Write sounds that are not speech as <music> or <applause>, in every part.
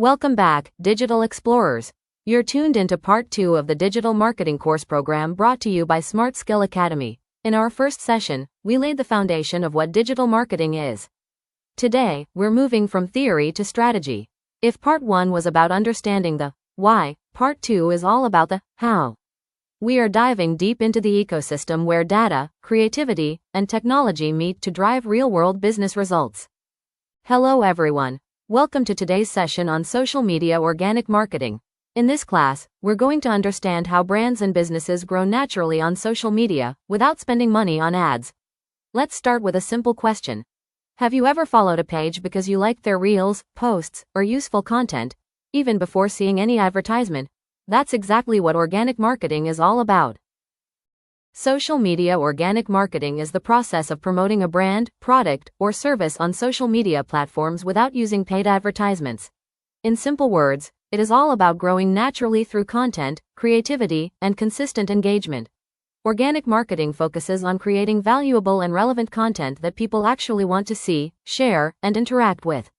Welcome back, Digital Explorers. You're tuned into part 2 of the Digital Marketing course program brought to you by Smart Skill Academy. In our first session, we laid the foundation of what digital marketing is. Today, we're moving from theory to strategy. If part 1 was about understanding the why, part 2 is all about the how. We are diving deep into the ecosystem where data, creativity, and technology meet to drive real-world business results. Hello everyone. Welcome to today's session on social media organic marketing. In this class, we're going to understand how brands and businesses grow naturally on social media without spending money on ads. Let's start with a simple question. Have you ever followed a page because you liked their reels, posts, or useful content, even before seeing any advertisement? That's exactly what organic marketing is all about. Social media organic marketing is the process of promoting a brand, product, or service on social media platforms without using paid advertisements. In simple words, it is all about growing naturally through content, creativity, and consistent engagement. Organic marketing focuses on creating valuable and relevant content that people actually want to see, share, and interact with.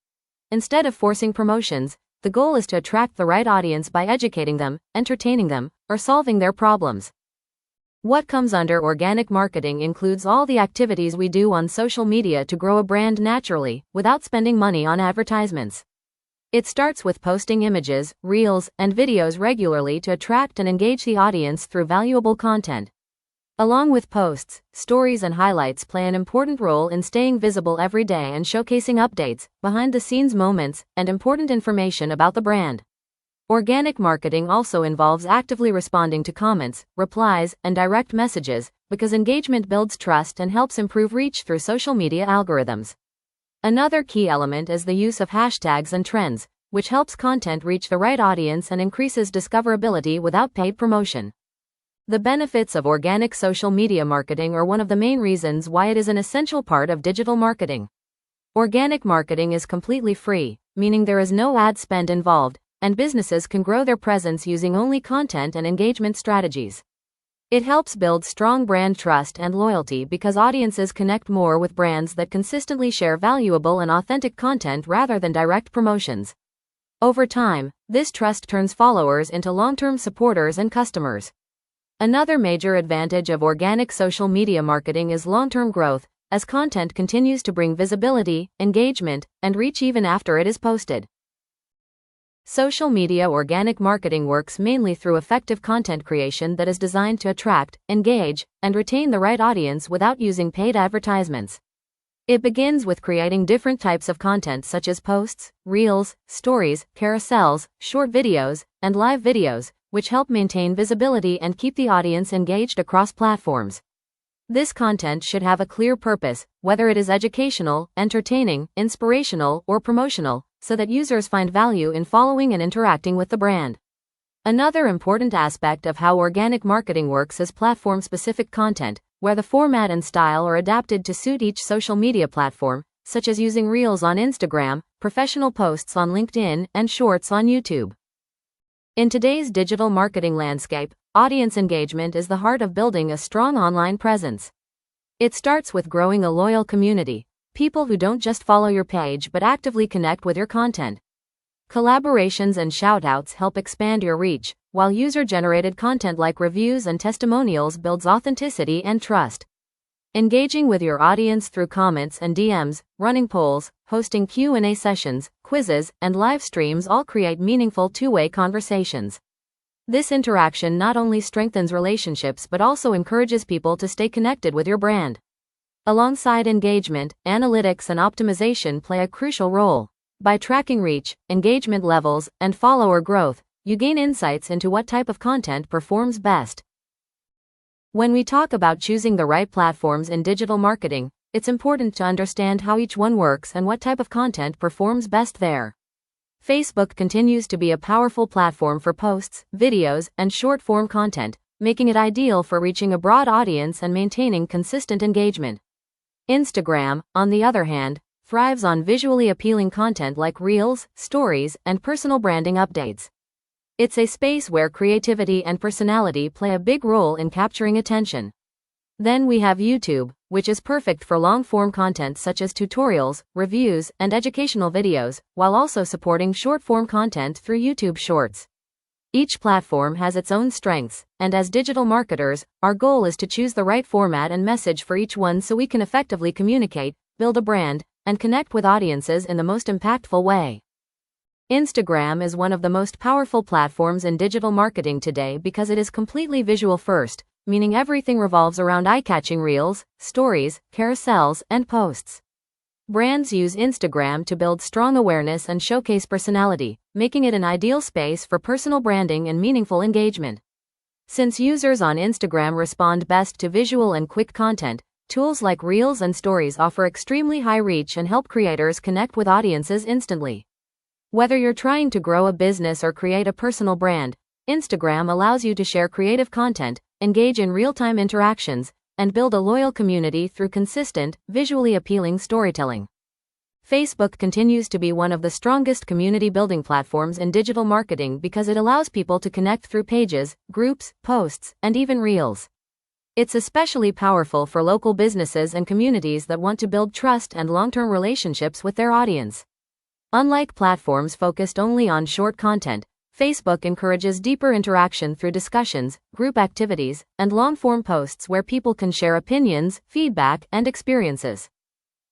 Instead of forcing promotions, the goal is to attract the right audience by educating them, entertaining them, or solving their problems. What comes under organic marketing includes all the activities we do on social media to grow a brand naturally, without spending money on advertisements. It starts with posting images, reels, and videos regularly to attract and engage the audience through valuable content. Along with posts, stories and highlights play an important role in staying visible every day and showcasing updates, behind-the-scenes moments, and important information about the brand. Organic marketing also involves actively responding to comments, replies, and direct messages, because engagement builds trust and helps improve reach through social media algorithms. Another key element is the use of hashtags and trends, which helps content reach the right audience and increases discoverability without paid promotion. The benefits of organic social media marketing are one of the main reasons why it is an essential part of digital marketing. Organic marketing is completely free, meaning there is no ad spend involved, and businesses can grow their presence using only content and engagement strategies. It helps build strong brand trust and loyalty because audiences connect more with brands that consistently share valuable and authentic content rather than direct promotions. Over time, this trust turns followers into long-term supporters and customers. Another major advantage of organic social media marketing is long-term growth, as content continues to bring visibility, engagement, and reach even after it is posted. Social media organic marketing works mainly through effective content creation that is designed to attract, engage, and retain the right audience without using paid advertisements. It begins with creating different types of content such as posts, reels, stories, carousels, short videos, and live videos, which help maintain visibility and keep the audience engaged across platforms. This content should have a clear purpose, whether it is educational, entertaining, inspirational, or promotional, so that users find value in following and interacting with the brand. Another important aspect of how organic marketing works is platform-specific content, where the format and style are adapted to suit each social media platform, such as using Reels on Instagram, professional posts on LinkedIn, and Shorts on YouTube. In today's digital marketing landscape, audience engagement is the heart of building a strong online presence. It starts with growing a loyal community, people who don't just follow your page but actively connect with your content. Collaborations and shoutouts help expand your reach, while user-generated content like reviews and testimonials builds authenticity and trust. Engaging with your audience through comments and DMs, running polls, hosting Q&A sessions, quizzes, and live streams all create meaningful two-way conversations. This interaction not only strengthens relationships but also encourages people to stay connected with your brand. Alongside engagement, analytics and optimization play a crucial role. By tracking reach, engagement levels, and follower growth, you gain insights into what type of content performs best. When we talk about choosing the right platforms in digital marketing, it's important to understand how each one works and what type of content performs best there. Facebook continues to be a powerful platform for posts, videos, and short-form content, making it ideal for reaching a broad audience and maintaining consistent engagement. Instagram, on the other hand, thrives on visually appealing content like Reels, stories, and personal branding updates. It's a space where creativity and personality play a big role in capturing attention. Then we have YouTube, which is perfect for long-form content such as tutorials, reviews, and educational videos, while also supporting short-form content through YouTube Shorts. Each platform has its own strengths, and as digital marketers, our goal is to choose the right format and message for each one so we can effectively communicate, build a brand, and connect with audiences in the most impactful way. Instagram is one of the most powerful platforms in digital marketing today because it is completely visual first, meaning everything revolves around eye-catching reels, stories, carousels, and posts. Brands use Instagram to build strong awareness and showcase personality, making it an ideal space for personal branding and meaningful engagement. Since users on Instagram respond best to visual and quick content, tools like Reels and Stories offer extremely high reach and help creators connect with audiences instantly. Whether you're trying to grow a business or create a personal brand, Instagram allows you to share creative content, engage in real-time interactions, and build a loyal community through consistent, visually appealing storytelling. Facebook continues to be one of the strongest community-building platforms in digital marketing because it allows people to connect through pages, groups, posts, and even reels. It's especially powerful for local businesses and communities that want to build trust and long-term relationships with their audience. Unlike platforms focused only on short content, Facebook encourages deeper interaction through discussions, group activities, and long-form posts where people can share opinions, feedback, and experiences.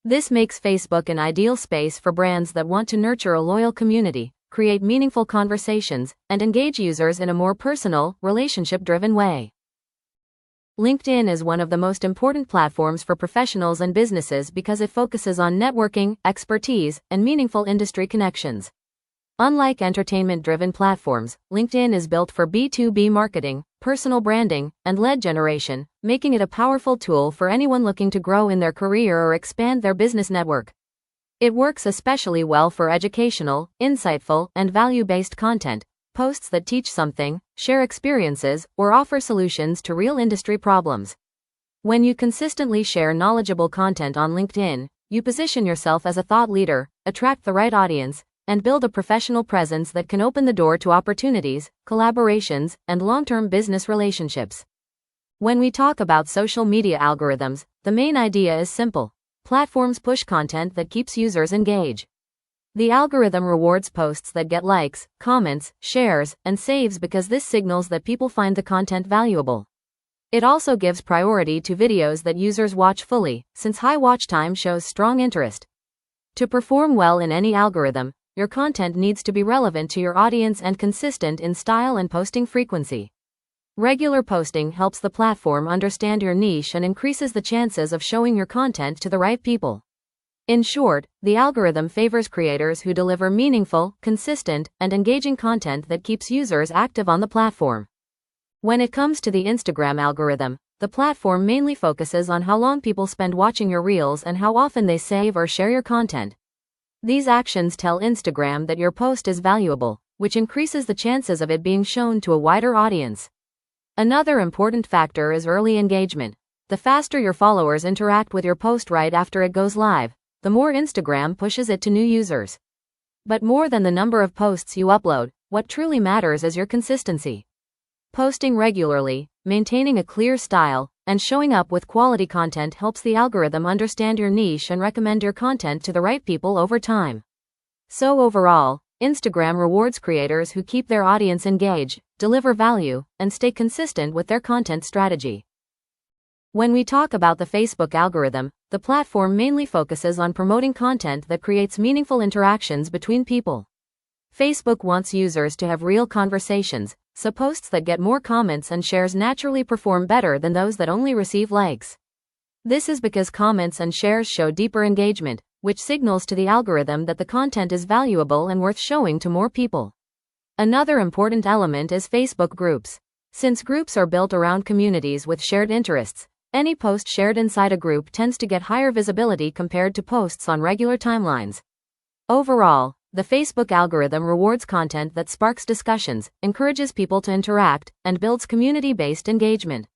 This makes Facebook an ideal space for brands that want to nurture a loyal community, create meaningful conversations, and engage users in a more personal, relationship-driven way. LinkedIn is one of the most important platforms for professionals and businesses because it focuses on networking, expertise, and meaningful industry connections. Unlike entertainment-driven platforms, LinkedIn is built for B2B marketing, personal branding, and lead generation, making it a powerful tool for anyone looking to grow in their career or expand their business network. It works especially well for educational, insightful, and value-based content, posts that teach something, share experiences, or offer solutions to real industry problems. When you consistently share knowledgeable content on LinkedIn, you position yourself as a thought leader, attract the right audience, and build a professional presence that can open the door to opportunities, collaborations, and long-term business relationships. When we talk about social media algorithms, the main idea is simple. Platforms push content that keeps users engaged. The algorithm rewards posts that get likes, comments, shares, and saves because this signals that people find the content valuable. It also gives priority to videos that users watch fully, since high watch time shows strong interest. To perform well in any algorithm, your content needs to be relevant to your audience and consistent in style and posting frequency. Regular posting helps the platform understand your niche and increases the chances of showing your content to the right people. In short, the algorithm favors creators who deliver meaningful, consistent, and engaging content that keeps users active on the platform. When it comes to the Instagram algorithm, the platform mainly focuses on how long people spend watching your reels and how often they save or share your content. These actions tell Instagram that your post is valuable, which increases the chances of it being shown to a wider audience. Another important factor is early engagement. The faster your followers interact with your post right after it goes live, the more Instagram pushes it to new users. But more than the number of posts you upload, what truly matters is your consistency. Posting regularly, maintaining a clear style, and showing up with quality content helps the algorithm understand your niche and recommend your content to the right people over time. So overall, Instagram rewards creators who keep their audience engaged, deliver value, and stay consistent with their content strategy. When we talk about the Facebook algorithm, the platform mainly focuses on promoting content that creates meaningful interactions between people. Facebook wants users to have real conversations, so posts that get more comments and shares naturally perform better than those that only receive likes. This is because comments and shares show deeper engagement, which signals to the algorithm that the content is valuable and worth showing to more people. Another important element is Facebook groups. Since groups are built around communities with shared interests, any post shared inside a group tends to get higher visibility compared to posts on regular timelines. Overall, the Facebook algorithm rewards content that sparks discussions, encourages people to interact, and builds community-based engagement.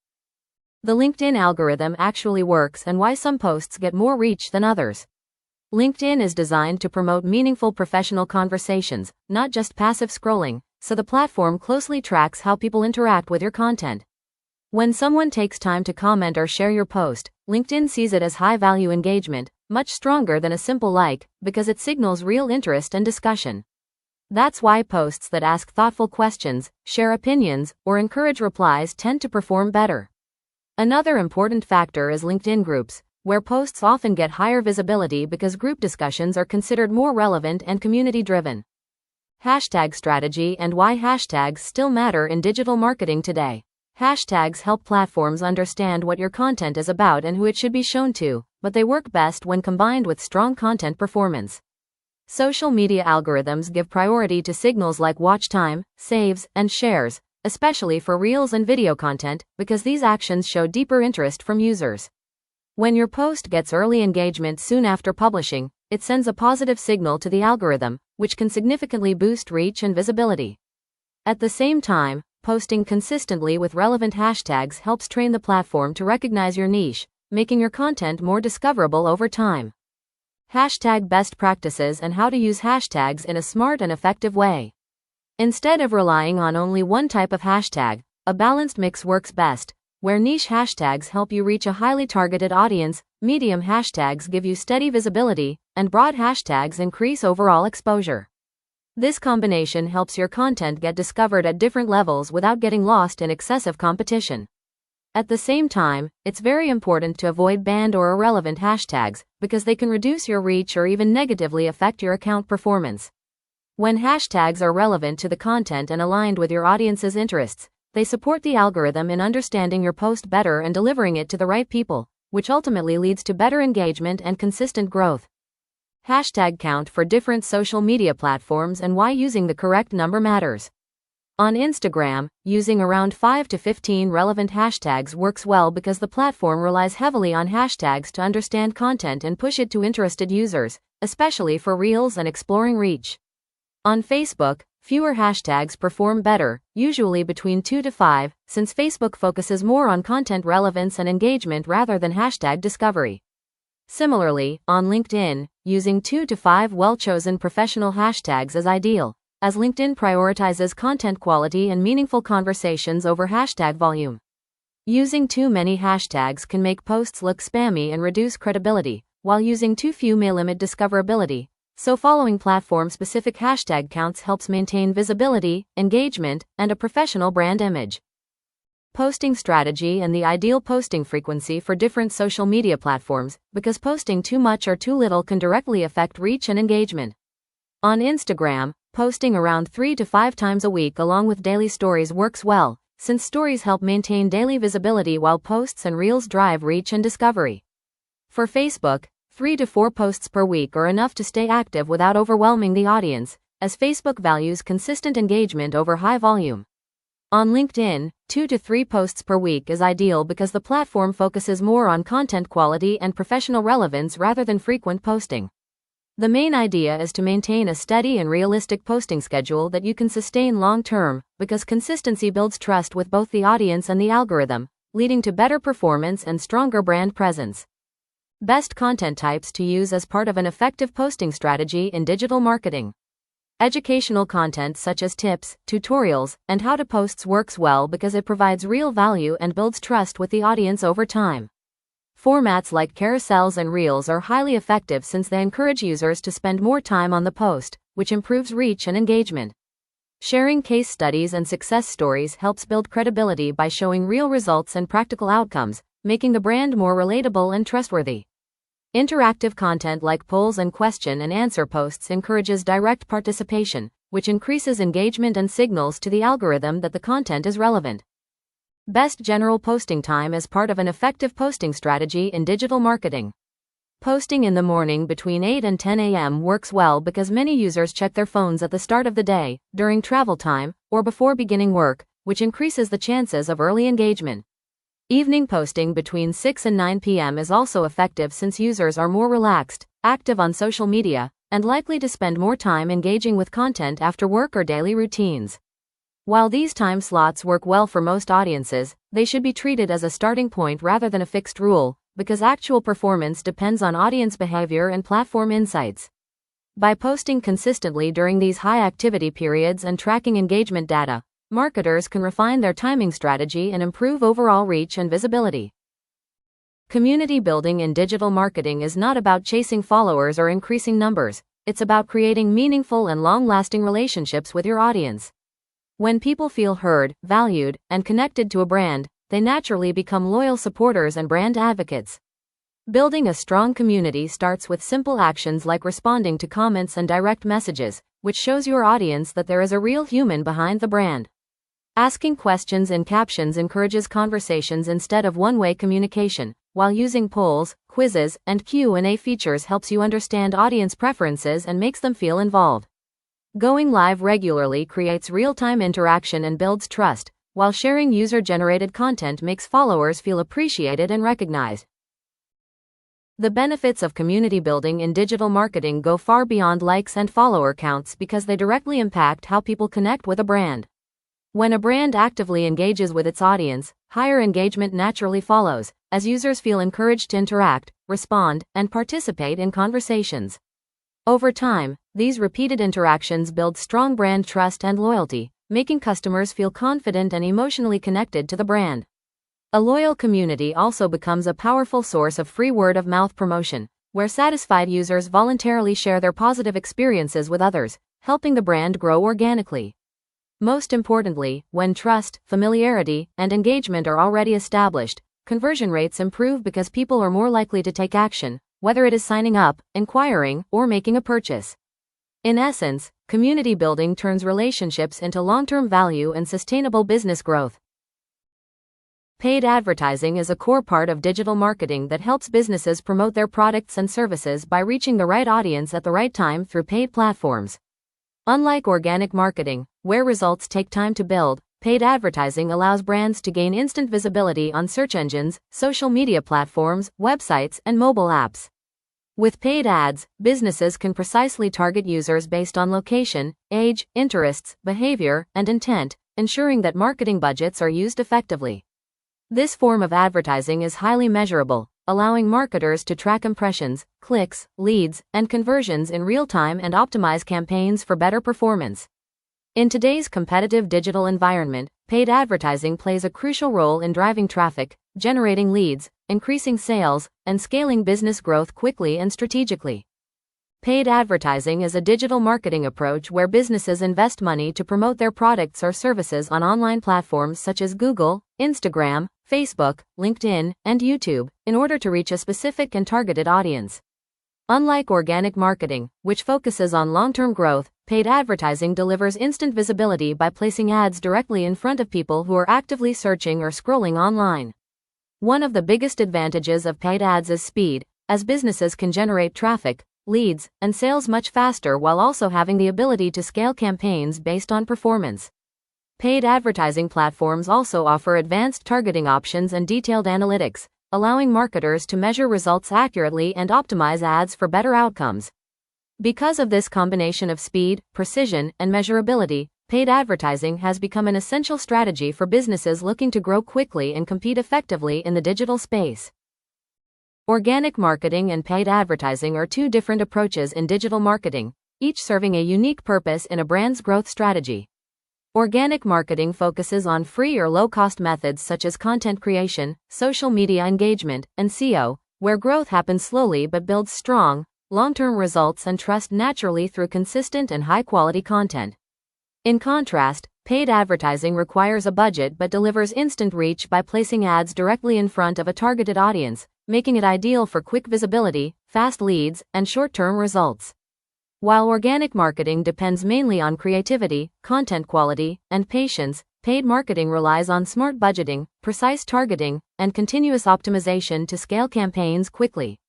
The LinkedIn algorithm actually works and why some posts get more reach than others. LinkedIn is designed to promote meaningful professional conversations, not just passive scrolling, so the platform closely tracks how people interact with your content. When someone takes time to comment or share your post, LinkedIn sees it as high-value engagement, much stronger than a simple like, because it signals real interest and discussion. That's why posts that ask thoughtful questions, share opinions, or encourage replies tend to perform better. Another important factor is LinkedIn groups, where posts often get higher visibility because group discussions are considered more relevant and community-driven. Hashtag strategy and why hashtags still matter in digital marketing today. Hashtags help platforms understand what your content is about and who it should be shown to, but they work best when combined with strong content performance. Social media algorithms give priority to signals like watch time, saves, and shares, especially for reels and video content, because these actions show deeper interest from users. When your post gets early engagement soon after publishing, it sends a positive signal to the algorithm, which can significantly boost reach and visibility. At the same time, posting consistently with relevant hashtags helps train the platform to recognize your niche, making your content more discoverable over time. Hashtag best practices and how to use hashtags in a smart and effective way. Instead of relying on only one type of hashtag, a balanced mix works best, where niche hashtags help you reach a highly targeted audience, medium hashtags give you steady visibility, and broad hashtags increase overall exposure. This combination helps your content get discovered at different levels without getting lost in excessive competition. At the same time, it's very important to avoid banned or irrelevant hashtags, because they can reduce your reach or even negatively affect your account performance. When hashtags are relevant to the content and aligned with your audience's interests, they support the algorithm in understanding your post better and delivering it to the right people, which ultimately leads to better engagement and consistent growth. Hashtag count for different social media platforms and why using the correct number matters. On Instagram, using around 5 to 15 relevant hashtags works well because the platform relies heavily on hashtags to understand content and push it to interested users, especially for reels and exploring reach. On Facebook, fewer hashtags perform better, usually between 2 to 5, since Facebook focuses more on content relevance and engagement rather than hashtag discovery. Similarly, on LinkedIn, using 2 to 5 well-chosen professional hashtags is ideal, as LinkedIn prioritizes content quality and meaningful conversations over hashtag volume. Using too many hashtags can make posts look spammy and reduce credibility, while using too few may limit discoverability, so following platform-specific hashtag counts helps maintain visibility, engagement, and a professional brand image. Posting strategy and the ideal posting frequency for different social media platforms, because posting too much or too little can directly affect reach and engagement. On Instagram, posting around 3 to 5 times a week along with daily stories works well, since stories help maintain daily visibility while posts and reels drive reach and discovery. For Facebook, 3 to 4 posts per week are enough to stay active without overwhelming the audience, as Facebook values consistent engagement over high volume. On LinkedIn, 2 to 3 posts per week is ideal because the platform focuses more on content quality and professional relevance rather than frequent posting. The main idea is to maintain a steady and realistic posting schedule that you can sustain long-term, because consistency builds trust with both the audience and the algorithm, leading to better performance and stronger brand presence. Best content types to use as part of an effective posting strategy in digital marketing. Educational content such as tips, tutorials, and how-to posts works well because it provides real value and builds trust with the audience over time. Formats like carousels and reels are highly effective since they encourage users to spend more time on the post, which improves reach and engagement. Sharing case studies and success stories helps build credibility by showing real results and practical outcomes, making the brand more relatable and trustworthy. Interactive content like polls and question and answer posts encourages direct participation, which increases engagement and signals to the algorithm that the content is relevant. Best general posting time as part of an effective posting strategy in digital marketing. Posting in the morning between 8 and 10 a.m. works well because many users check their phones at the start of the day, during travel time, or before beginning work, which increases the chances of early engagement. Evening posting between 6 and 9 p.m. is also effective since users are more relaxed, active on social media, and likely to spend more time engaging with content after work or daily routines. While these time slots work well for most audiences, they should be treated as a starting point rather than a fixed rule, because actual performance depends on audience behavior and platform insights. By posting consistently during these high activity periods and tracking engagement data, marketers can refine their timing strategy and improve overall reach and visibility. Community building in digital marketing is not about chasing followers or increasing numbers, it's about creating meaningful and long-lasting relationships with your audience. When people feel heard, valued, and connected to a brand, they naturally become loyal supporters and brand advocates. Building a strong community starts with simple actions like responding to comments and direct messages, which shows your audience that there is a real human behind the brand. Asking questions in captions encourages conversations instead of one-way communication, while using polls, quizzes, and Q&A features helps you understand audience preferences and makes them feel involved. Going live regularly creates real-time interaction and builds trust, while sharing user-generated content makes followers feel appreciated and recognized. The benefits of community building in digital marketing go far beyond likes and follower counts because they directly impact how people connect with a brand. When a brand actively engages with its audience, higher engagement naturally follows, as users feel encouraged to interact, respond, and participate in conversations. Over time, these repeated interactions build strong brand trust and loyalty, making customers feel confident and emotionally connected to the brand. A loyal community also becomes a powerful source of free word-of-mouth promotion, where satisfied users voluntarily share their positive experiences with others, helping the brand grow organically. Most importantly, when trust, familiarity, and engagement are already established, conversion rates improve because people are more likely to take action, whether it is signing up, inquiring, or making a purchase. In essence, community building turns relationships into long-term value and sustainable business growth. Paid advertising is a core part of digital marketing that helps businesses promote their products and services by reaching the right audience at the right time through paid platforms. Unlike organic marketing, where results take time to build, paid advertising allows brands to gain instant visibility on search engines, social media platforms, websites, and mobile apps. With paid ads, businesses can precisely target users based on location, age, interests, behavior, and intent, ensuring that marketing budgets are used effectively. This form of advertising is highly measurable, allowing marketers to track impressions, clicks, leads, and conversions in real time and optimize campaigns for better performance. In today's competitive digital environment, paid advertising plays a crucial role in driving traffic, generating leads, increasing sales, and scaling business growth quickly and strategically. Paid advertising is a digital marketing approach where businesses invest money to promote their products or services on online platforms such as Google, Instagram, Facebook, LinkedIn, and YouTube, in order to reach a specific and targeted audience. Unlike organic marketing, which focuses on long-term growth, paid advertising delivers instant visibility by placing ads directly in front of people who are actively searching or scrolling online. One of the biggest advantages of paid ads is speed, as businesses can generate traffic, leads, and sales much faster while also having the ability to scale campaigns based on performance. Paid advertising platforms also offer advanced targeting options and detailed analytics, allowing marketers to measure results accurately and optimize ads for better outcomes. Because of this combination of speed, precision, and measurability, paid advertising has become an essential strategy for businesses looking to grow quickly and compete effectively in the digital space. Organic marketing and paid advertising are two different approaches in digital marketing, each serving a unique purpose in a brand's growth strategy. Organic marketing focuses on free or low-cost methods such as content creation, social media engagement, and SEO, where growth happens slowly but builds strong, long-term results and trust naturally through consistent and high-quality content. In contrast, paid advertising requires a budget but delivers instant reach by placing ads directly in front of a targeted audience, making it ideal for quick visibility, fast leads, and short-term results. While organic marketing depends mainly on creativity, content quality, and patience, paid marketing relies on smart budgeting, precise targeting, and continuous optimization to scale campaigns quickly.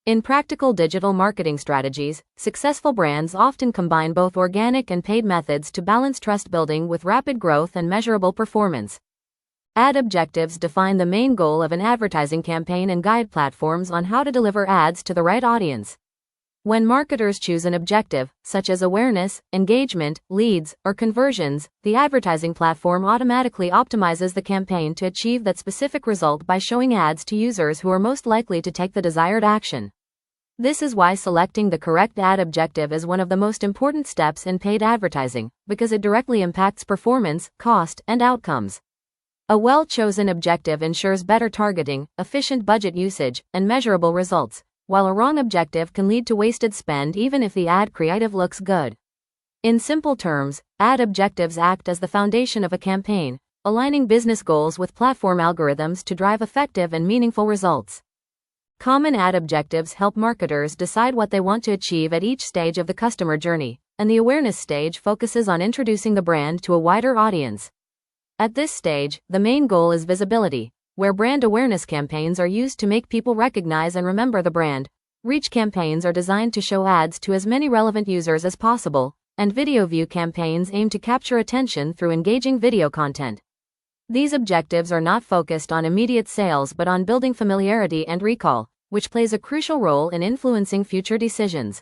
In practical digital marketing strategies, successful brands often combine both organic and paid methods to balance trust building with rapid growth and measurable performance. Ad objectives define the main goal of an advertising campaign and guide platforms on how to deliver ads to the right audience. When marketers choose an objective, such as awareness, engagement, leads, or conversions, the advertising platform automatically optimizes the campaign to achieve that specific result by showing ads to users who are most likely to take the desired action. This is why selecting the correct ad objective is one of the most important steps in paid advertising, because it directly impacts performance, cost, and outcomes. A well-chosen objective ensures better targeting, efficient budget usage, and measurable results, while a wrong objective can lead to wasted spend even if the ad creative looks good. In simple terms, ad objectives act as the foundation of a campaign, aligning business goals with platform algorithms to drive effective and meaningful results. Common ad objectives help marketers decide what they want to achieve at each stage of the customer journey, and the awareness stage focuses on introducing the brand to a wider audience. At this stage, the main goal is visibility, where brand awareness campaigns are used to make people recognize and remember the brand. Reach campaigns are designed to show ads to as many relevant users as possible, and video view campaigns aim to capture attention through engaging video content. These objectives are not focused on immediate sales but on building familiarity and recall, which plays a crucial role in influencing future decisions.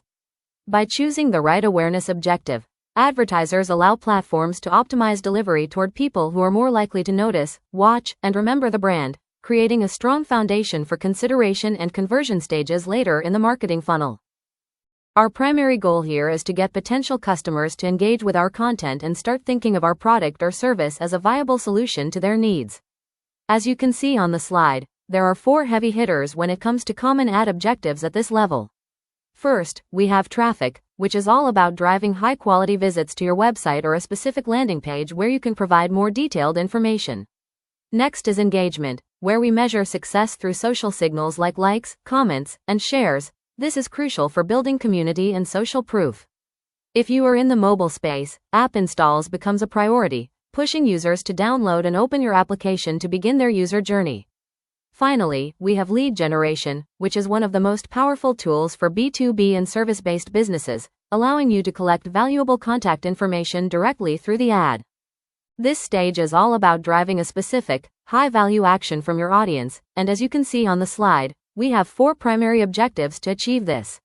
By choosing the right awareness objective, advertisers allow platforms to optimize delivery toward people who are more likely to notice, watch, and remember the brand, creating a strong foundation for consideration and conversion stages later in the marketing funnel. Our primary goal here is to get potential customers to engage with our content and start thinking of our product or service as a viable solution to their needs. As you can see on the slide, there are 4 heavy hitters when it comes to common ad objectives at this level. First, we have traffic, which is all about driving high-quality visits to your website or a specific landing page where you can provide more detailed information. Next is engagement, where we measure success through social signals like likes, comments, and shares. This is crucial for building community and social proof. If you are in the mobile space, app installs becomes a priority, pushing users to download and open your application to begin their user journey. Finally, we have lead generation, which is one of the most powerful tools for B2B and service-based businesses, allowing you to collect valuable contact information directly through the ad. This stage is all about driving a specific, high-value action from your audience, and as you can see on the slide, we have 4 primary objectives to achieve this.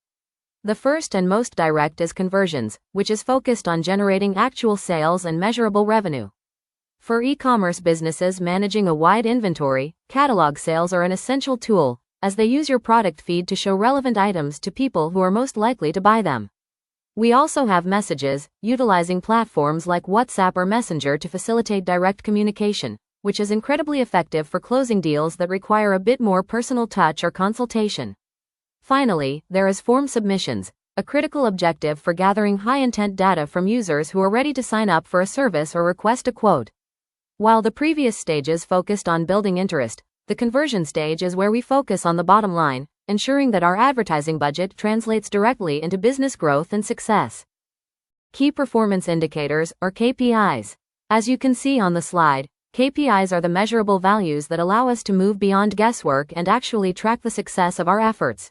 The first and most direct is conversions, which is focused on generating actual sales and measurable revenue. For e-commerce businesses managing a wide inventory, catalog sales are an essential tool, as they use your product feed to show relevant items to people who are most likely to buy them. We also have messages, utilizing platforms like WhatsApp or Messenger to facilitate direct communication, which is incredibly effective for closing deals that require a bit more personal touch or consultation. Finally, there is form submissions, a critical objective for gathering high-intent data from users who are ready to sign up for a service or request a quote. While the previous stages focused on building interest, the conversion stage is where we focus on the bottom line, ensuring that our advertising budget translates directly into business growth and success. Key performance indicators, or KPIs. As you can see on the slide, KPIs are the measurable values that allow us to move beyond guesswork and actually track the success of our efforts.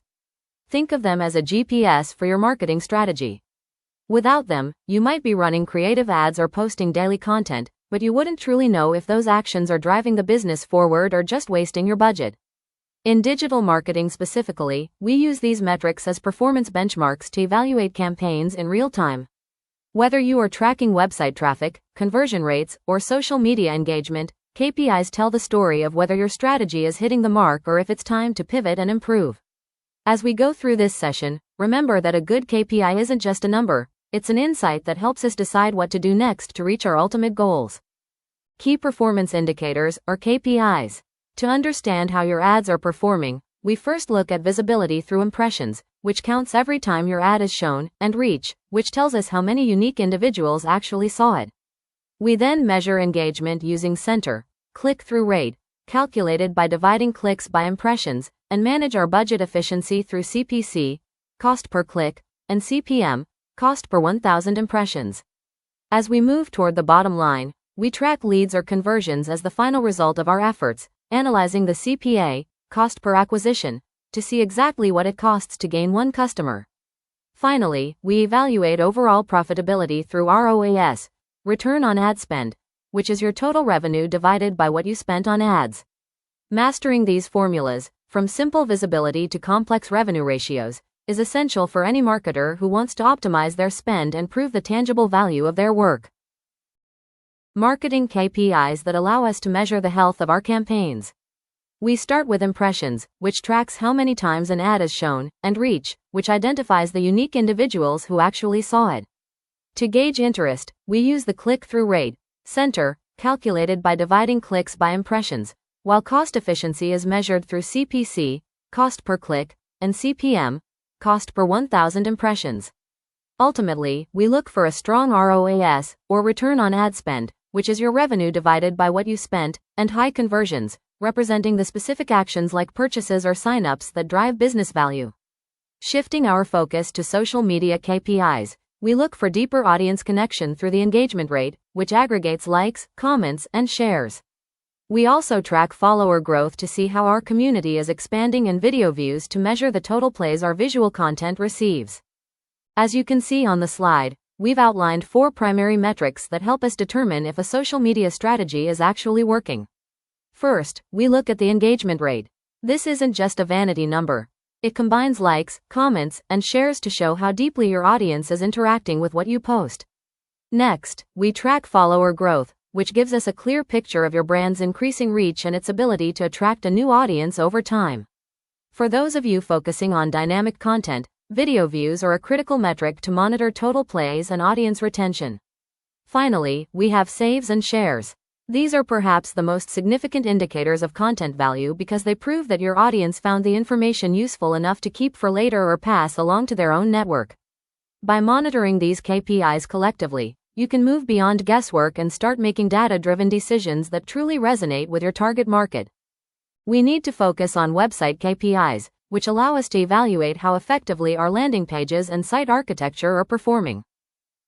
Think of them as a GPS for your marketing strategy. Without them, you might be running creative ads or posting daily content, but you wouldn't truly know if those actions are driving the business forward or just wasting your budget. In digital marketing specifically, we use these metrics as performance benchmarks to evaluate campaigns in real time. Whether you are tracking website traffic, conversion rates, or social media engagement, KPIs tell the story of whether your strategy is hitting the mark or if it's time to pivot and improve. As we go through this session, remember that a good KPI isn't just a number, it's an insight that helps us decide what to do next to reach our ultimate goals. Key performance indicators, or KPIs. To understand how your ads are performing, we first look at visibility through impressions, which counts every time your ad is shown, and reach, which tells us how many unique individuals actually saw it. We then measure engagement using center, click-through rate, calculated by dividing clicks by impressions, and manage our budget efficiency through CPC, cost per click, and CPM, cost per 1,000 impressions. As we move toward the bottom line, we track leads or conversions as the final result of our efforts, analyzing the CPA, cost per acquisition, to see exactly what it costs to gain one customer. Finally, we evaluate overall profitability through ROAS, return on ad spend, which is your total revenue divided by what you spent on ads. Mastering these formulas, from simple visibility to complex revenue ratios, is essential for any marketer who wants to optimize their spend and prove the tangible value of their work. Marketing KPIs that allow us to measure the health of our campaigns. We start with impressions, which tracks how many times an ad is shown, and reach, which identifies the unique individuals who actually saw it. To gauge interest, we use the click-through rate, center, calculated by dividing clicks by impressions, while cost efficiency is measured through CPC, cost per click, and CPM, cost per 1,000 impressions. Ultimately, we look for a strong ROAS, or return on ad spend, which is your revenue divided by what you spent, and high conversions, representing the specific actions like purchases or sign-ups that drive business value. Shifting our focus to social media KPIs, we look for deeper audience connection through the engagement rate, which aggregates likes, comments, and shares. We also track follower growth to see how our community is expanding, and video views to measure the total plays our visual content receives. As you can see on the slide, we've outlined 4 primary metrics that help us determine if a social media strategy is actually working. First, we look at the engagement rate. This isn't just a vanity number. It combines likes, comments, and shares to show how deeply your audience is interacting with what you post. Next, we track follower growth, which gives us a clear picture of your brand's increasing reach and its ability to attract a new audience over time. For those of you focusing on dynamic content, video views are a critical metric to monitor total plays and audience retention. Finally, we have saves and shares. These are perhaps the most significant indicators of content value because they prove that your audience found the information useful enough to keep for later or pass along to their own network. By monitoring these KPIs collectively, you can move beyond guesswork and start making data-driven decisions that truly resonate with your target market. We need to focus on website KPIs, which allow us to evaluate how effectively our landing pages and site architecture are performing.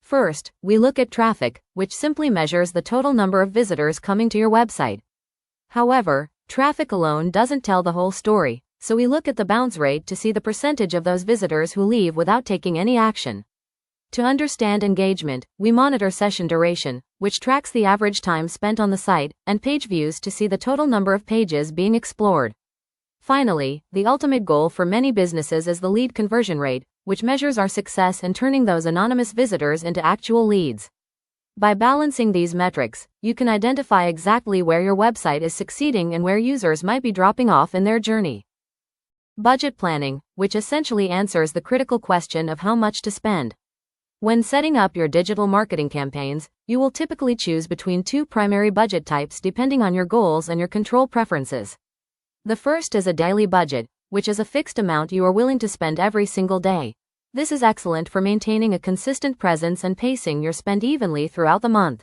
First, we look at traffic, which simply measures the total number of visitors coming to your website. However, traffic alone doesn't tell the whole story, so we look at the bounce rate to see the percentage of those visitors who leave without taking any action. To understand engagement, we monitor session duration, which tracks the average time spent on the site, and page views to see the total number of pages being explored. Finally, the ultimate goal for many businesses is the lead conversion rate, which measures our success in turning those anonymous visitors into actual leads. By balancing these metrics, you can identify exactly where your website is succeeding and where users might be dropping off in their journey. Budget planning, which essentially answers the critical question of how much to spend. When setting up your digital marketing campaigns, you will typically choose between 2 primary budget types depending on your goals and your control preferences. The first is a daily budget, which is a fixed amount you are willing to spend every single day. This is excellent for maintaining a consistent presence and pacing your spend evenly throughout the month.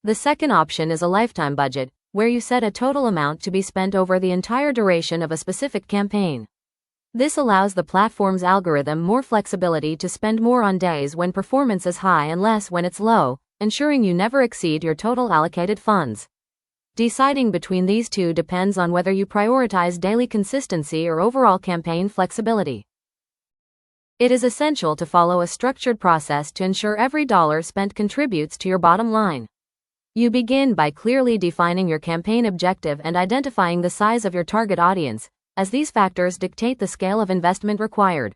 The second option is a lifetime budget, where you set a total amount to be spent over the entire duration of a specific campaign. This allows the platform's algorithm more flexibility to spend more on days when performance is high and less when it's low, ensuring you never exceed your total allocated funds. Deciding between these 2 depends on whether you prioritize daily consistency or overall campaign flexibility. It is essential to follow a structured process to ensure every dollar spent contributes to your bottom line. You begin by clearly defining your campaign objective and identifying the size of your target audience, as these factors dictate the scale of investment required.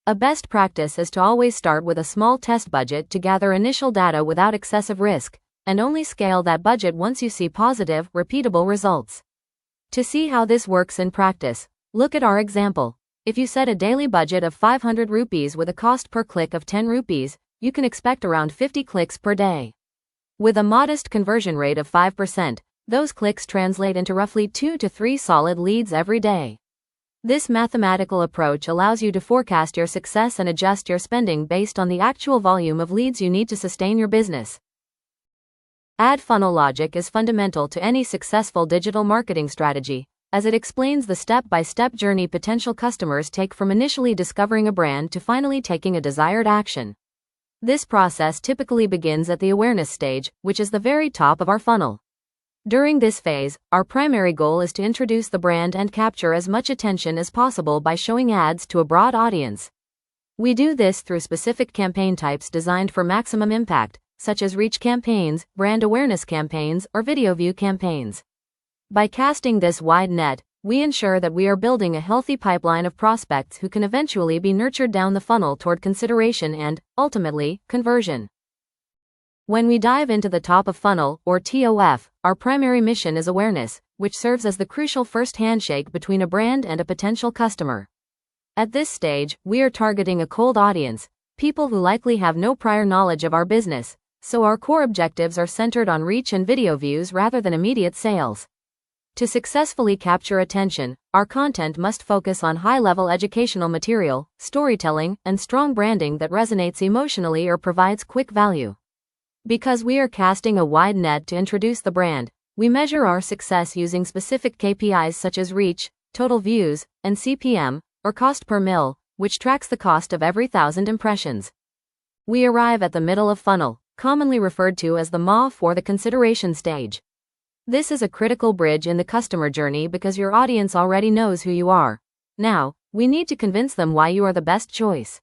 A best practice is to always start with a small test budget to gather initial data without excessive risk, and only scale that budget once you see positive, repeatable results. To see how this works in practice, look at our example. If you set a daily budget of 500 rupees with a cost per click of 10 rupees, you can expect around 50 clicks per day. With a modest conversion rate of 5%, those clicks translate into roughly 2 to 3 solid leads every day. This mathematical approach allows you to forecast your success and adjust your spending based on the actual volume of leads you need to sustain your business. Ad funnel logic is fundamental to any successful digital marketing strategy, as it explains the step-by-step journey potential customers take from initially discovering a brand to finally taking a desired action. This process typically begins at the awareness stage, which is the very top of our funnel. During this phase, our primary goal is to introduce the brand and capture as much attention as possible by showing ads to a broad audience. We do this through specific campaign types designed for maximum impact, such as reach campaigns, brand awareness campaigns, or video view campaigns. By casting this wide net, we ensure that we are building a healthy pipeline of prospects who can eventually be nurtured down the funnel toward consideration and, ultimately, conversion. When we dive into the top of funnel, or TOF, our primary mission is awareness, which serves as the crucial first handshake between a brand and a potential customer. At this stage, we are targeting a cold audience, people who likely have no prior knowledge of our business, so our core objectives are centered on reach and video views rather than immediate sales. To successfully capture attention, our content must focus on high-level educational material, storytelling, and strong branding that resonates emotionally or provides quick value. Because we are casting a wide net to introduce the brand, we measure our success using specific KPIs such as reach, total views, and CPM, or cost per mil, which tracks the cost of every 1,000 impressions. We arrive at the middle of funnel, commonly referred to as the MOF or the consideration stage. This is a critical bridge in the customer journey because your audience already knows who you are. Now, we need to convince them why you are the best choice.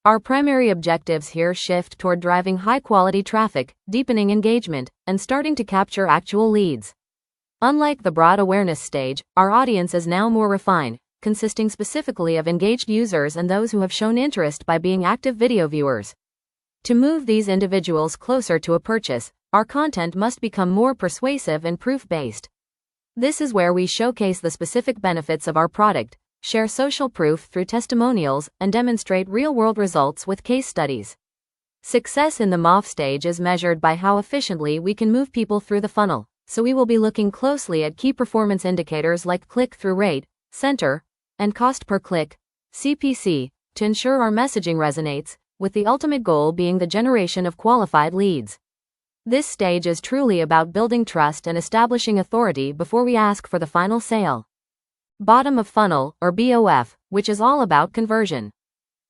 Our primary objectives here shift toward driving high-quality traffic, deepening engagement, and starting to capture actual leads. Unlike the broad awareness stage, our audience is now more refined, consisting specifically of engaged users and those who have shown interest by being active video viewers. To move these individuals closer to a purchase, our content must become more persuasive and proof-based. This is where we showcase the specific benefits of our product, share social proof through testimonials, and demonstrate real-world results with case studies. Success in the MOF stage is measured by how efficiently we can move people through the funnel, so we will be looking closely at key performance indicators like click-through rate, center, and cost per click, CPC, to ensure our messaging resonates, with the ultimate goal being the generation of qualified leads. This stage is truly about building trust and establishing authority before we ask for the final sale. Bottom of funnel, or BOF, which is all about conversion.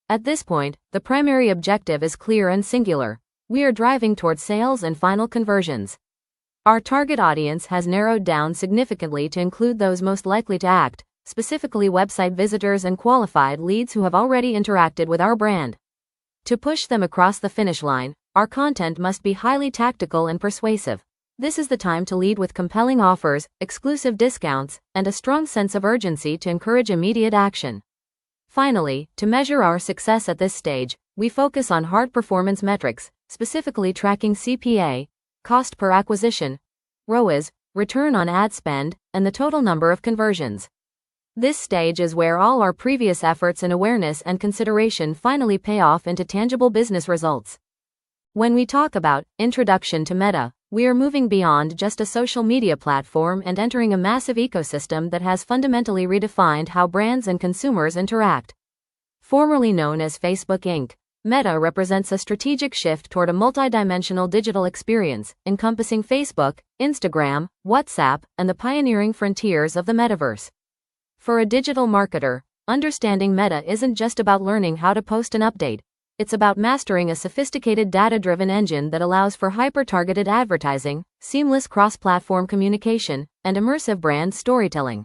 At this point, the primary objective is clear and singular. We are driving towards sales and final conversions. Our target audience has narrowed down significantly to include those most likely to act, specifically website visitors and qualified leads who have already interacted with our brand. To push them across the finish line, our content must be highly tactical and persuasive. This is the time to lead with compelling offers, exclusive discounts, and a strong sense of urgency to encourage immediate action. Finally, to measure our success at this stage, we focus on hard performance metrics, specifically tracking CPA, cost per acquisition, ROAS, return on ad spend, and the total number of conversions. This stage is where all our previous efforts in awareness and consideration finally pay off into tangible business results. When we talk about introduction to Meta, we are moving beyond just a social media platform and entering a massive ecosystem that has fundamentally redefined how brands and consumers interact. Formerly known as Facebook Inc., Meta represents a strategic shift toward a multidimensional digital experience, encompassing Facebook, Instagram, WhatsApp, and the pioneering frontiers of the metaverse. For a digital marketer, understanding Meta isn't just about learning how to post an update. It's about mastering a sophisticated data-driven engine that allows for hyper-targeted advertising, seamless cross-platform communication, and immersive brand storytelling.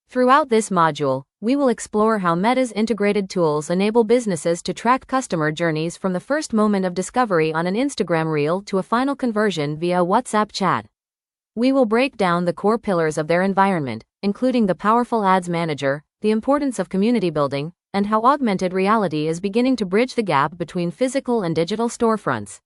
Throughout this module, we will explore how Meta's integrated tools enable businesses to track customer journeys from the first moment of discovery on an Instagram reel to a final conversion via WhatsApp chat. We will break down the core pillars of their environment, including the powerful ads manager, the importance of community building, and how augmented reality is beginning to bridge the gap between physical and digital storefronts.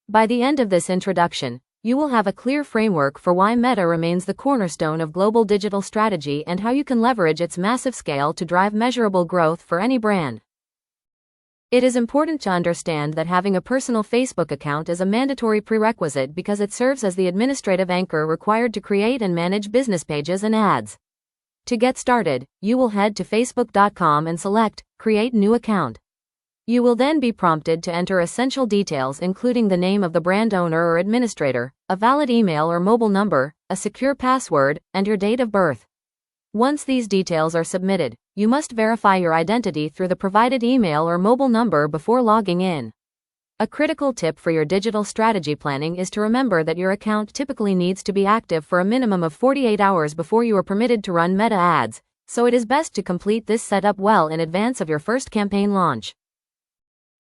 By the end of this introduction, you will have a clear framework for why Meta remains the cornerstone of global digital strategy and how you can leverage its massive scale to drive measurable growth for any brand. It is important to understand that having a personal Facebook account is a mandatory prerequisite because it serves as the administrative anchor required to create and manage business pages and ads. To get started, you will head to facebook.com and select Create New Account. You will then be prompted to enter essential details including the name of the brand owner or administrator, a valid email or mobile number, a secure password, and your date of birth. Once these details are submitted, you must verify your identity through the provided email or mobile number before logging in. A critical tip for your digital strategy planning is to remember that your account typically needs to be active for a minimum of 48 hours before you are permitted to run Meta ads, so it is best to complete this setup well in advance of your first campaign launch.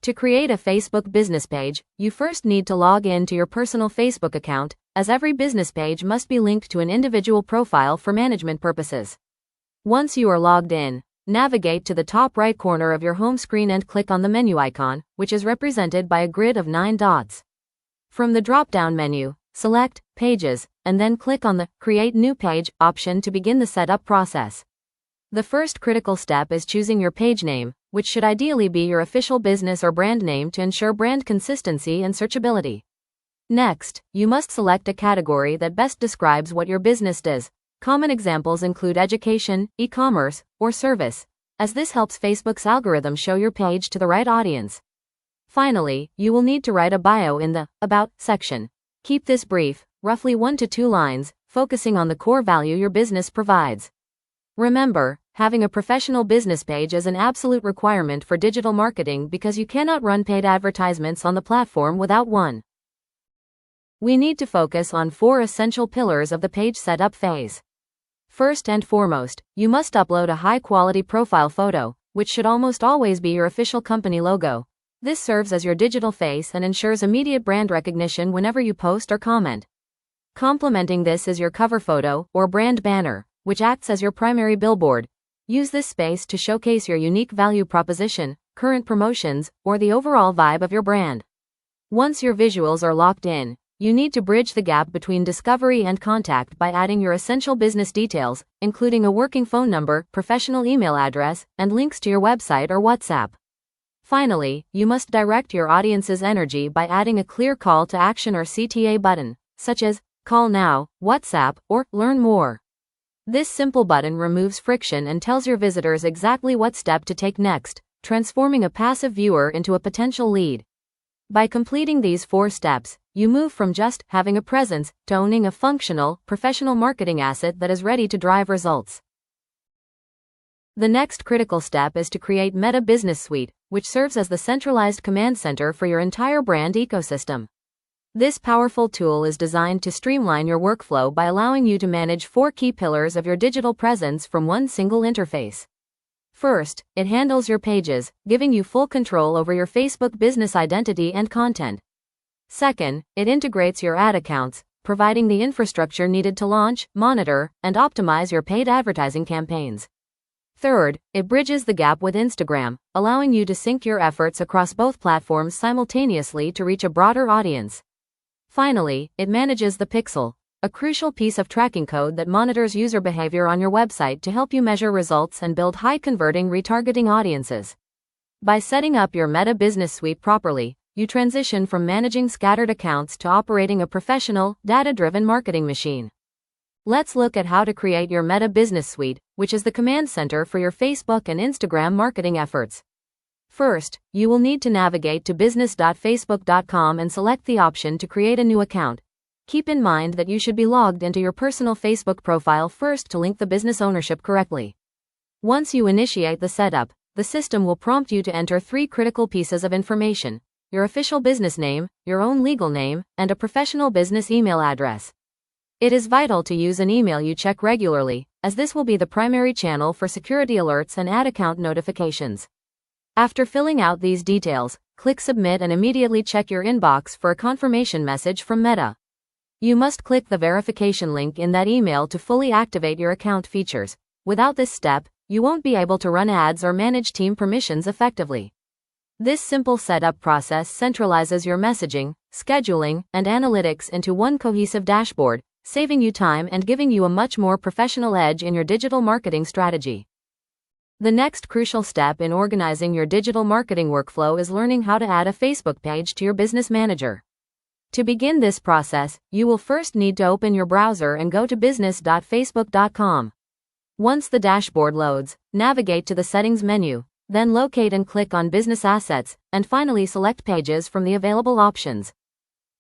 To create a Facebook business page, you first need to log in to your personal Facebook account, as every business page must be linked to an individual profile for management purposes. Once you are logged in, navigate to the top right corner of your home screen and click on the menu icon, which is represented by a grid of 9 dots. From the drop-down menu, select Pages, and then click on the Create New Page option to begin the setup process. The first critical step is choosing your page name, which should ideally be your official business or brand name to ensure brand consistency and searchability. Next, you must select a category that best describes what your business does. Common examples include education, e-commerce, or service, as this helps Facebook's algorithm show your page to the right audience. Finally, you will need to write a bio in the About section. Keep this brief, roughly 1 to 2 lines, focusing on the core value your business provides. Remember, having a professional business page is an absolute requirement for digital marketing because you cannot run paid advertisements on the platform without one. We need to focus on 4 essential pillars of the page setup phase. First and foremost, you must upload a high-quality profile photo, which should almost always be your official company logo. This serves as your digital face and ensures immediate brand recognition whenever you post or comment. Complementing this is your cover photo, or brand banner, which acts as your primary billboard. Use this space to showcase your unique value proposition, current promotions, or the overall vibe of your brand. Once your visuals are locked in, you need to bridge the gap between discovery and contact by adding your essential business details, including a working phone number, professional email address, and links to your website or WhatsApp. Finally, you must direct your audience's energy by adding a clear call to action or CTA button, such as Call Now, WhatsApp, or Learn More. This simple button removes friction and tells your visitors exactly what step to take next, transforming a passive viewer into a potential lead. By completing these 4 steps, you move from just having a presence to owning a functional, professional marketing asset that is ready to drive results. The next critical step is to create Meta Business Suite, which serves as the centralized command center for your entire brand ecosystem. This powerful tool is designed to streamline your workflow by allowing you to manage 4 key pillars of your digital presence from one single interface. First, it handles your pages, giving you full control over your Facebook business identity and content. Second, it integrates your ad accounts, providing the infrastructure needed to launch, monitor, and optimize your paid advertising campaigns. Third, it bridges the gap with Instagram, allowing you to sync your efforts across both platforms simultaneously to reach a broader audience. Finally, it manages the pixel, a crucial piece of tracking code that monitors user behavior on your website to help you measure results and build high-converting retargeting audiences. By setting up your Meta Business Suite properly, you transition from managing scattered accounts to operating a professional, data-driven marketing machine. Let's look at how to create your Meta Business Suite, which is the command center for your Facebook and Instagram marketing efforts. First, you will need to navigate to business.facebook.com and select the option to create a new account. Keep in mind that you should be logged into your personal Facebook profile first to link the business ownership correctly. Once you initiate the setup, the system will prompt you to enter 3 critical pieces of information: your official business name, your own legal name, and a professional business email address. It is vital to use an email you check regularly, as this will be the primary channel for security alerts and ad account notifications. After filling out these details, click Submit and immediately check your inbox for a confirmation message from Meta. You must click the verification link in that email to fully activate your account features. Without this step, you won't be able to run ads or manage team permissions effectively. This simple setup process centralizes your messaging, scheduling, and analytics into one cohesive dashboard, saving you time and giving you a much more professional edge in your digital marketing strategy. The next crucial step in organizing your digital marketing workflow is learning how to add a Facebook page to your business manager. To begin this process, you will first need to open your browser and go to business.facebook.com. Once the dashboard loads, navigate to the Settings menu, then locate and click on Business Assets, and finally select Pages from the available options.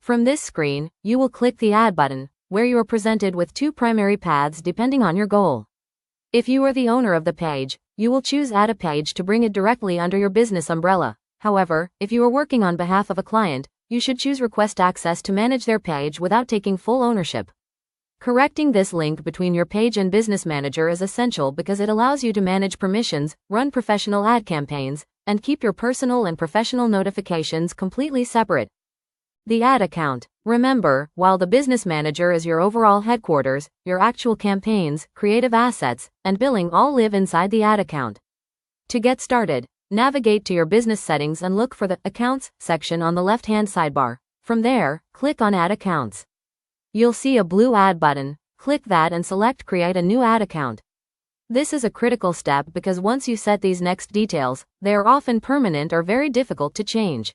From this screen, you will click the Add button, where you are presented with 2 primary paths depending on your goal. If you are the owner of the page, you will choose Add a Page to bring it directly under your business umbrella. However, if you are working on behalf of a client, you should choose Request Access to manage their page without taking full ownership. Correcting this link between your page and business manager is essential because it allows you to manage permissions, run professional ad campaigns, and keep your personal and professional notifications completely separate. The ad account. Remember, while the business manager is your overall headquarters, your actual campaigns, creative assets, and billing all live inside the ad account. To get started, navigate to your business settings and look for the Accounts section on the left-hand sidebar. From there, click on Add Accounts. You'll see a blue ad button. Click that and select Create a new ad account. This is a critical step because once you set these next details, they are often permanent or very difficult to change.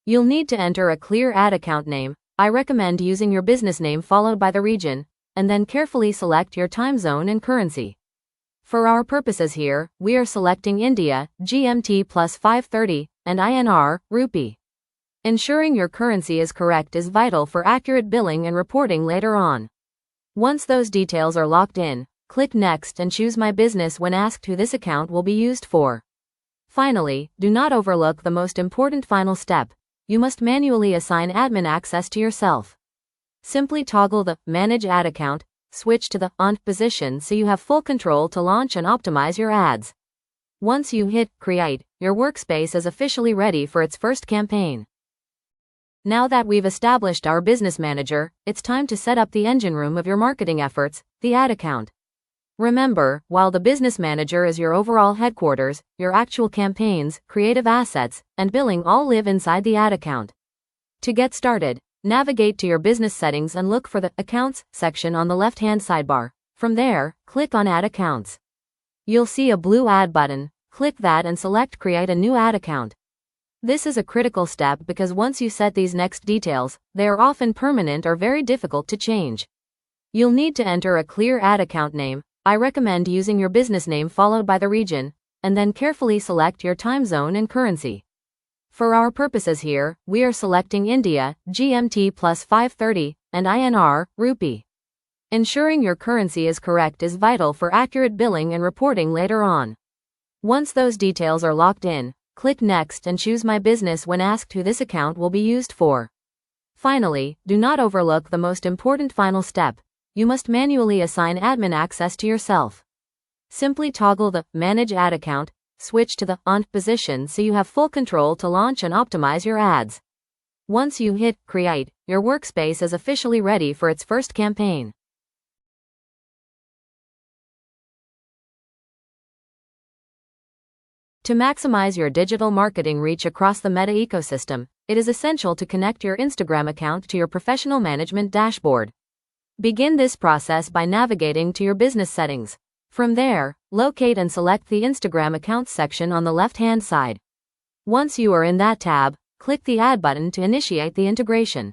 You'll need to enter a clear ad account name. I recommend using your business name followed by the region, and then carefully select your time zone and currency. For our purposes here, we are selecting India, GMT plus 5:30, and INR, rupee. Ensuring your currency is correct is vital for accurate billing and reporting later on. Once those details are locked in, click Next and choose My Business when asked who this account will be used for. Finally, do not overlook the most important final step. You must manually assign admin access to yourself. Simply toggle the Manage Ad Account, switch to the On position so you have full control to launch and optimize your ads. Once you hit Create, your workspace is officially ready for its first campaign. Now that we've established our business manager, it's time to set up the engine room of your marketing efforts, the ad account. Remember, while the business manager is your overall headquarters, your actual campaigns, creative assets, and billing all live inside the ad account. To get started, navigate to your business settings and look for the Accounts section on the left-hand sidebar. From there, click on Add Accounts. You'll see a blue ad button. Click that and select Create a new ad account. This is a critical step because once you set these next details, they are often permanent or very difficult to change. You'll need to enter a clear ad account name. I recommend using your business name followed by the region, and then carefully select your time zone and currency. For our purposes here, we are selecting India, GMT plus 5:30, and INR, rupee. Ensuring your currency is correct is vital for accurate billing and reporting later on. Once those details are locked in, click Next and choose My Business when asked who this account will be used for. Finally, do not overlook the most important final step. You must manually assign admin access to yourself. Simply toggle the Manage Ad Account, switch to the On position so you have full control to launch and optimize your ads. Once you hit Create, your workspace is officially ready for its first campaign. To maximize your digital marketing reach across the Meta ecosystem, it is essential to connect your Instagram account to your professional management dashboard. Begin this process by navigating to your business settings. From there, locate and select the Instagram Accounts section on the left-hand side. Once you are in that tab, click the Add button to initiate the integration.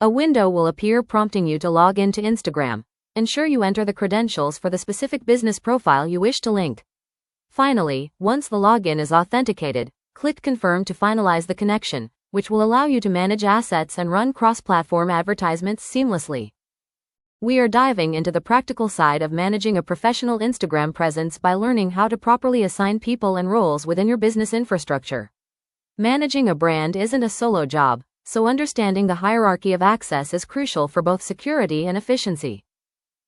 A window will appear prompting you to log into Instagram. Ensure you enter the credentials for the specific business profile you wish to link. Finally, once the login is authenticated, click Confirm to finalize the connection, which will allow you to manage assets and run cross-platform advertisements seamlessly. We are diving into the practical side of managing a professional Instagram presence by learning how to properly assign people and roles within your business infrastructure. Managing a brand isn't a solo job, so understanding the hierarchy of access is crucial for both security and efficiency.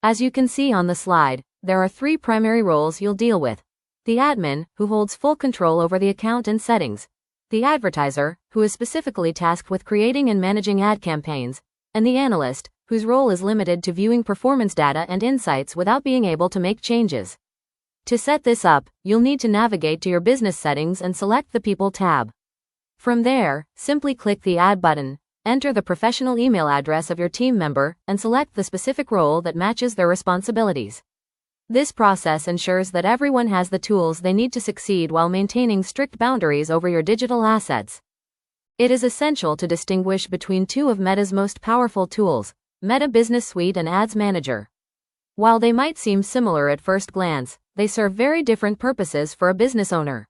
As you can see on the slide, there are 3 primary roles you'll deal with. The admin, who holds full control over the account and settings. The advertiser, who is specifically tasked with creating and managing ad campaigns. And the analyst, whose role is limited to viewing performance data and insights without being able to make changes. To set this up, you'll need to navigate to your business settings and select the People tab. From there, simply click the Add button, enter the professional email address of your team member, and select the specific role that matches their responsibilities. This process ensures that everyone has the tools they need to succeed while maintaining strict boundaries over your digital assets. It is essential to distinguish between 2 of Meta's most powerful tools, Meta Business Suite and Ads Manager. While they might seem similar at first glance, they serve very different purposes for a business owner.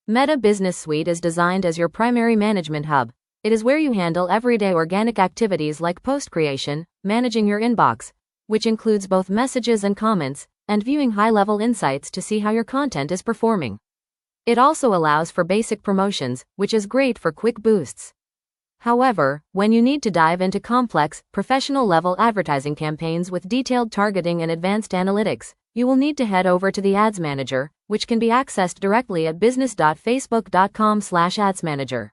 Meta Business Suite is designed as your primary management hub. It is where you handle everyday organic activities like post creation, managing your inbox, which includes both messages and comments, and viewing high-level insights to see how your content is performing. It also allows for basic promotions, which is great for quick boosts. However, when you need to dive into complex, professional-level advertising campaigns with detailed targeting and advanced analytics, you will need to head over to the Ads Manager, which can be accessed directly at business.facebook.com/adsmanager.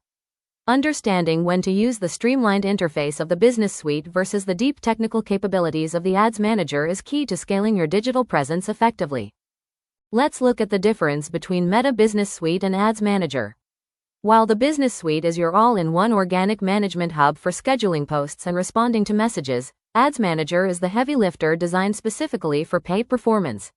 Understanding when to use the streamlined interface of the Business Suite versus the deep technical capabilities of the Ads Manager is key to scaling your digital presence effectively. Let's look at the difference between Meta Business Suite and Ads Manager. While the Business Suite is your all-in-one organic management hub for scheduling posts and responding to messages, Ads Manager is the heavy lifter designed specifically for paid performance.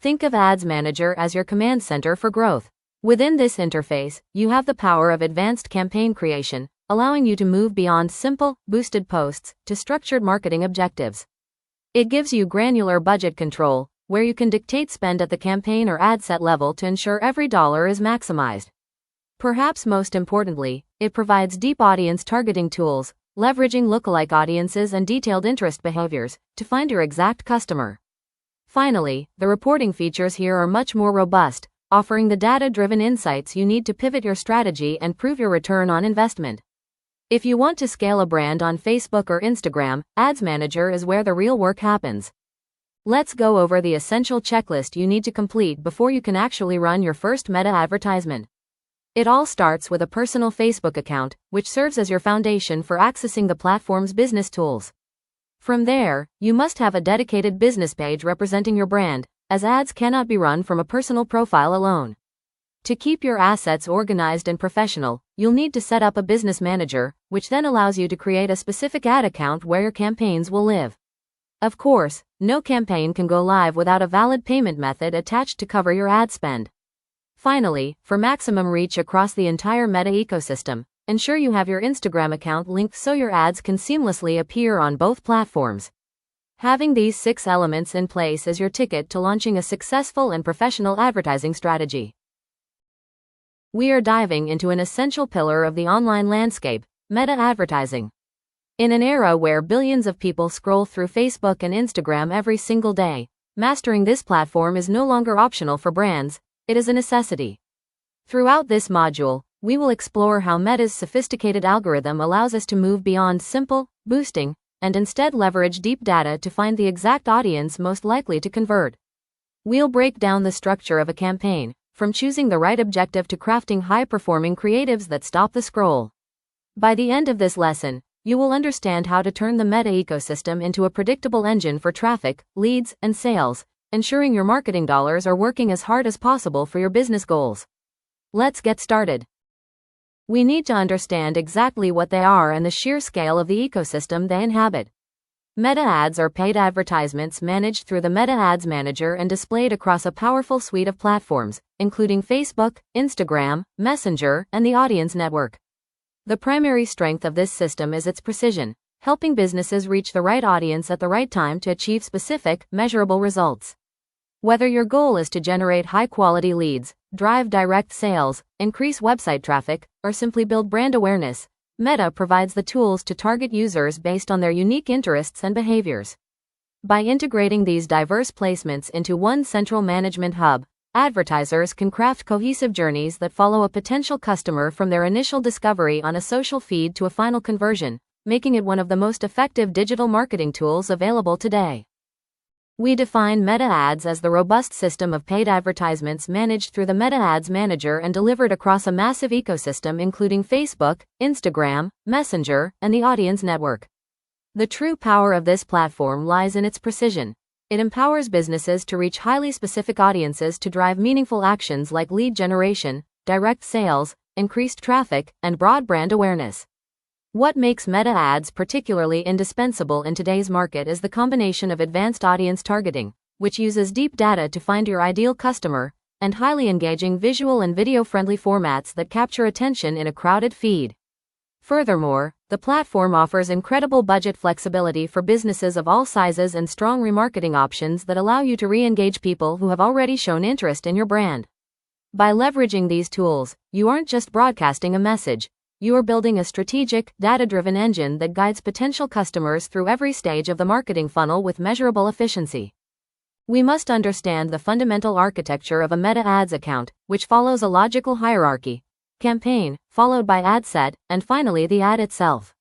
Think of Ads Manager as your command center for growth. Within this interface, you have the power of advanced campaign creation, allowing you to move beyond simple, boosted posts to structured marketing objectives. It gives you granular budget control, where you can dictate spend at the campaign or ad set level to ensure every dollar is maximized. Perhaps most importantly, it provides deep audience targeting tools, leveraging lookalike audiences and detailed interest behaviors to find your exact customer. Finally, the reporting features here are much more robust, offering the data-driven insights you need to pivot your strategy and prove your return on investment. If you want to scale a brand on Facebook or Instagram, Ads Manager is where the real work happens. Let's go over the essential checklist you need to complete before you can actually run your first Meta advertisement. It all starts with a personal Facebook account, which serves as your foundation for accessing the platform's business tools. From there, you must have a dedicated business page representing your brand, as ads cannot be run from a personal profile alone. To keep your assets organized and professional, you'll need to set up a business manager, which then allows you to create a specific ad account where your campaigns will live. Of course, no campaign can go live without a valid payment method attached to cover your ad spend. Finally, for maximum reach across the entire Meta ecosystem, ensure you have your Instagram account linked so your ads can seamlessly appear on both platforms. Having these 6 elements in place is your ticket to launching a successful and professional advertising strategy. We are diving into an essential pillar of the online landscape, Meta advertising. In an era where billions of people scroll through Facebook and Instagram every single day, mastering this platform is no longer optional for brands, it is a necessity. Throughout this module, we will explore how Meta's sophisticated algorithm allows us to move beyond simple boosting and instead leverage deep data to find the exact audience most likely to convert. We'll break down the structure of a campaign, from choosing the right objective to crafting high-performing creatives that stop the scroll. By the end of this lesson, you will understand how to turn the Meta ecosystem into a predictable engine for traffic, leads, and sales, ensuring your marketing dollars are working as hard as possible for your business goals. Let's get started. We need to understand exactly what they are and the sheer scale of the ecosystem they inhabit. Meta ads are paid advertisements managed through the Meta Ads Manager and displayed across a powerful suite of platforms, including Facebook, Instagram, Messenger, and the Audience Network. The primary strength of this system is its precision, helping businesses reach the right audience at the right time to achieve specific, measurable results. Whether your goal is to generate high-quality leads, drive direct sales, increase website traffic, or simply build brand awareness, Meta provides the tools to target users based on their unique interests and behaviors. By integrating these diverse placements into one central management hub, advertisers can craft cohesive journeys that follow a potential customer from their initial discovery on a social feed to a final conversion, making it one of the most effective digital marketing tools available today. We define Meta Ads as the robust system of paid advertisements managed through the Meta Ads Manager and delivered across a massive ecosystem including Facebook, Instagram, Messenger, and the Audience Network. The true power of this platform lies in its precision. It empowers businesses to reach highly specific audiences to drive meaningful actions like lead generation, direct sales, increased traffic, and broad brand awareness. What makes Meta ads particularly indispensable in today's market is the combination of advanced audience targeting, which uses deep data to find your ideal customer, and highly engaging visual and video-friendly formats that capture attention in a crowded feed. Furthermore, the platform offers incredible budget flexibility for businesses of all sizes and strong remarketing options that allow you to re-engage people who have already shown interest in your brand. By leveraging these tools, you aren't just broadcasting a message. You are building a strategic, data-driven engine that guides potential customers through every stage of the marketing funnel with measurable efficiency. We must understand the fundamental architecture of a Meta Ads account, which follows a logical hierarchy: campaign, followed by ad set, and finally the ad itself.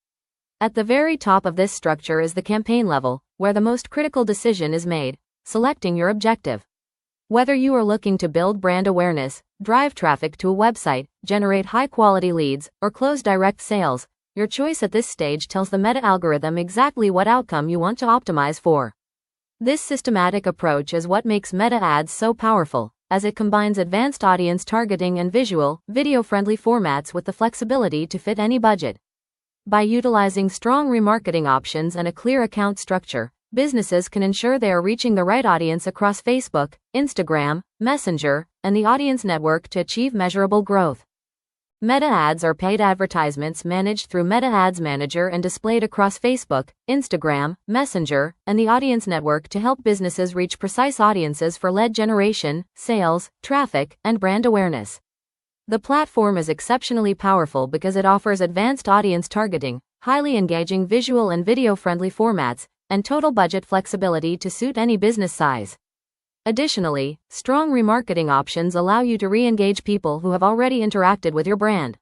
At the very top of this structure is the campaign level, where the most critical decision is made: selecting your objective. Whether you are looking to build brand awareness, drive traffic to a website, generate high-quality leads, or close direct sales, your choice at this stage tells the Meta algorithm exactly what outcome you want to optimize for. This systematic approach is what makes Meta Ads so powerful, as it combines advanced audience targeting and video-friendly formats with the flexibility to fit any budget. By utilizing strong remarketing options and a clear account structure, businesses can ensure they are reaching the right audience across Facebook, Instagram, Messenger, and the audience network to achieve measurable growth. Meta ads are paid advertisements managed through Meta Ads Manager and displayed across Facebook, Instagram, Messenger, and the audience network to help businesses reach precise audiences for lead generation, sales, traffic, and brand awareness. The platform is exceptionally powerful because it offers advanced audience targeting, highly engaging visual and video-friendly formats, and total budget flexibility to suit any business size. Additionally, strong remarketing options allow you to re-engage people who have already interacted with your brand.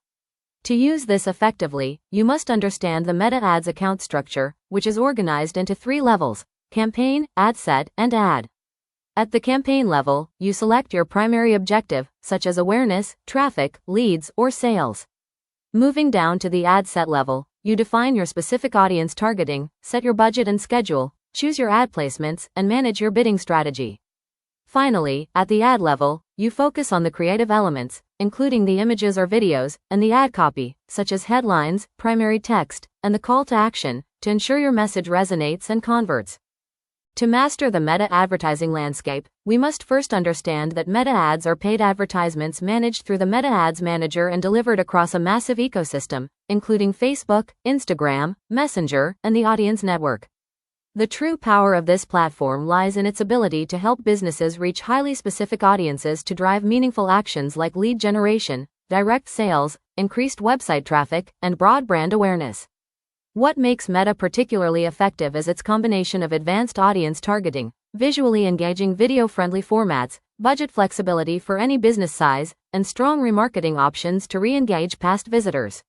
To use this effectively, you must understand the Meta Ads account structure, which is organized into 3 levels: campaign, ad set, and ad. At the campaign level, you select your primary objective, such as awareness, traffic, leads, or sales. Moving down to the ad set level, you define your specific audience targeting, set your budget and schedule, choose your ad placements, and manage your bidding strategy. Finally, at the ad level, you focus on the creative elements, including the images or videos, and the ad copy, such as headlines, primary text, and the call to action, to ensure your message resonates and converts. To master the meta advertising landscape, we must first understand that meta ads are paid advertisements managed through the Meta Ads Manager and delivered across a massive ecosystem, including Facebook, Instagram, Messenger, and the audience network. The true power of this platform lies in its ability to help businesses reach highly specific audiences to drive meaningful actions like lead generation, direct sales, increased website traffic, and broad brand awareness. What makes Meta particularly effective is its combination of advanced audience targeting, visually engaging video-friendly formats, budget flexibility for any business size, and strong remarketing options to re-engage past visitors.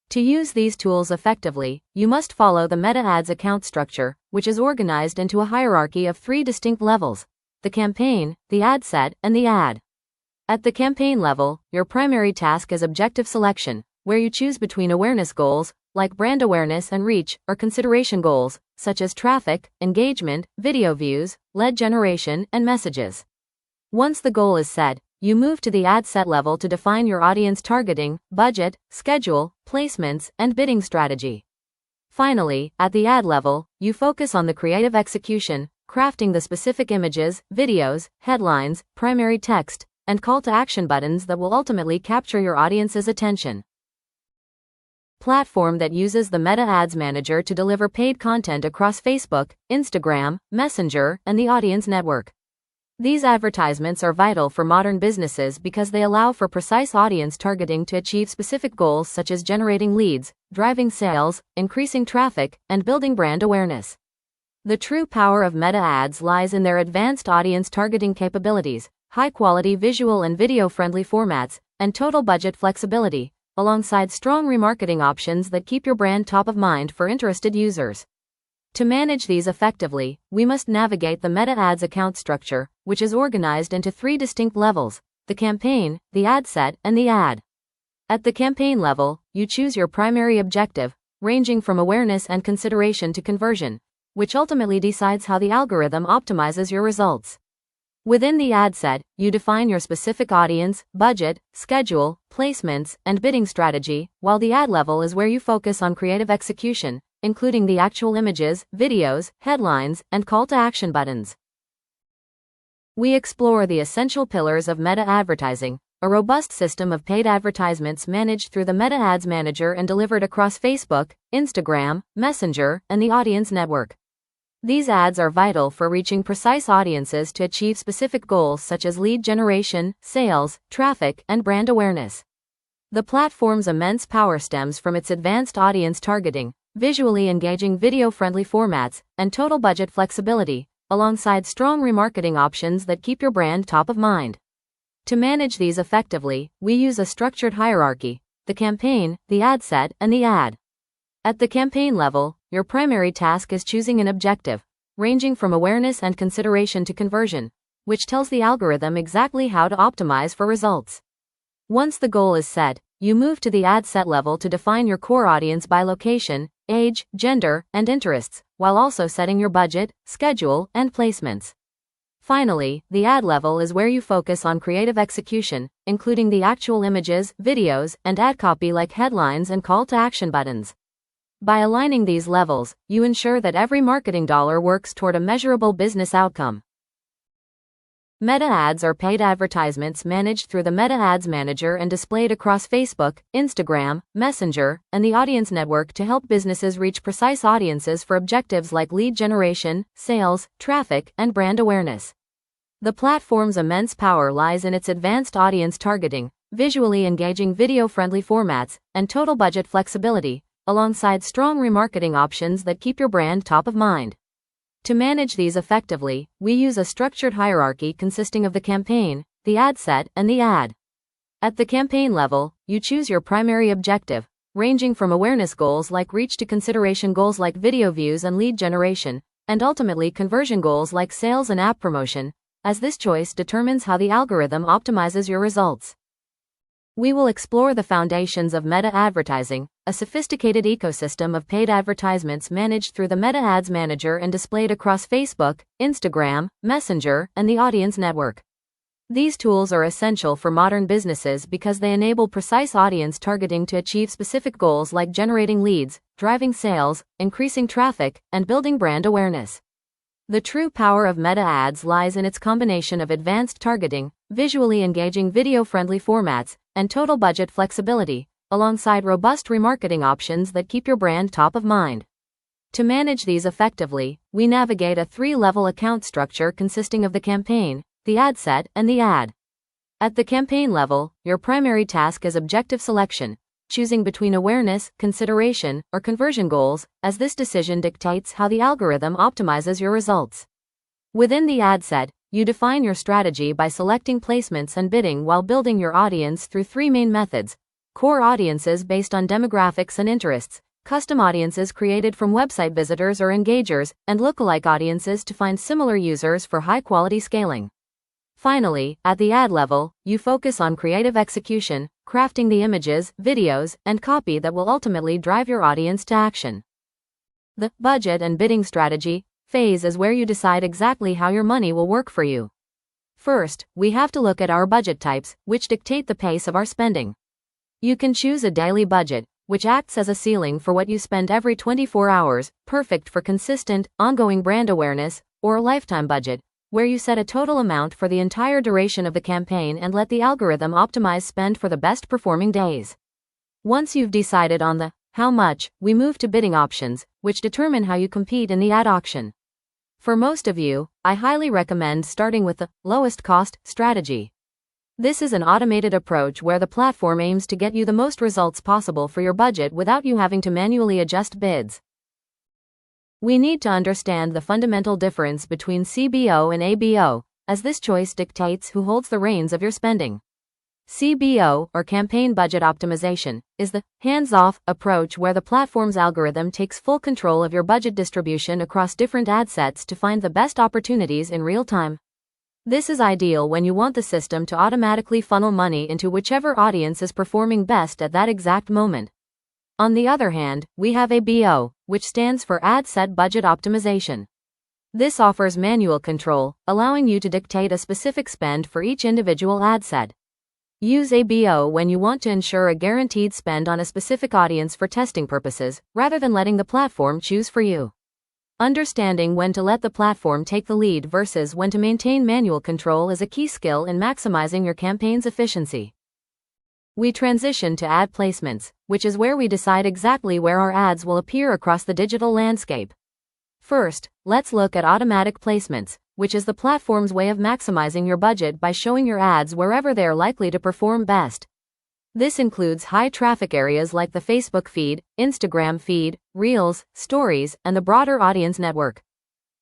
To use these tools effectively, you must follow the Meta Ads account structure, which is organized into a hierarchy of 3 distinct levels: the campaign, the ad set, and the ad. At the campaign level, your primary task is objective selection, where you choose between awareness goals, like brand awareness and reach, or consideration goals, such as traffic, engagement, video views, lead generation, and messages. Once the goal is set, you move to the ad set level to define your audience targeting, budget, schedule, placements, and bidding strategy. Finally, at the ad level, you focus on the creative execution, crafting the specific images, videos, headlines, primary text, and call to action buttons that will ultimately capture your audience's attention. Platform that uses the Meta Ads Manager to deliver paid content across Facebook, Instagram, Messenger, and the audience network. These advertisements are vital for modern businesses because they allow for precise audience targeting to achieve specific goals such as generating leads, driving sales, increasing traffic, and building brand awareness. The true power of Meta Ads lies in their advanced audience targeting capabilities, high-quality visual and video-friendly formats, and total budget flexibility, alongside strong remarketing options that keep your brand top of mind for interested users. To manage these effectively, we must navigate the Meta Ads account structure, which is organized into 3 distinct levels: the campaign, the ad set, and the ad. At the campaign level, you choose your primary objective, ranging from awareness and consideration to conversion, which ultimately decides how the algorithm optimizes your results. Within the ad set, you define your specific audience, budget, schedule, placements, and bidding strategy, while the ad level is where you focus on creative execution, including the actual images, videos, headlines, and call to action buttons. We explore the essential pillars of meta advertising, a robust system of paid advertisements managed through the Meta Ads Manager and delivered across Facebook, Instagram, Messenger, and the audience network. These ads are vital for reaching precise audiences to achieve specific goals such as lead generation, sales, traffic, and brand awareness. The platform's immense power stems from its advanced audience targeting, visually engaging video-friendly formats, and total budget flexibility, alongside strong remarketing options that keep your brand top of mind. To manage these effectively, we use a structured hierarchy: the campaign, the ad set, and the ad. At the campaign level, your primary task is choosing an objective, ranging from awareness and consideration to conversion, which tells the algorithm exactly how to optimize for results. Once the goal is set, you move to the ad set level to define your core audience by location, age, gender, and interests, while also setting your budget, schedule, and placements. Finally, the ad level is where you focus on creative execution, including the actual images, videos, and ad copy like headlines and call to action buttons. By aligning these levels, you ensure that every marketing dollar works toward a measurable business outcome. Meta ads are paid advertisements managed through the Meta Ads Manager and displayed across Facebook, Instagram, Messenger, and the Audience Network to help businesses reach precise audiences for objectives like lead generation, sales, traffic, and brand awareness. The platform's immense power lies in its advanced audience targeting, visually engaging video-friendly formats, and total budget flexibility, alongside strong remarketing options that keep your brand top of mind. To manage these effectively, we use a structured hierarchy consisting of the campaign, the ad set, and the ad. At the campaign level, you choose your primary objective, ranging from awareness goals like reach to consideration goals like video views and lead generation, and ultimately conversion goals like sales and app promotion, as this choice determines how the algorithm optimizes your results. We will explore the foundations of meta advertising, a sophisticated ecosystem of paid advertisements managed through the Meta Ads Manager and displayed across Facebook, Instagram, Messenger, and the Audience Network. These tools are essential for modern businesses because they enable precise audience targeting to achieve specific goals like generating leads, driving sales, increasing traffic, and building brand awareness. The true power of Meta Ads lies in its combination of advanced targeting, visually engaging video-friendly formats, and total budget flexibility, alongside robust remarketing options that keep your brand top of mind. To manage these effectively, we navigate a three-level account structure consisting of the campaign, the ad set, and the ad. At the campaign level, your primary task is objective selection, choosing between awareness, consideration, or conversion goals, as this decision dictates how the algorithm optimizes your results. Within the ad set, you define your strategy by selecting placements and bidding while building your audience through three main methods: core audiences based on demographics and interests, custom audiences created from website visitors or engagers, and lookalike audiences to find similar users for high-quality scaling. Finally, at the ad level, you focus on creative execution, crafting the images, videos, and copy that will ultimately drive your audience to action. The budget and bidding strategy phase is where you decide exactly how your money will work for you. First, we have to look at our budget types, which dictate the pace of our spending. You can choose a daily budget, which acts as a ceiling for what you spend every 24 hours, perfect for consistent, ongoing brand awareness, or a lifetime budget, where you set a total amount for the entire duration of the campaign and let the algorithm optimize spend for the best performing days. Once you've decided on the how much, we move to bidding options, which determine how you compete in the ad auction. For most of you, I highly recommend starting with the lowest cost strategy. This is an automated approach where the platform aims to get you the most results possible for your budget without you having to manually adjust bids. We need to understand the fundamental difference between CBO and ABO, as this choice dictates who holds the reins of your spending. CBO, or Campaign Budget Optimization, is the hands-off approach where the platform's algorithm takes full control of your budget distribution across different ad sets to find the best opportunities in real time. This is ideal when you want the system to automatically funnel money into whichever audience is performing best at that exact moment. On the other hand, we have ABO, which stands for Ad Set Budget Optimization. This offers manual control, allowing you to dictate a specific spend for each individual ad set. Use ABO when you want to ensure a guaranteed spend on a specific audience for testing purposes, rather than letting the platform choose for you. Understanding when to let the platform take the lead versus when to maintain manual control is a key skill in maximizing your campaign's efficiency. We transition to ad placements, which is where we decide exactly where our ads will appear across the digital landscape. First, let's look at automatic placements, which is the platform's way of maximizing your budget by showing your ads wherever they are likely to perform best. This includes high traffic areas like the Facebook feed, Instagram feed, Reels, Stories, and the broader audience network.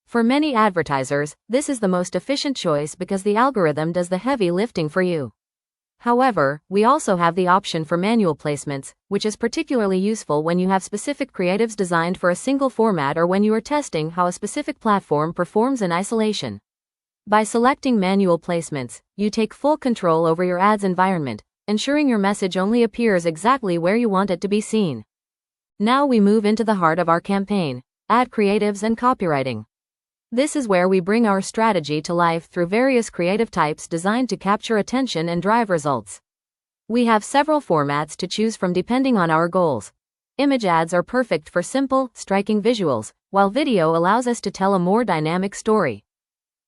For many advertisers, this is the most efficient choice because the algorithm does the heavy lifting for you. However, we also have the option for manual placements, which is particularly useful when you have specific creatives designed for a single format or when you are testing how a specific platform performs in isolation. By selecting manual placements, you take full control over your ads environment, ensuring your message only appears exactly where you want it to be seen. Now we move into the heart of our campaign: ad creatives and copywriting. This is where we bring our strategy to life through various creative types designed to capture attention and drive results. We have several formats to choose from depending on our goals. Image ads are perfect for simple, striking visuals, while video allows us to tell a more dynamic story.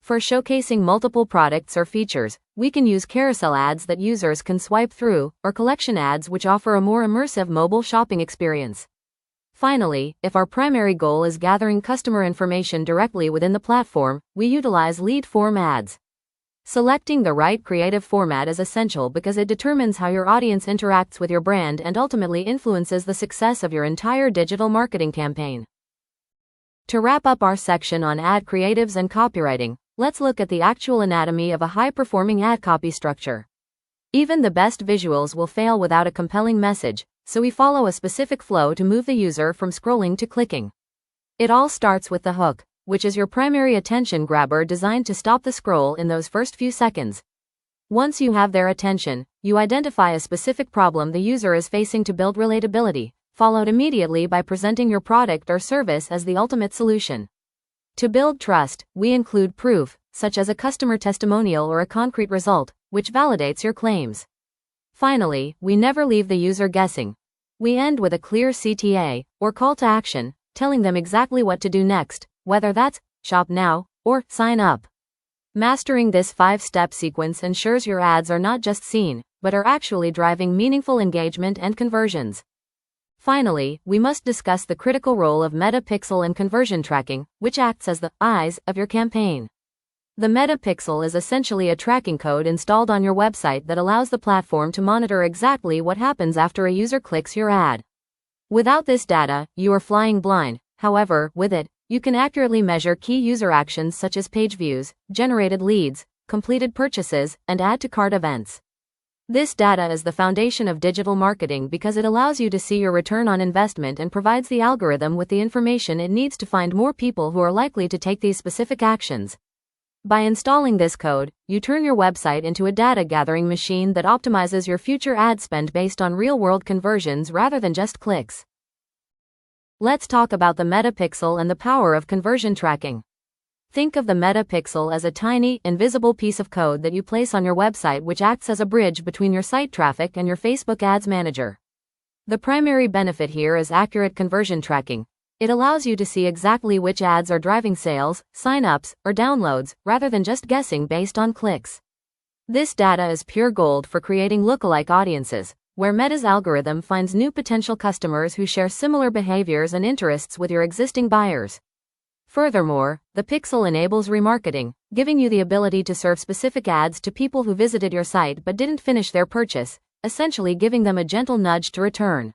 For showcasing multiple products or features, we can use carousel ads that users can swipe through, or collection ads which offer a more immersive mobile shopping experience. Finally, if our primary goal is gathering customer information directly within the platform, we utilize lead form ads. Selecting the right creative format is essential because it determines how your audience interacts with your brand and ultimately influences the success of your entire digital marketing campaign. To wrap up our section on ad creatives and copywriting, let's look at the actual anatomy of a high-performing ad copy structure. Even the best visuals will fail without a compelling message, so we follow a specific flow to move the user from scrolling to clicking. It all starts with the hook, which is your primary attention grabber designed to stop the scroll in those first few seconds. Once you have their attention, you identify a specific problem the user is facing to build relatability, followed immediately by presenting your product or service as the ultimate solution. To build trust, we include proof, such as a customer testimonial or a concrete result, which validates your claims. Finally, we never leave the user guessing. We end with a clear CTA, or call to action, telling them exactly what to do next, whether that's shop now or sign up. Mastering this 5-step sequence ensures your ads are not just seen, but are actually driving meaningful engagement and conversions. Finally, we must discuss the critical role of meta pixel and conversion tracking, which acts as the eyes of your campaign. The meta pixel is essentially a tracking code installed on your website that allows the platform to monitor exactly what happens after a user clicks your ad. Without this data, you are flying blind. However, with it, you can accurately measure key user actions such as page views, generated leads, completed purchases, and add to cart events. This data is the foundation of digital marketing because it allows you to see your return on investment and provides the algorithm with the information it needs to find more people who are likely to take these specific actions. By installing this code, you turn your website into a data gathering machine that optimizes your future ad spend based on real-world conversions rather than just clicks. Let's talk about the metapixel and the power of conversion tracking. Think of the metapixel as a tiny, invisible piece of code that you place on your website which acts as a bridge between your site traffic and your Facebook Ads Manager. The primary benefit here is accurate conversion tracking. It allows you to see exactly which ads are driving sales, sign-ups, or downloads, rather than just guessing based on clicks. This data is pure gold for creating lookalike audiences, where Meta's algorithm finds new potential customers who share similar behaviors and interests with your existing buyers. Furthermore, the pixel enables remarketing, giving you the ability to serve specific ads to people who visited your site but didn't finish their purchase, essentially giving them a gentle nudge to return.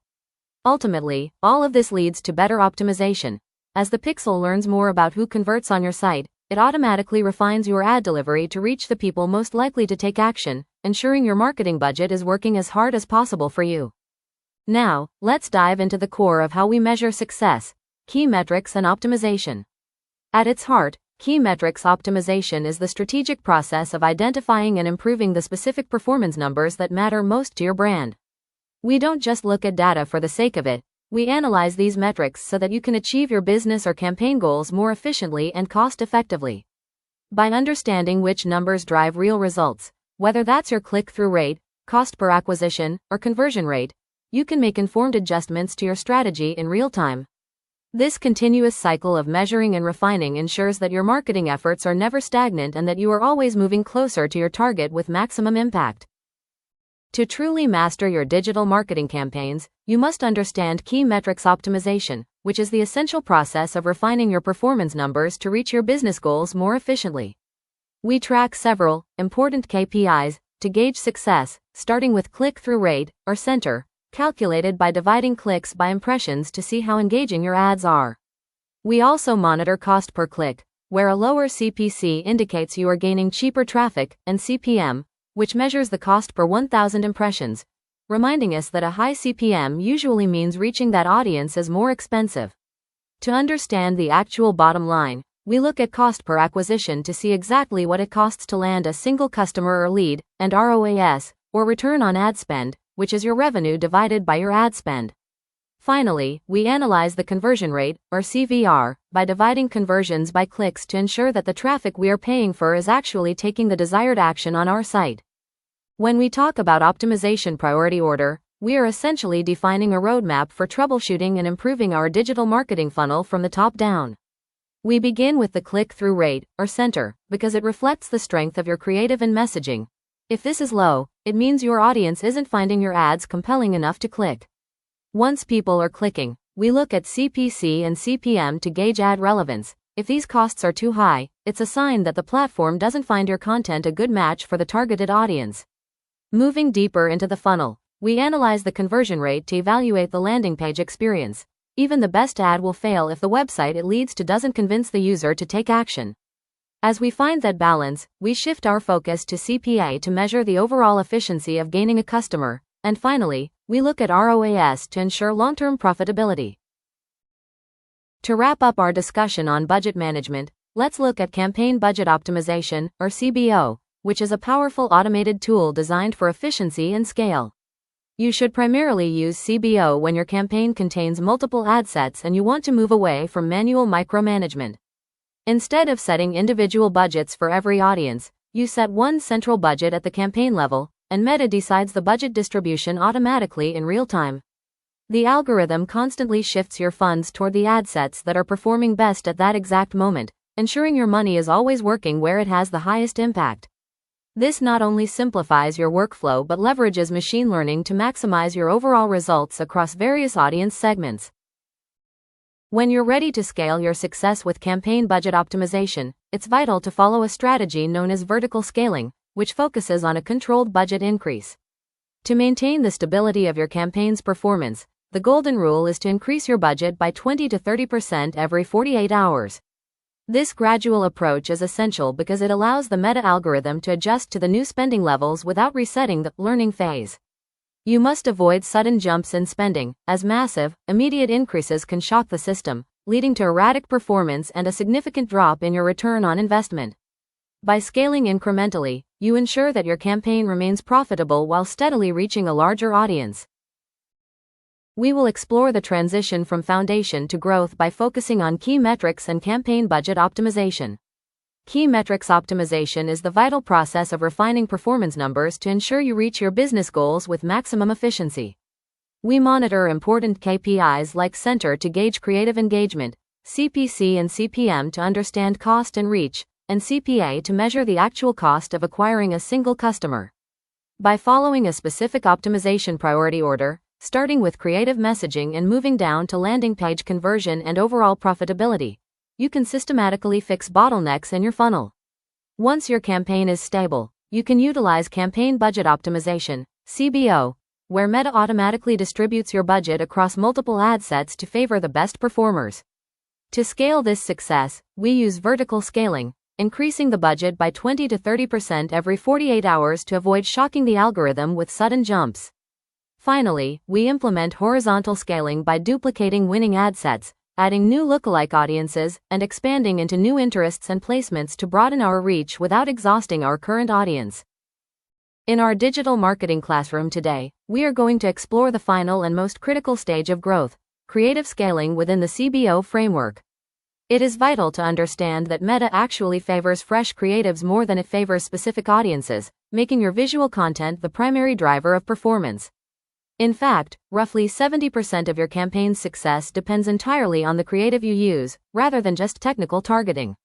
Ultimately, all of this leads to better optimization. As the pixel learns more about who converts on your site, it automatically refines your ad delivery to reach the people most likely to take action, ensuring your marketing budget is working as hard as possible for you. Now, let's dive into the core of how we measure success: key metrics and optimization. At its heart, key metrics optimization is the strategic process of identifying and improving the specific performance numbers that matter most to your brand. We don't just look at data for the sake of it, we analyze these metrics so that you can achieve your business or campaign goals more efficiently and cost-effectively. By understanding which numbers drive real results, whether that's your click-through rate, cost per acquisition, or conversion rate, you can make informed adjustments to your strategy in real time. This continuous cycle of measuring and refining ensures that your marketing efforts are never stagnant and that you are always moving closer to your target with maximum impact. To truly master your digital marketing campaigns, you must understand key metrics optimization, which is the essential process of refining your performance numbers to reach your business goals more efficiently. We track several important KPIs to gauge success, starting with click-through rate, or CENTER, calculated by dividing clicks by impressions to see how engaging your ads are. We also monitor cost per click, where a lower CPC indicates you are gaining cheaper traffic, and CPM, which measures the cost per 1,000 impressions, reminding us that a high CPM usually means reaching that audience is more expensive. To understand the actual bottom line, we look at cost per acquisition to see exactly what it costs to land a single customer or lead, and ROAS, or return on ad spend, which is your revenue divided by your ad spend. Finally, we analyze the conversion rate, or CVR, by dividing conversions by clicks to ensure that the traffic we are paying for is actually taking the desired action on our site. When we talk about optimization priority order, we are essentially defining a roadmap for troubleshooting and improving our digital marketing funnel from the top down. We begin with the click-through rate, or center, because it reflects the strength of your creative and messaging. If this is low, it means your audience isn't finding your ads compelling enough to click. Once people are clicking, we look at CPC and CPM to gauge ad relevance. If these costs are too high, it's a sign that the platform doesn't find your content a good match for the targeted audience. Moving deeper into the funnel, we analyze the conversion rate to evaluate the landing page experience. Even the best ad will fail if the website it leads to doesn't convince the user to take action. As we find that balance, we shift our focus to CPA to measure the overall efficiency of gaining a customer, and finally, we look at ROAS to ensure long-term profitability. To wrap up our discussion on budget management, let's look at campaign budget optimization, or CBO, which is a powerful automated tool designed for efficiency and scale. You should primarily use CBO when your campaign contains multiple ad sets and you want to move away from manual micromanagement. Instead of setting individual budgets for every audience, you set one central budget at the campaign level, and Meta decides the budget distribution automatically in real time. The algorithm constantly shifts your funds toward the ad sets that are performing best at that exact moment, ensuring your money is always working where it has the highest impact. This not only simplifies your workflow but leverages machine learning to maximize your overall results across various audience segments. When you're ready to scale your success with campaign budget optimization, it's vital to follow a strategy known as vertical scaling, which focuses on a controlled budget increase. To maintain the stability of your campaign's performance, the golden rule is to increase your budget by 20 to 30% every 48 hours. This gradual approach is essential because it allows the Meta algorithm to adjust to the new spending levels without resetting the learning phase. You must avoid sudden jumps in spending, as massive, immediate increases can shock the system, leading to erratic performance and a significant drop in your return on investment. By scaling incrementally, you ensure that your campaign remains profitable while steadily reaching a larger audience. We will explore the transition from foundation to growth by focusing on key metrics and campaign budget optimization. Key metrics optimization is the vital process of refining performance numbers to ensure you reach your business goals with maximum efficiency. We monitor important KPIs like center to gauge creative engagement, CPC and CPM to understand cost and reach, and CPA to measure the actual cost of acquiring a single customer. By following a specific optimization priority order, starting with creative messaging and moving down to landing page conversion and overall profitability, you can systematically fix bottlenecks in your funnel. Once your campaign is stable, you can utilize campaign budget optimization, CBO, where Meta automatically distributes your budget across multiple ad sets to favor the best performers. To scale this success, we use vertical scaling, increasing the budget by 20 to 30% every 48 hours to avoid shocking the algorithm with sudden jumps. Finally, we implement horizontal scaling by duplicating winning ad sets, adding new lookalike audiences, and expanding into new interests and placements to broaden our reach without exhausting our current audience. In our digital marketing classroom today, we are going to explore the final and most critical stage of growth, creative scaling within the CBO framework. It is vital to understand that Meta actually favors fresh creatives more than it favors specific audiences, making your visual content the primary driver of performance. In fact, roughly 70% of your campaign's success depends entirely on the creative you use, rather than just technical targeting.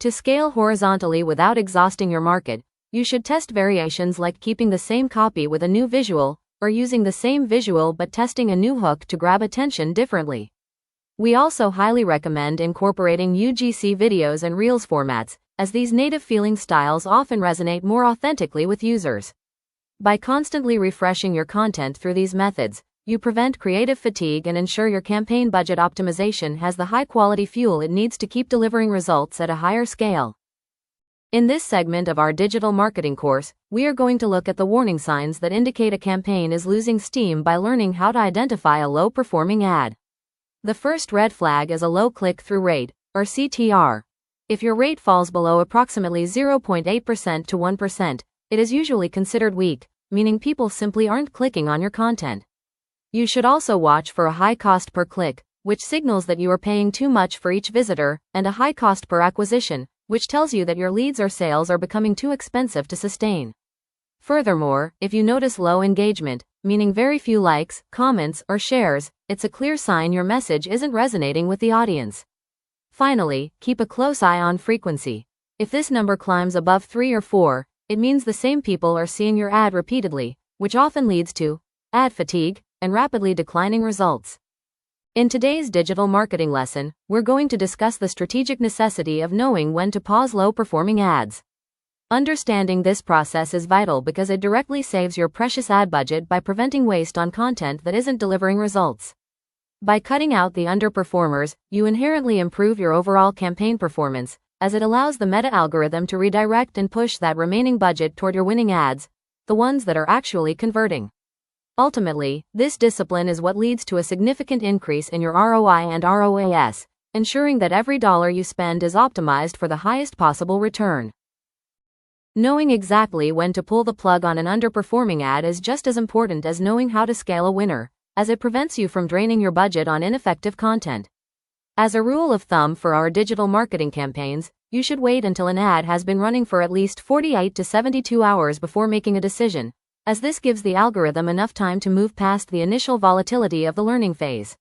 To scale horizontally without exhausting your market, you should test variations like keeping the same copy with a new visual, or using the same visual but testing a new hook to grab attention differently. We also highly recommend incorporating UGC videos and Reels formats, as these native feeling styles often resonate more authentically with users. By constantly refreshing your content through these methods, you prevent creative fatigue and ensure your campaign budget optimization has the high-quality fuel it needs to keep delivering results at a higher scale. In this segment of our digital marketing course, we are going to look at the warning signs that indicate a campaign is losing steam by learning how to identify a low-performing ad. The first red flag is a low click-through rate, or CTR. If your rate falls below approximately 0.8% to 1%, it is usually considered weak, meaning people simply aren't clicking on your content. You should also watch for a high cost per click, which signals that you are paying too much for each visitor, and a high cost per acquisition, which tells you that your leads or sales are becoming too expensive to sustain. Furthermore, if you notice low engagement, meaning very few likes, comments, or shares, it's a clear sign your message isn't resonating with the audience. Finally, keep a close eye on frequency. If this number climbs above 3 or 4, it means the same people are seeing your ad repeatedly, which often leads to ad fatigue and rapidly declining results. In today's digital marketing lesson, we're going to discuss the strategic necessity of knowing when to pause low-performing ads. Understanding this process is vital because it directly saves your precious ad budget by preventing waste on content that isn't delivering results. By cutting out the underperformers, you inherently improve your overall campaign performance, as it allows the meta algorithm to redirect and push that remaining budget toward your winning ads, the ones that are actually converting. Ultimately, this discipline is what leads to a significant increase in your ROI and ROAS, ensuring that every dollar you spend is optimized for the highest possible return. Knowing exactly when to pull the plug on an underperforming ad is just as important as knowing how to scale a winner, as it prevents you from draining your budget on ineffective content. As a rule of thumb for our digital marketing campaigns, you should wait until an ad has been running for at least 48 to 72 hours before making a decision, as this gives the algorithm enough time to move past the initial volatility of the learning phase.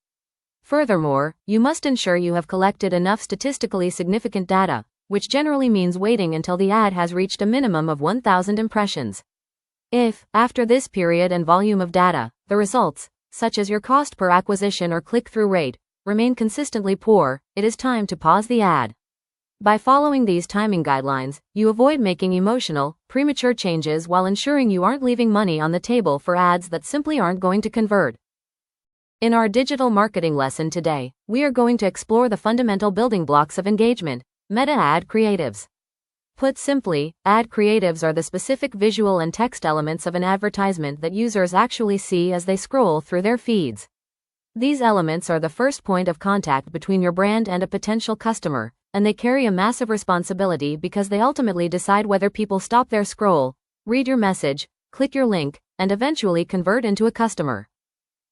Furthermore, you must ensure you have collected enough statistically significant data, which generally means waiting until the ad has reached a minimum of 1,000 impressions. If, after this period and volume of data, the results, such as your cost per acquisition or click-through rate, remain consistently poor, it is time to pause the ad. By following these timing guidelines, you avoid making emotional, premature changes while ensuring you aren't leaving money on the table for ads that simply aren't going to convert. In our digital marketing lesson today, we are going to explore the fundamental building blocks of engagement, meta ad creatives. Put simply, ad creatives are the specific visual and text elements of an advertisement that users actually see as they scroll through their feeds. These elements are the first point of contact between your brand and a potential customer, and they carry a massive responsibility because they ultimately decide whether people stop their scroll, read your message, click your link, and eventually convert into a customer.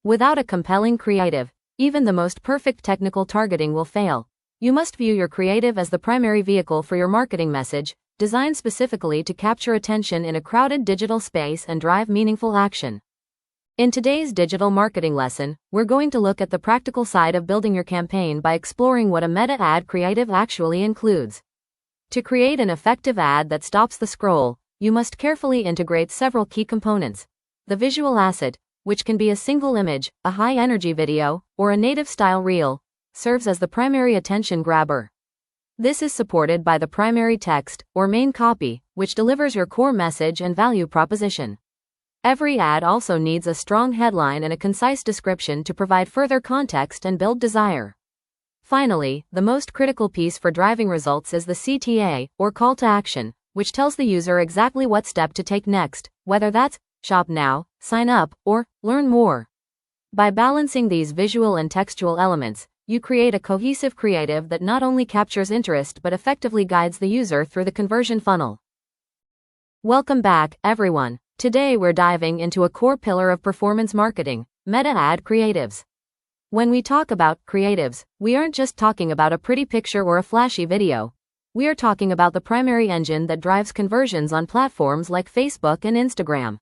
Without a compelling creative, even the most perfect technical targeting will fail. You must view your creative as the primary vehicle for your marketing message, designed specifically to capture attention in a crowded digital space and drive meaningful action. In today's digital marketing lesson, we're going to look at the practical side of building your campaign by exploring what a meta ad creative actually includes. To create an effective ad that stops the scroll, you must carefully integrate several key components. The visual asset, which can be a single image, a high-energy video, or a native-style reel, serves as the primary attention grabber. This is supported by the primary text, or main copy, which delivers your core message and value proposition. Every ad also needs a strong headline and a concise description to provide further context and build desire. Finally, the most critical piece for driving results is the CTA, or call to action, which tells the user exactly what step to take next, whether that's shop now, sign up, or learn more. By balancing these visual and textual elements, you create a cohesive creative that not only captures interest but effectively guides the user through the conversion funnel. Welcome back, everyone. Today we're diving into a core pillar of performance marketing, meta ad creatives. When we talk about creatives, we aren't just talking about a pretty picture or a flashy video. We are talking about the primary engine that drives conversions on platforms like Facebook and Instagram.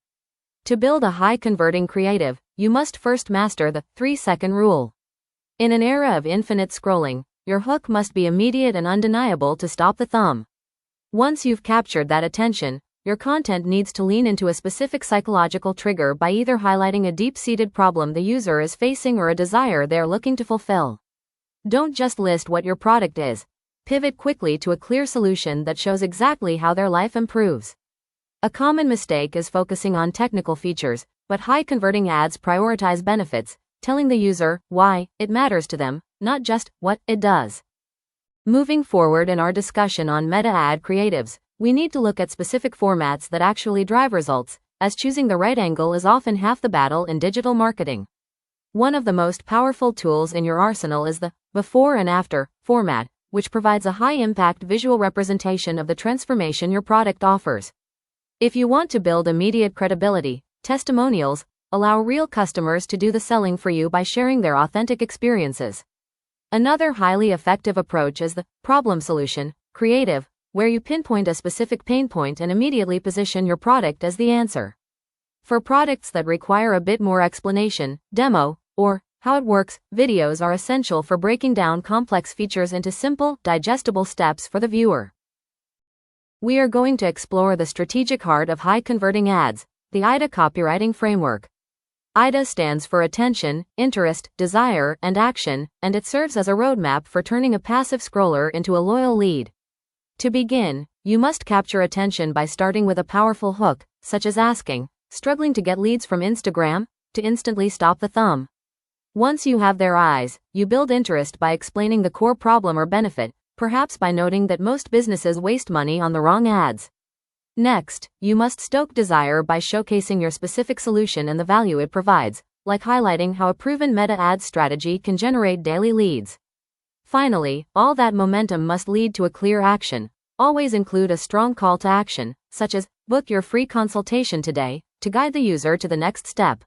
To build a high-converting creative, you must first master the 3-second rule. In an era of infinite scrolling, your hook must be immediate and undeniable to stop the thumb. Once you've captured that attention, your content needs to lean into a specific psychological trigger by either highlighting a deep-seated problem the user is facing or a desire they're looking to fulfill. Don't just list what your product is. Pivot quickly to a clear solution that shows exactly how their life improves. A common mistake is focusing on technical features, but high-converting ads prioritize benefits, telling the user why it matters to them, not just what it does. Moving forward in our discussion on meta ad creatives, we need to look at specific formats that actually drive results, as choosing the right angle is often half the battle in digital marketing. One of the most powerful tools in your arsenal is the before and after format, which provides a high-impact visual representation of the transformation your product offers. If you want to build immediate credibility, testimonials allow real customers to do the selling for you by sharing their authentic experiences. Another highly effective approach is the problem solution creative, where you pinpoint a specific pain point and immediately position your product as the answer. For products that require a bit more explanation, demo, or how it works, videos are essential for breaking down complex features into simple, digestible steps for the viewer. We are going to explore the strategic heart of high-converting ads, the AIDA copywriting framework. AIDA stands for attention, interest, desire, and action, and it serves as a roadmap for turning a passive scroller into a loyal lead. To begin, you must capture attention by starting with a powerful hook, such as asking, struggling to get leads from Instagram, to instantly stop the thumb. Once you have their eyes, you build interest by explaining the core problem or benefit, perhaps by noting that most businesses waste money on the wrong ads. Next, you must stoke desire by showcasing your specific solution and the value it provides, like highlighting how a proven meta ads strategy can generate daily leads. Finally, all that momentum must lead to a clear action. Always include a strong call to action, such as, book your free consultation today, to guide the user to the next step.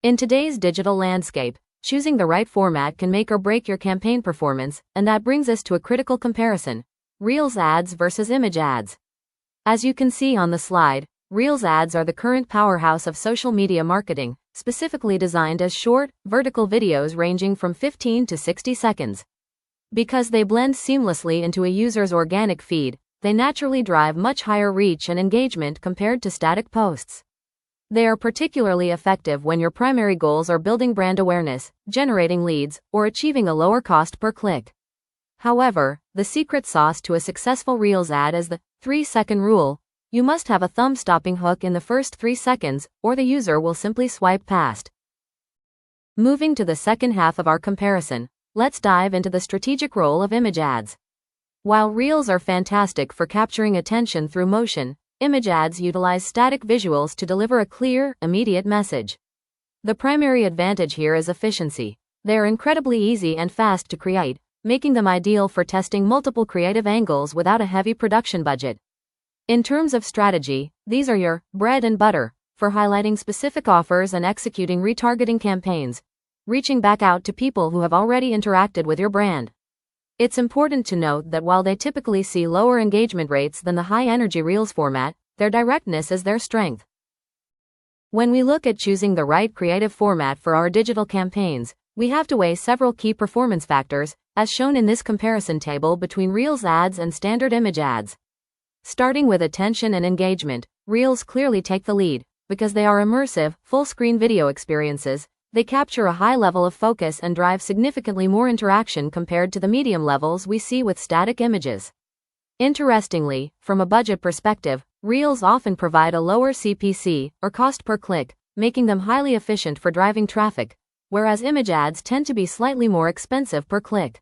In today's digital landscape, choosing the right format can make or break your campaign performance, and that brings us to a critical comparison: Reels ads versus image ads. As you can see on the slide, Reels ads are the current powerhouse of social media marketing, specifically designed as short, vertical videos ranging from 15 to 60 seconds. Because they blend seamlessly into a user's organic feed, they naturally drive much higher reach and engagement compared to static posts. They are particularly effective when your primary goals are building brand awareness, generating leads, or achieving a lower cost per click. However, the secret sauce to a successful Reels ad is the 3-second rule. You must have a thumb-stopping hook in the first 3 seconds, or the user will simply swipe past. Moving to the second half of our comparison, let's dive into the strategic role of image ads. While Reels are fantastic for capturing attention through motion, image ads utilize static visuals to deliver a clear, immediate message. The primary advantage here is efficiency. They are incredibly easy and fast to create, making them ideal for testing multiple creative angles without a heavy production budget. In terms of strategy, these are your bread and butter for highlighting specific offers and executing retargeting campaigns, reaching back out to people who have already interacted with your brand. It's important to note that while they typically see lower engagement rates than the high-energy Reels format, their directness is their strength. When we look at choosing the right creative format for our digital campaigns, we have to weigh several key performance factors, as shown in this comparison table between Reels ads and standard image ads. Starting with attention and engagement, Reels clearly take the lead, because they are immersive, full-screen video experiences. They capture a high level of focus and drive significantly more interaction compared to the medium levels we see with static images. Interestingly, from a budget perspective, Reels often provide a lower CPC, or cost per click, making them highly efficient for driving traffic, whereas image ads tend to be slightly more expensive per click.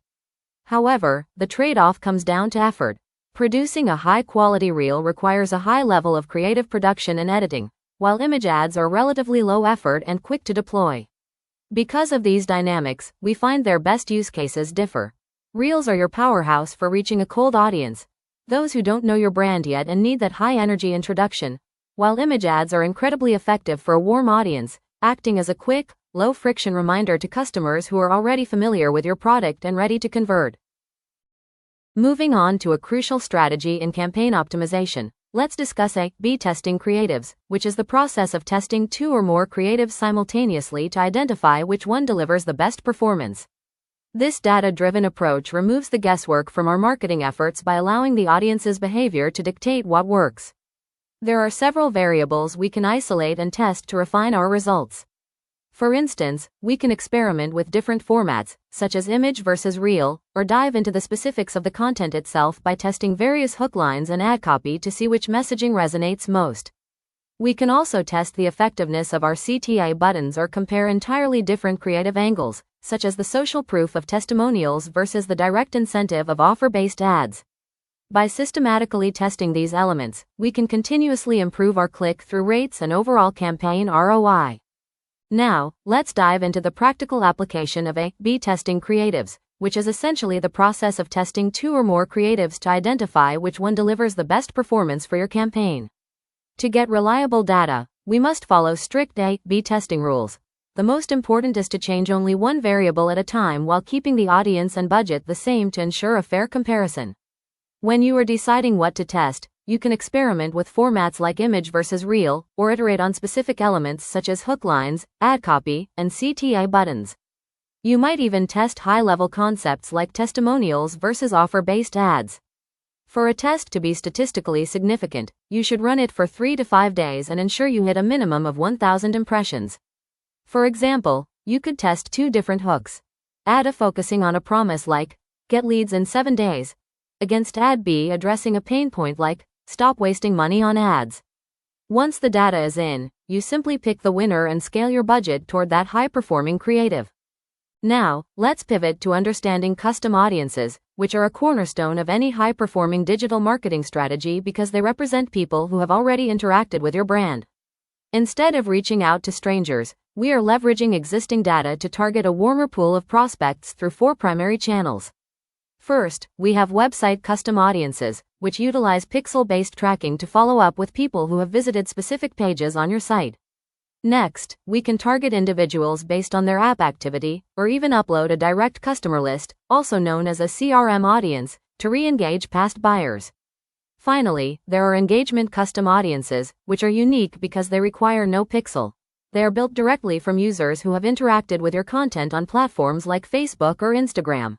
However, the trade-off comes down to effort. Producing a high-quality reel requires a high level of creative production and editing, while image ads are relatively low effort and quick to deploy. Because of these dynamics, we find their best use cases differ. Reels are your powerhouse for reaching a cold audience, those who don't know your brand yet and need that high-energy introduction, while image ads are incredibly effective for a warm audience, acting as a quick, low-friction reminder to customers who are already familiar with your product and ready to convert. Moving on to a crucial strategy in campaign optimization, let's discuss A/B testing creatives, which is the process of testing 2 or more creatives simultaneously to identify which one delivers the best performance. This data-driven approach removes the guesswork from our marketing efforts by allowing the audience's behavior to dictate what works. There are several variables we can isolate and test to refine our results. For instance, we can experiment with different formats, such as image versus reel, or dive into the specifics of the content itself by testing various hook lines and ad copy to see which messaging resonates most. We can also test the effectiveness of our CTA buttons or compare entirely different creative angles, such as the social proof of testimonials versus the direct incentive of offer-based ads. By systematically testing these elements, we can continuously improve our click-through rates and overall campaign ROI. Now, let's dive into the practical application of A/B testing creatives, which is essentially the process of testing 2 or more creatives to identify which one delivers the best performance for your campaign. To get reliable data, we must follow strict A/B testing rules. The most important is to change only one variable at a time while keeping the audience and budget the same to ensure a fair comparison. When you are deciding what to test, you can experiment with formats like image versus reel, or iterate on specific elements such as hook lines, ad copy, and CTA buttons. You might even test high-level concepts like testimonials versus offer-based ads. For a test to be statistically significant, you should run it for 3 to 5 days and ensure you hit a minimum of 1,000 impressions. For example, you could test 2 different hooks. Ad A focusing on a promise like, get leads in 7 days, against Ad B addressing a pain point like, stop wasting money on ads. Once the data is in, you simply pick the winner and scale your budget toward that high-performing creative. Now, let's pivot to understanding custom audiences, which are a cornerstone of any high-performing digital marketing strategy because they represent people who have already interacted with your brand. Instead of reaching out to strangers, we are leveraging existing data to target a warmer pool of prospects through 4 primary channels. First, we have website custom audiences, which utilize pixel-based tracking to follow up with people who have visited specific pages on your site. Next, we can target individuals based on their app activity, or even upload a direct customer list, also known as a CRM audience, to re-engage past buyers. Finally, there are engagement custom audiences, which are unique because they require no pixel. They are built directly from users who have interacted with your content on platforms like Facebook or Instagram.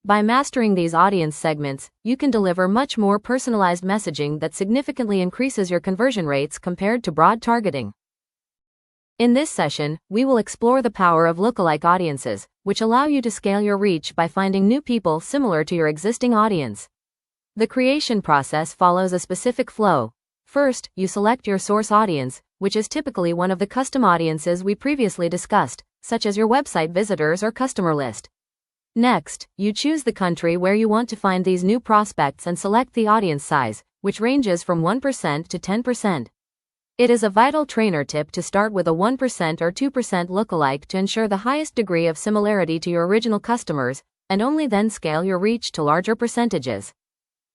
By mastering these audience segments, you can deliver much more personalized messaging that significantly increases your conversion rates compared to broad targeting. In this session, we will explore the power of lookalike audiences, which allow you to scale your reach by finding new people similar to your existing audience. The creation process follows a specific flow. First, you select your source audience, which is typically one of the custom audiences we previously discussed, such as your website visitors or customer list. Next, you choose the country where you want to find these new prospects and select the audience size, which ranges from 1% to 10%. It is a vital trainer tip to start with a 1% or 2% lookalike to ensure the highest degree of similarity to your original customers, and only then scale your reach to larger percentages.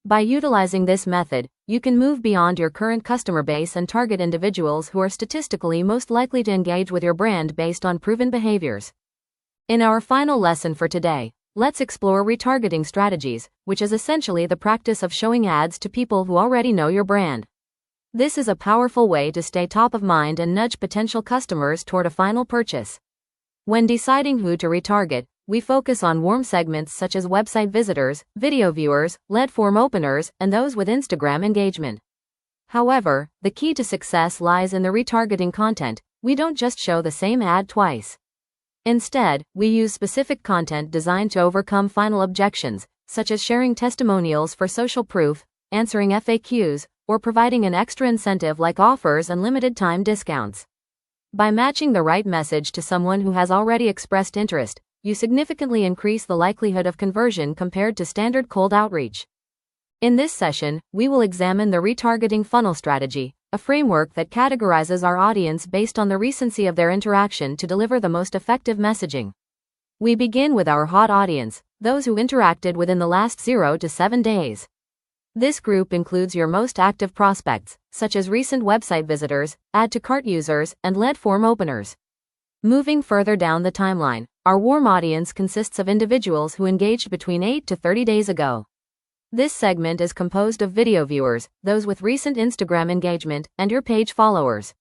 By utilizing this method, you can move beyond your current customer base and target individuals who are statistically most likely to engage with your brand based on proven behaviors. In our final lesson for today, let's explore retargeting strategies, which is essentially the practice of showing ads to people who already know your brand. This is a powerful way to stay top of mind and nudge potential customers toward a final purchase. When deciding who to retarget, we focus on warm segments such as website visitors, video viewers, lead form openers, and those with Instagram engagement. However, the key to success lies in the retargeting content. We don't just show the same ad twice. Instead, we use specific content designed to overcome final objections, such as sharing testimonials for social proof, answering FAQs, or providing an extra incentive like offers and limited time discounts. By matching the right message to someone who has already expressed interest, you significantly increase the likelihood of conversion compared to standard cold outreach. In this session, we will examine the retargeting funnel strategy, a framework that categorizes our audience based on the recency of their interaction to deliver the most effective messaging. We begin with our hot audience, those who interacted within the last 0 to 7 days. This group includes your most active prospects, such as recent website visitors, add-to-cart users, and lead form openers. Moving further down the timeline, our warm audience consists of individuals who engaged between 8 to 30 days ago. This segment is composed of video viewers, those with recent Instagram engagement, and your page followers.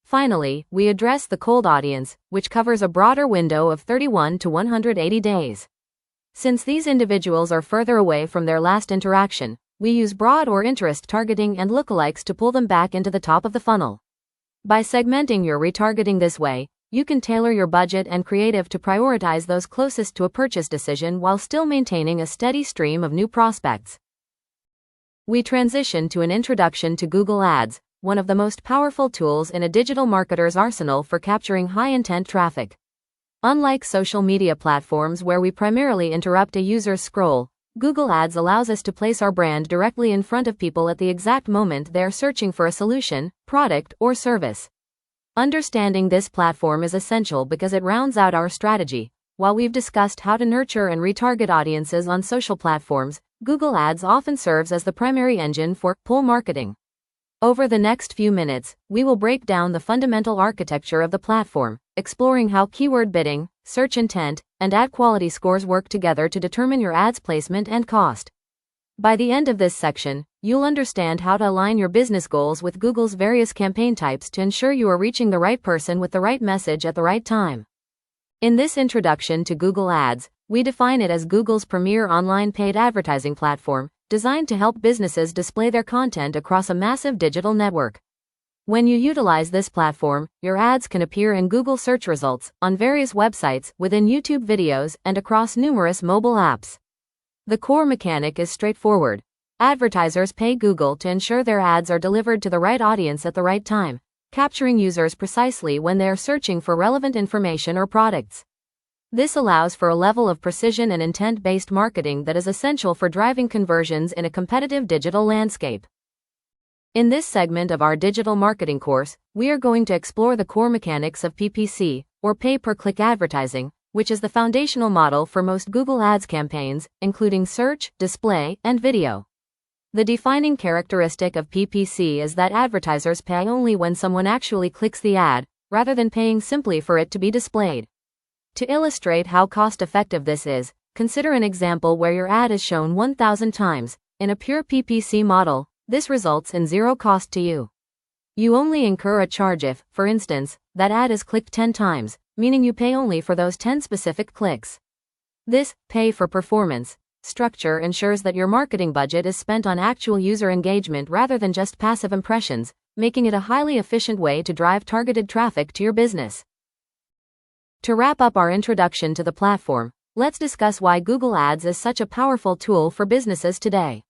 Finally, we address the cold audience, which covers a broader window of 31 to 180 days. Since these individuals are further away from their last interaction, we use broad or interest targeting and lookalikes to pull them back into the top of the funnel. By segmenting your retargeting this way, you can tailor your budget and creative to prioritize those closest to a purchase decision while still maintaining a steady stream of new prospects. We transition to an introduction to Google Ads, one of the most powerful tools in a digital marketer's arsenal for capturing high-intent traffic. Unlike social media platforms where we primarily interrupt a user's scroll, Google Ads allows us to place our brand directly in front of people at the exact moment they are searching for a solution, product, or service. Understanding this platform is essential because it rounds out our strategy. While we've discussed how to nurture and retarget audiences on social platforms, Google Ads often serves as the primary engine for pull marketing. Over the next few minutes, we will break down the fundamental architecture of the platform, exploring how keyword bidding, search intent, and ad quality scores work together to determine your ads placement and cost. By the end of this section, you'll understand how to align your business goals with Google's various campaign types to ensure you are reaching the right person with the right message at the right time. In this introduction to Google Ads, we define it as Google's premier online paid advertising platform, designed to help businesses display their content across a massive digital network. When you utilize this platform, your ads can appear in Google search results, on various websites, within YouTube videos, and across numerous mobile apps. The core mechanic is straightforward. Advertisers pay Google to ensure their ads are delivered to the right audience at the right time, capturing users precisely when they are searching for relevant information or products. This allows for a level of precision and intent-based marketing that is essential for driving conversions in a competitive digital landscape. In this segment of our digital marketing course, we are going to explore the core mechanics of PPC, or pay-per-click advertising, which is the foundational model for most Google Ads campaigns, including search, display, and video. The defining characteristic of PPC is that advertisers pay only when someone actually clicks the ad, rather than paying simply for it to be displayed. To illustrate how cost-effective this is, consider an example where your ad is shown 1,000 times. In a pure PPC model, this results in zero cost to you. You only incur a charge if, for instance, that ad is clicked 10 times, meaning you pay only for those 10 specific clicks. This pay-for-performance structure ensures that your marketing budget is spent on actual user engagement rather than just passive impressions, making it a highly efficient way to drive targeted traffic to your business. To wrap up our introduction to the platform, let's discuss why Google Ads is such a powerful tool for businesses today.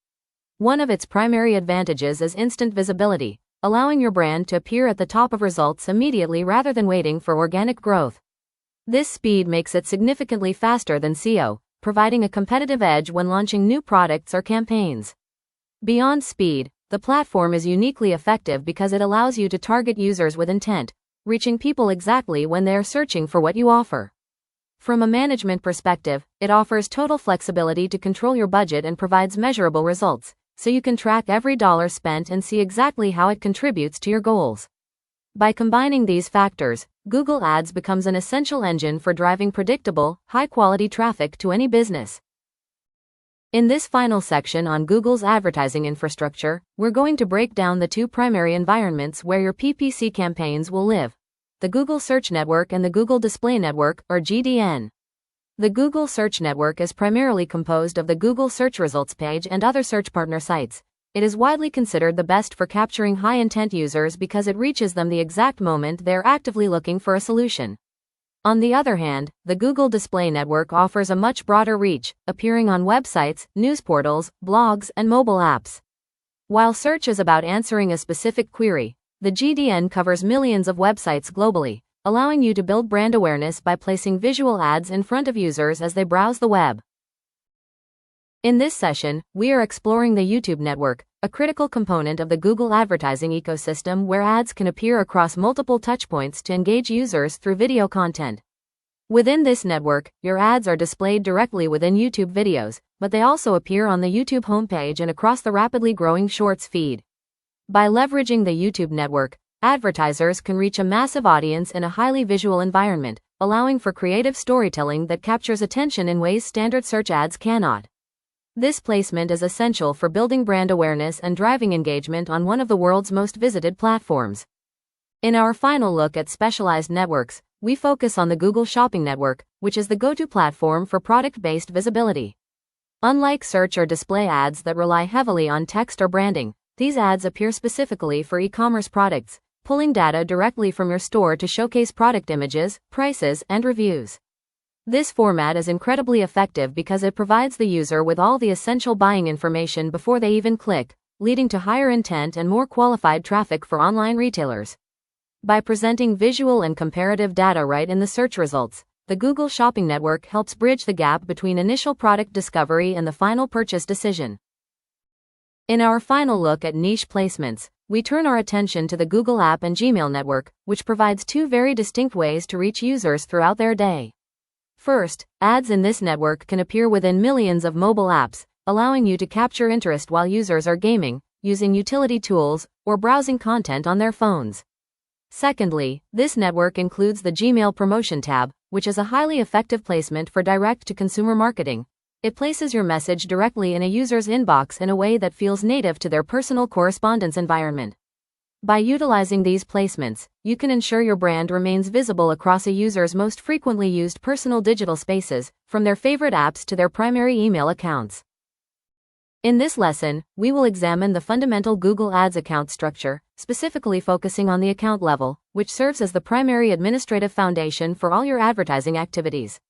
One of its primary advantages is instant visibility, allowing your brand to appear at the top of results immediately rather than waiting for organic growth. This speed makes it significantly faster than SEO, providing a competitive edge when launching new products or campaigns. Beyond speed, the platform is uniquely effective because it allows you to target users with intent, reaching people exactly when they are searching for what you offer. From a management perspective, it offers total flexibility to control your budget and provides measurable results, so you can track every dollar spent and see exactly how it contributes to your goals. By combining these factors, Google Ads becomes an essential engine for driving predictable, high-quality traffic to any business. In this final section on Google's advertising infrastructure, we're going to break down the two primary environments where your PPC campaigns will live: the Google Search Network and the Google Display Network, or GDN. The Google Search Network is primarily composed of the Google search results page and other search partner sites. It is widely considered the best for capturing high-intent users because it reaches them the exact moment they're actively looking for a solution. On the other hand, the Google Display Network offers a much broader reach, appearing on websites, news portals, blogs, and mobile apps. While search is about answering a specific query, the GDN covers millions of websites globally, allowing you to build brand awareness by placing visual ads in front of users as they browse the web. In this session, we are exploring the YouTube network, a critical component of the Google advertising ecosystem where ads can appear across multiple touchpoints to engage users through video content. Within this network, your ads are displayed directly within YouTube videos, but they also appear on the YouTube homepage and across the rapidly growing Shorts feed. By leveraging the YouTube network, advertisers can reach a massive audience in a highly visual environment, allowing for creative storytelling that captures attention in ways standard search ads cannot. This placement is essential for building brand awareness and driving engagement on one of the world's most visited platforms. In our final look at specialized networks, we focus on the Google Shopping Network, which is the go-to platform for product-based visibility. Unlike search or display ads that rely heavily on text or branding, these ads appear specifically for e-commerce products, pulling data directly from your store to showcase product images, prices, and reviews. This format is incredibly effective because it provides the user with all the essential buying information before they even click, leading to higher intent and more qualified traffic for online retailers. By presenting visual and comparative data right in the search results, the Google Shopping Network helps bridge the gap between initial product discovery and the final purchase decision. In our final look at niche placements, we turn our attention to the Google App and Gmail network, which provides two very distinct ways to reach users throughout their day. First, ads in this network can appear within millions of mobile apps, allowing you to capture interest while users are gaming, using utility tools, or browsing content on their phones. Secondly, this network includes the Gmail promotion tab, which is a highly effective placement for direct-to-consumer marketing, It places your message directly in a user's inbox in a way that feels native to their personal correspondence environment. By utilizing these placements, you can ensure your brand remains visible across a user's most frequently used personal digital spaces, from their favorite apps to their primary email accounts. In this lesson, we will examine the fundamental Google Ads account structure, specifically focusing on the account level, which serves as the primary administrative foundation for all your advertising activities.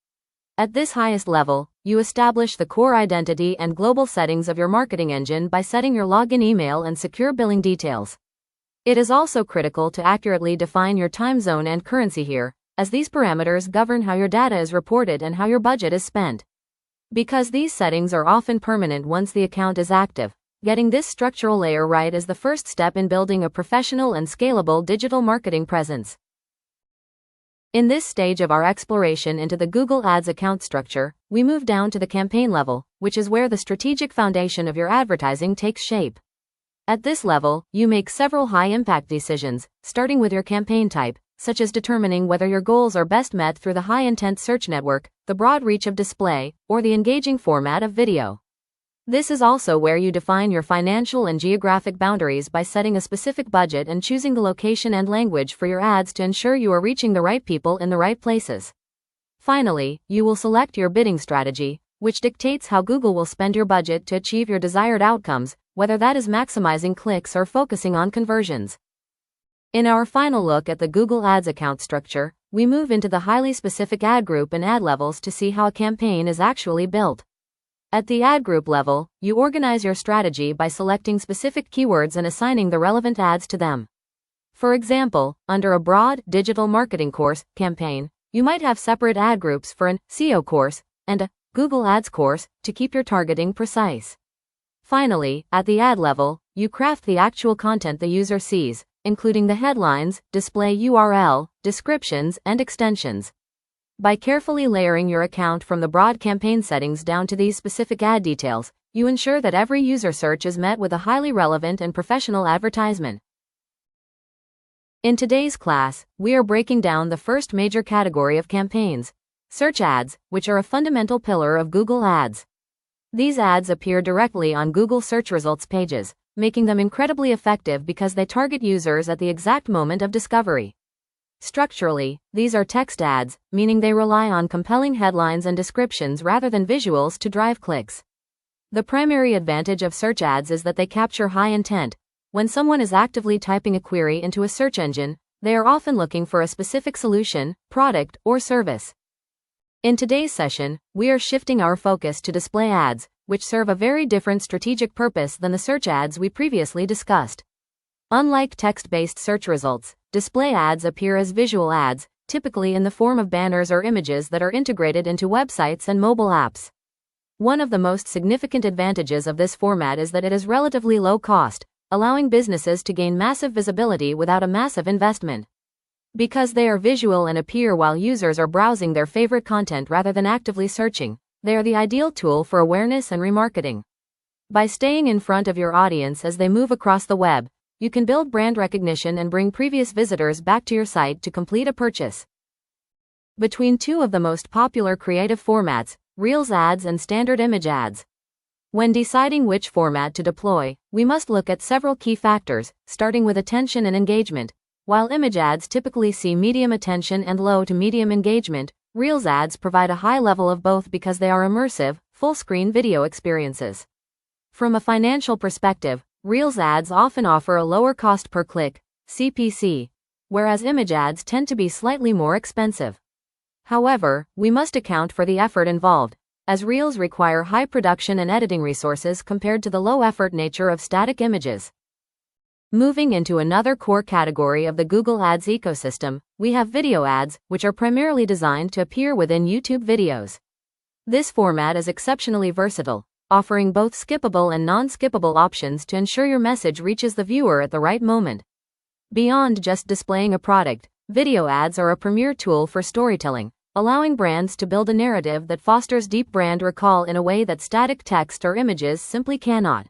At this highest level, you establish the core identity and global settings of your marketing engine by setting your login email and secure billing details. It is also critical to accurately define your time zone and currency here, as these parameters govern how your data is reported and how your budget is spent. Because these settings are often permanent once the account is active, getting this structural layer right is the first step in building a professional and scalable digital marketing presence. In this stage of our exploration into the Google Ads account structure, we move down to the campaign level, which is where the strategic foundation of your advertising takes shape. At this level, you make several high-impact decisions, starting with your campaign type, such as determining whether your goals are best met through the high-intent search network, the broad reach of display, or the engaging format of video. This is also where you define your financial and geographic boundaries by setting a specific budget and choosing the location and language for your ads to ensure you are reaching the right people in the right places. Finally, you will select your bidding strategy, which dictates how Google will spend your budget to achieve your desired outcomes, whether that is maximizing clicks or focusing on conversions. In our final look at the Google Ads account structure, we move into the highly specific ad group and ad levels to see how a campaign is actually built. At the ad group level, you organize your strategy by selecting specific keywords and assigning the relevant ads to them. For example, under a broad digital marketing course campaign, you might have separate ad groups for an SEO course and a Google Ads course to keep your targeting precise. Finally, at the ad level, you craft the actual content the user sees, including the headlines, display URL, descriptions, and extensions. By carefully layering your account from the broad campaign settings down to these specific ad details, you ensure that every user search is met with a highly relevant and professional advertisement. In today's class, we are breaking down the first major category of campaigns, search ads, which are a fundamental pillar of Google Ads. These ads appear directly on Google search results pages, making them incredibly effective because they target users at the exact moment of discovery. Structurally, these are text ads, meaning they rely on compelling headlines and descriptions rather than visuals to drive clicks. The primary advantage of search ads is that they capture high intent. When someone is actively typing a query into a search engine, they are often looking for a specific solution, product, or service. In today's session, we are shifting our focus to display ads, which serve a very different strategic purpose than the search ads we previously discussed. Unlike text-based search results, display ads appear as visual ads, typically in the form of banners or images that are integrated into websites and mobile apps. One of the most significant advantages of this format is that it is relatively low cost, allowing businesses to gain massive visibility without a massive investment. Because they are visual and appear while users are browsing their favorite content rather than actively searching, they are the ideal tool for awareness and remarketing. By staying in front of your audience as they move across the web, you can build brand recognition and bring previous visitors back to your site to complete a purchase. Between two of the most popular creative formats, Reels ads and standard image ads. When deciding which format to deploy, we must look at several key factors, starting with attention and engagement. While image ads typically see medium attention and low to medium engagement, Reels ads provide a high level of both because they are immersive, full-screen video experiences. From a financial perspective, Reels ads often offer a lower cost per click, CPC, whereas image ads tend to be slightly more expensive. However, we must account for the effort involved, as Reels require high production and editing resources compared to the low-effort nature of static images. Moving into another core category of the Google Ads ecosystem, we have video ads, which are primarily designed to appear within YouTube videos. This format is exceptionally versatile, offering both skippable and non-skippable options to ensure your message reaches the viewer at the right moment. Beyond just displaying a product, video ads are a premier tool for storytelling, allowing brands to build a narrative that fosters deep brand recall in a way that static text or images simply cannot.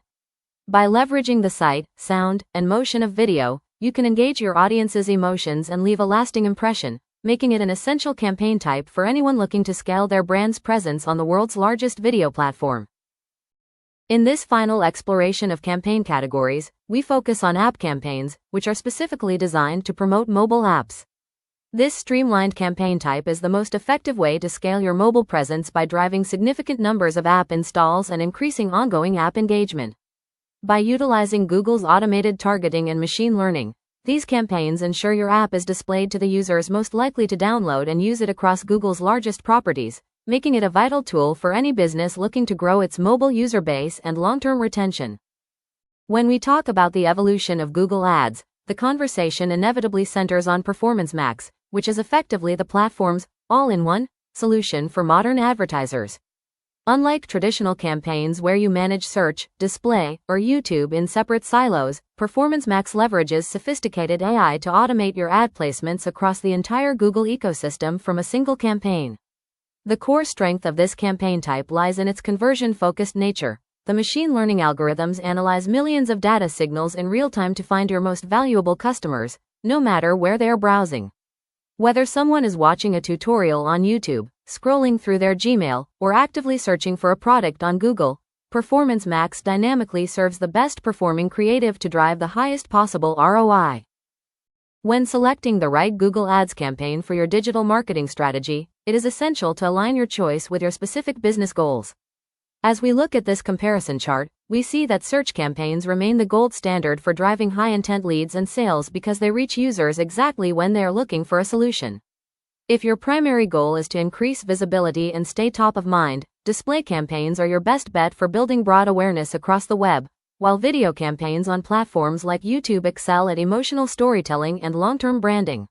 By leveraging the sight, sound, and motion of video, you can engage your audience's emotions and leave a lasting impression, making it an essential campaign type for anyone looking to scale their brand's presence on the world's largest video platform. In this final exploration of campaign categories, we focus on app campaigns, which are specifically designed to promote mobile apps. This streamlined campaign type is the most effective way to scale your mobile presence by driving significant numbers of app installs and increasing ongoing app engagement. By utilizing Google's automated targeting and machine learning, these campaigns ensure your app is displayed to the users most likely to download and use it across Google's largest properties, making it a vital tool for any business looking to grow its mobile user base and long-term retention. When we talk about the evolution of Google Ads, the conversation inevitably centers on Performance Max, which is effectively the platform's all-in-one solution for modern advertisers. Unlike traditional campaigns where you manage search, display, or YouTube in separate silos, Performance Max leverages sophisticated AI to automate your ad placements across the entire Google ecosystem from a single campaign. The core strength of this campaign type lies in its conversion-focused nature. The machine learning algorithms analyze millions of data signals in real time to find your most valuable customers, no matter where they are browsing. Whether someone is watching a tutorial on YouTube, scrolling through their Gmail, or actively searching for a product on Google, Performance Max dynamically serves the best performing creative to drive the highest possible ROI. When selecting the right Google Ads campaign for your digital marketing strategy, it is essential to align your choice with your specific business goals. As we look at this comparison chart, we see that search campaigns remain the gold standard for driving high-intent leads and sales because they reach users exactly when they are looking for a solution. If your primary goal is to increase visibility and stay top of mind, display campaigns are your best bet for building broad awareness across the web, while video campaigns on platforms like YouTube excel at emotional storytelling and long-term branding.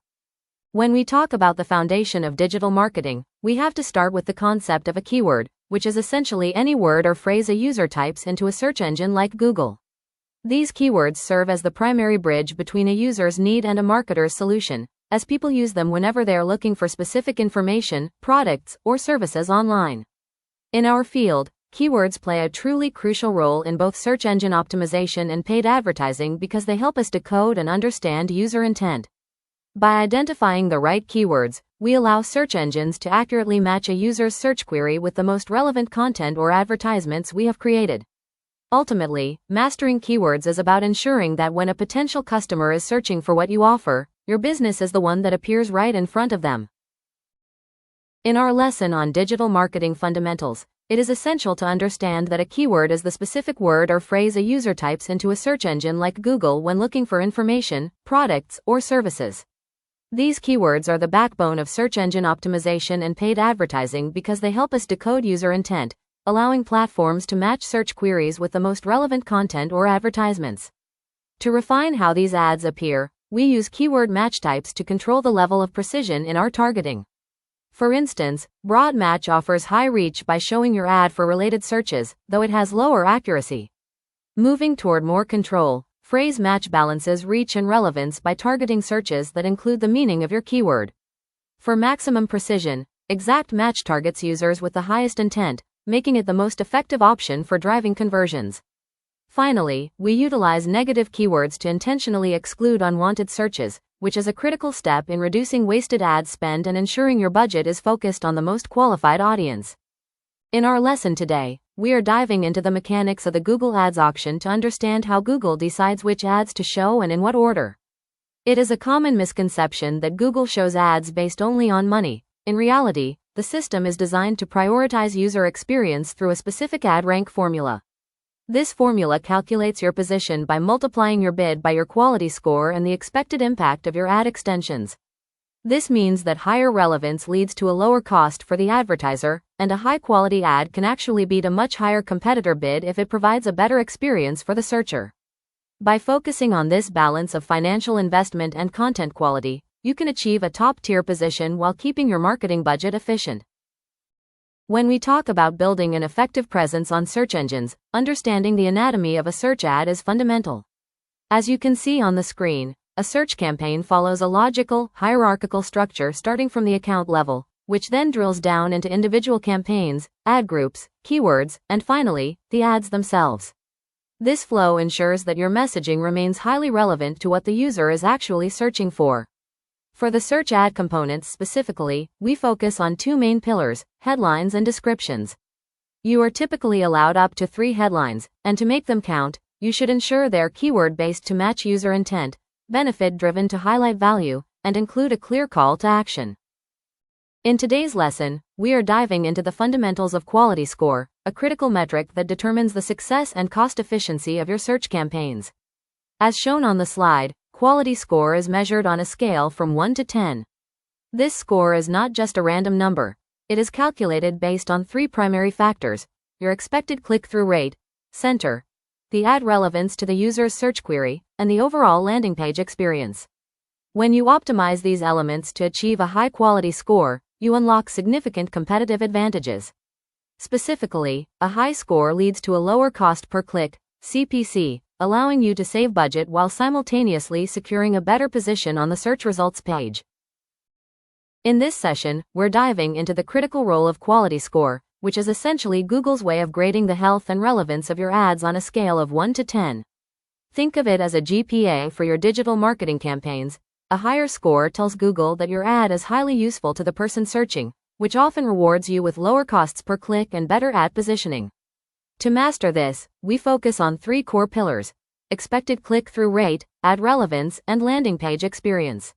When we talk about the foundation of digital marketing, we have to start with the concept of a keyword, which is essentially any word or phrase a user types into a search engine like Google. These keywords serve as the primary bridge between a user's need and a marketer's solution, as people use them whenever they are looking for specific information, products, or services online. In our field, keywords play a truly crucial role in both search engine optimization and paid advertising because they help us decode and understand user intent. By identifying the right keywords, we allow search engines to accurately match a user's search query with the most relevant content or advertisements we have created. Ultimately, mastering keywords is about ensuring that when a potential customer is searching for what you offer, your business is the one that appears right in front of them. In our lesson on digital marketing fundamentals, it is essential to understand that a keyword is the specific word or phrase a user types into a search engine like Google when looking for information, products, or services. These keywords are the backbone of search engine optimization and paid advertising because they help us decode user intent, allowing platforms to match search queries with the most relevant content or advertisements. To refine how these ads appear, we use keyword match types to control the level of precision in our targeting. For instance, broad match offers high reach by showing your ad for related searches, though it has lower accuracy. Moving toward more control, phrase match balances reach and relevance by targeting searches that include the meaning of your keyword. For maximum precision, exact match targets users with the highest intent, making it the most effective option for driving conversions. Finally, we utilize negative keywords to intentionally exclude unwanted searches, which is a critical step in reducing wasted ad spend and ensuring your budget is focused on the most qualified audience. In our lesson today, we are diving into the mechanics of the Google Ads auction to understand how Google decides which ads to show and in what order. It is a common misconception that Google shows ads based only on money. In reality, the system is designed to prioritize user experience through a specific ad rank formula. This formula calculates your position by multiplying your bid by your quality score and the expected impact of your ad extensions. This means that higher relevance leads to a lower cost for the advertiser, and a high-quality ad can actually beat a much higher competitor bid if it provides a better experience for the searcher. By focusing on this balance of financial investment and content quality, you can achieve a top-tier position while keeping your marketing budget efficient. When we talk about building an effective presence on search engines, understanding the anatomy of a search ad is fundamental. As you can see on the screen, a search campaign follows a logical, hierarchical structure starting from the account level, which then drills down into individual campaigns, ad groups, keywords, and finally, the ads themselves. This flow ensures that your messaging remains highly relevant to what the user is actually searching for. For the search ad components specifically, we focus on two main pillars: headlines and descriptions. You are typically allowed up to 3 headlines, and to make them count, you should ensure they're keyword-based to match user intent, benefit-driven to highlight value, and include a clear call to action. In today's lesson, we are diving into the fundamentals of quality score, a critical metric that determines the success and cost efficiency of your search campaigns. As shown on the slide, quality score is measured on a scale from 1 to 10. This score is not just a random number. It is calculated based on 3 primary factors: your expected click-through rate, center, the ad relevance to the user's search query, and the overall landing page experience. When you optimize these elements to achieve a high-quality score, you unlock significant competitive advantages. Specifically, a high score leads to a lower cost per click, CPC, allowing you to save budget while simultaneously securing a better position on the search results page. In this session, we're diving into the critical role of quality score, which is essentially Google's way of grading the health and relevance of your ads on a scale of 1 to 10. Think of it as a GPA for your digital marketing campaigns. A higher score tells Google that your ad is highly useful to the person searching, which often rewards you with lower costs per click and better ad positioning. To master this, we focus on 3 core pillars: expected click-through rate, ad relevance, and landing page experience.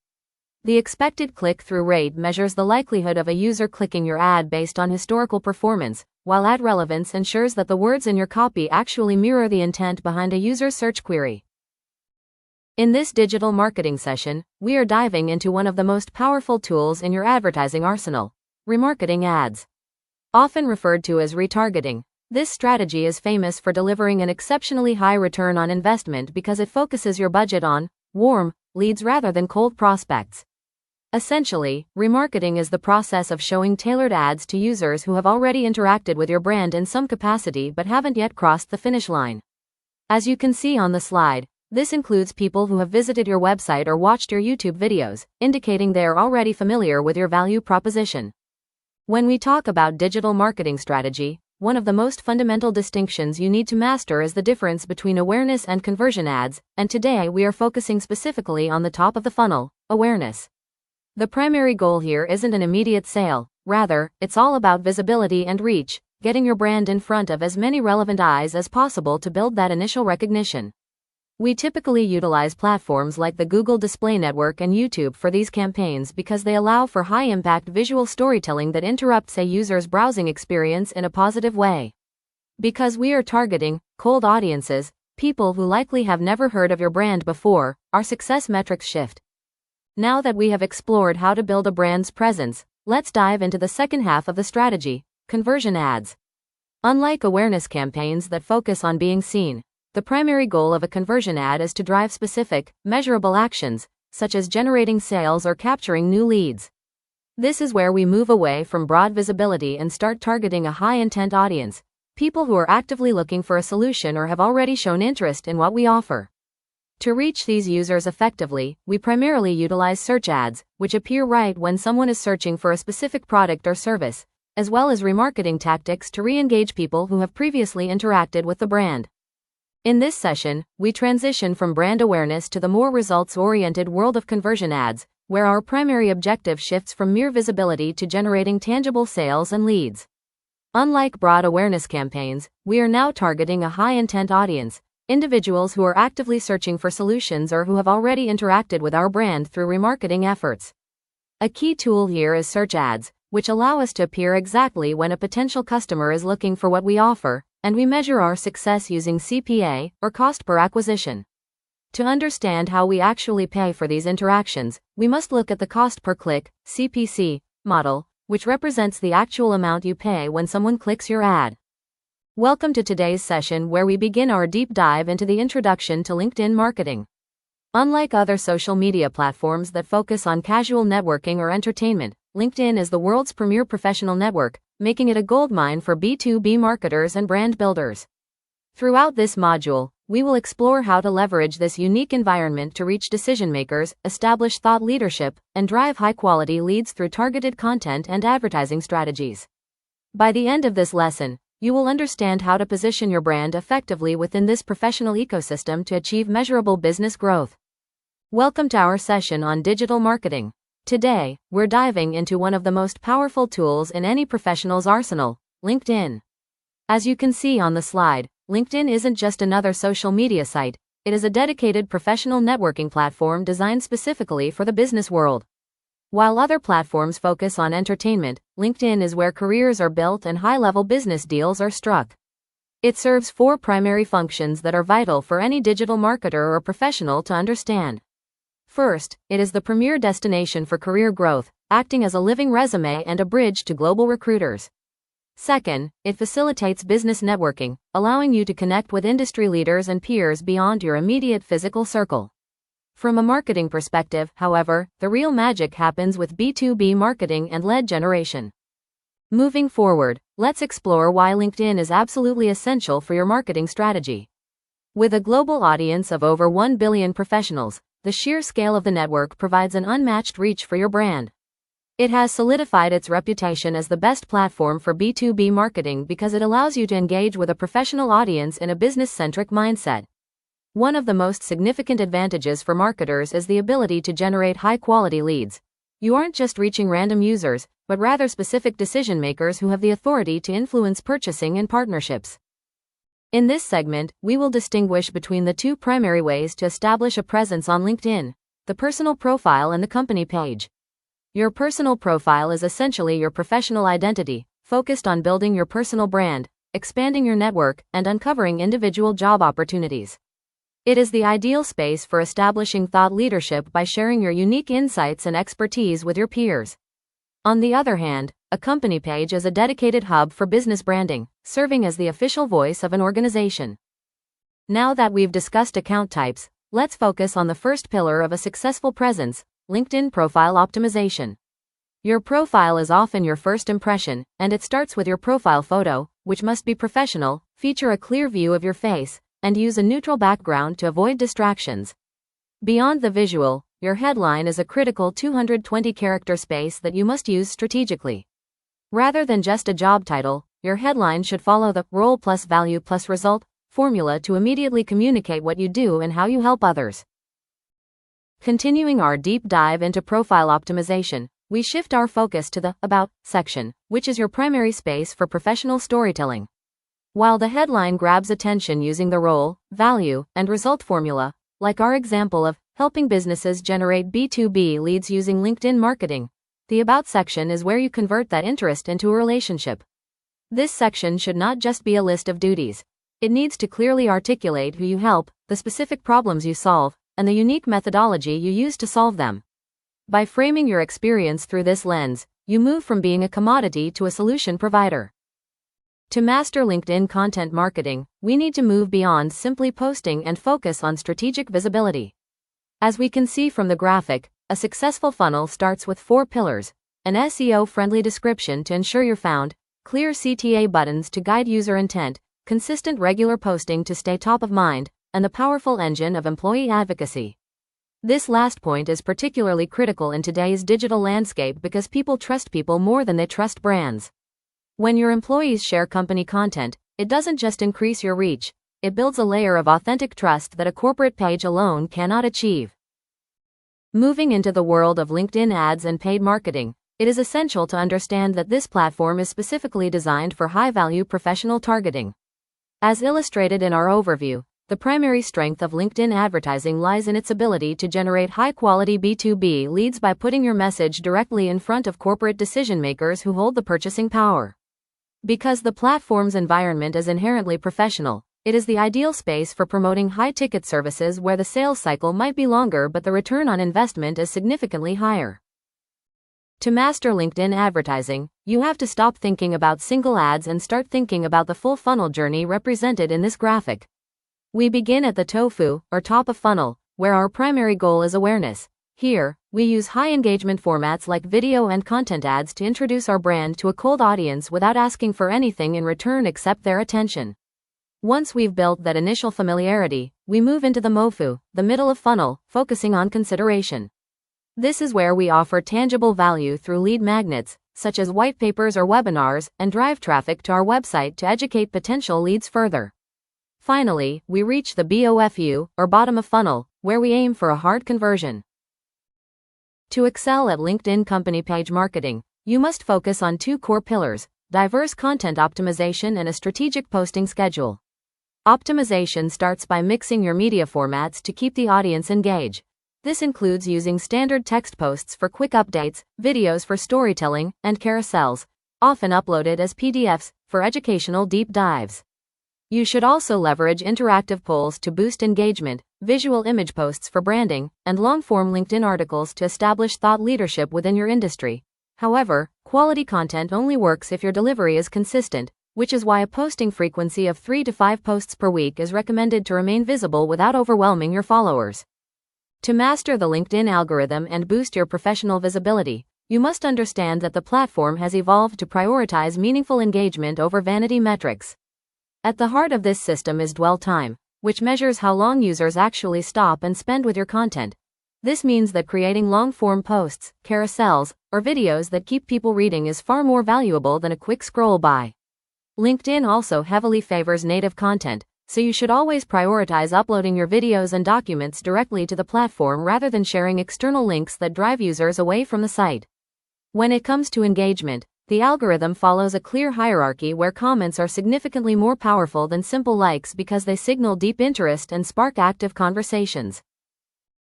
The expected click-through rate measures the likelihood of a user clicking your ad based on historical performance, while ad relevance ensures that the words in your copy actually mirror the intent behind a user's search query. In this digital marketing session, we are diving into one of the most powerful tools in your advertising arsenal: remarketing ads. Often referred to as retargeting, this strategy is famous for delivering an exceptionally high return on investment because it focuses your budget on warm leads rather than cold prospects. Essentially, remarketing is the process of showing tailored ads to users who have already interacted with your brand in some capacity but haven't yet crossed the finish line. As you can see on the slide, this includes people who have visited your website or watched your YouTube videos, indicating they are already familiar with your value proposition. When we talk about digital marketing strategy, one of the most fundamental distinctions you need to master is the difference between awareness and conversion ads, and today we are focusing specifically on the top of the funnel, awareness. The primary goal here isn't an immediate sale, rather, it's all about visibility and reach, getting your brand in front of as many relevant eyes as possible to build that initial recognition. We typically utilize platforms like the Google Display Network and YouTube for these campaigns because they allow for high-impact visual storytelling that interrupts a user's browsing experience in a positive way. Because we are targeting cold audiences, people who likely have never heard of your brand before, our success metrics shift. Now that we have explored how to build a brand's presence, let's dive into the second half of the strategy: conversion ads. Unlike awareness campaigns that focus on being seen, the primary goal of a conversion ad is to drive specific, measurable actions, such as generating sales or capturing new leads. This is where we move away from broad visibility and start targeting a high-intent audience, people who are actively looking for a solution or have already shown interest in what we offer. To reach these users effectively, we primarily utilize search ads, which appear right when someone is searching for a specific product or service, as well as remarketing tactics to re-engage people who have previously interacted with the brand. In this session, we transition from brand awareness to the more results-oriented world of conversion ads, where our primary objective shifts from mere visibility to generating tangible sales and leads. Unlike broad awareness campaigns, we are now targeting a high-intent audience, individuals who are actively searching for solutions or who have already interacted with our brand through remarketing efforts. A key tool here is search ads, which allow us to appear exactly when a potential customer is looking for what we offer, and we measure our success using CPA, or cost per acquisition. To understand how we actually pay for these interactions, we must look at the cost per click, CPC, model, which represents the actual amount you pay when someone clicks your ad. Welcome to today's session where we begin our deep dive into the introduction to LinkedIn marketing. Unlike other social media platforms that focus on casual networking or entertainment, LinkedIn is the world's premier professional network, making it a goldmine for B2B marketers and brand builders. Throughout this module, we will explore how to leverage this unique environment to reach decision-makers, establish thought leadership, and drive high-quality leads through targeted content and advertising strategies. By the end of this lesson, you will understand how to position your brand effectively within this professional ecosystem to achieve measurable business growth. Welcome to our session on digital marketing. Today, we're diving into one of the most powerful tools in any professional's arsenal, LinkedIn. As you can see on the slide, LinkedIn isn't just another social media site, it is a dedicated professional networking platform designed specifically for the business world. While other platforms focus on entertainment, LinkedIn is where careers are built and high-level business deals are struck. It serves 4 primary functions that are vital for any digital marketer or professional to understand. First, it is the premier destination for career growth, acting as a living resume and a bridge to global recruiters. Second, it facilitates business networking, allowing you to connect with industry leaders and peers beyond your immediate physical circle. From a marketing perspective, however, the real magic happens with B2B marketing and lead generation. Moving forward, let's explore why LinkedIn is absolutely essential for your marketing strategy. With a global audience of over 1 billion professionals, the sheer scale of the network provides an unmatched reach for your brand. It has solidified its reputation as the best platform for B2B marketing because it allows you to engage with a professional audience in a business-centric mindset. One of the most significant advantages for marketers is the ability to generate high-quality leads. You aren't just reaching random users, but rather specific decision-makers who have the authority to influence purchasing and partnerships. In this segment, we will distinguish between the 2 primary ways to establish a presence on LinkedIn: the personal profile and the company page. Your personal profile is essentially your professional identity, focused on building your personal brand, expanding your network, and uncovering individual job opportunities. It is the ideal space for establishing thought leadership by sharing your unique insights and expertise with your peers. On the other hand, a company page is a dedicated hub for business branding, serving as the official voice of an organization. Now that we've discussed account types, let's focus on the first pillar of a successful presence: LinkedIn profile optimization. Your profile is often your first impression, and it starts with your profile photo, which must be professional, feature a clear view of your face, and use a neutral background to avoid distractions. Beyond the visual, your headline is a critical 220-character space that you must use strategically. Rather than just a job title, your headline should follow the role plus value plus result formula to immediately communicate what you do and how you help others. Continuing our deep dive into profile optimization, we shift our focus to the About section, which is your primary space for professional storytelling. While the headline grabs attention using the role, value, and result formula, like our example of helping businesses generate B2B leads using LinkedIn marketing, the About section is where you convert that interest into a relationship. This section should not just be a list of duties. It needs to clearly articulate who you help, the specific problems you solve, and the unique methodology you use to solve them. By framing your experience through this lens, you move from being a commodity to a solution provider. To master LinkedIn content marketing, we need to move beyond simply posting and focus on strategic visibility. As we can see from the graphic, a successful funnel starts with 4 pillars: an SEO-friendly description to ensure you're found, clear CTA buttons to guide user intent, consistent regular posting to stay top of mind, and the powerful engine of employee advocacy. This last point is particularly critical in today's digital landscape because people trust people more than they trust brands. When your employees share company content, it doesn't just increase your reach, it builds a layer of authentic trust that a corporate page alone cannot achieve. Moving into the world of LinkedIn ads and paid marketing, it is essential to understand that this platform is specifically designed for high-value professional targeting. As illustrated in our overview, the primary strength of LinkedIn advertising lies in its ability to generate high-quality B2B leads by putting your message directly in front of corporate decision-makers who hold the purchasing power. Because the platform's environment is inherently professional, it is the ideal space for promoting high-ticket services where the sales cycle might be longer but the return on investment is significantly higher. To master LinkedIn advertising, you have to stop thinking about single ads and start thinking about the full funnel journey represented in this graphic. We begin at the TOFU, or top of funnel, where our primary goal is awareness. Here, we use high-engagement formats like video and content ads to introduce our brand to a cold audience without asking for anything in return except their attention. Once we've built that initial familiarity, we move into the MOFU, the middle of funnel, focusing on consideration. This is where we offer tangible value through lead magnets, such as white papers or webinars, and drive traffic to our website to educate potential leads further. Finally, we reach the BOFU, or bottom of funnel, where we aim for a hard conversion. To excel at LinkedIn company page marketing, you must focus on two core pillars: diverse content optimization and a strategic posting schedule. Optimization starts by mixing your media formats to keep the audience engaged. This includes using standard text posts for quick updates, videos for storytelling, and carousels, often uploaded as PDFs, for educational deep dives. You should also leverage interactive polls to boost engagement, visual image posts for branding, and long-form LinkedIn articles to establish thought leadership within your industry. However, quality content only works if your delivery is consistent, which is why a posting frequency of 3 to 5 posts per week is recommended to remain visible without overwhelming your followers. To master the LinkedIn algorithm and boost your professional visibility, you must understand that the platform has evolved to prioritize meaningful engagement over vanity metrics. At the heart of this system is dwell time, which measures how long users actually stop and spend with your content. This means that creating long-form posts, carousels, or videos that keep people reading is far more valuable than a quick scroll by. LinkedIn also heavily favors native content, so you should always prioritize uploading your videos and documents directly to the platform rather than sharing external links that drive users away from the site. When it comes to engagement, the algorithm follows a clear hierarchy where comments are significantly more powerful than simple likes because they signal deep interest and spark active conversations.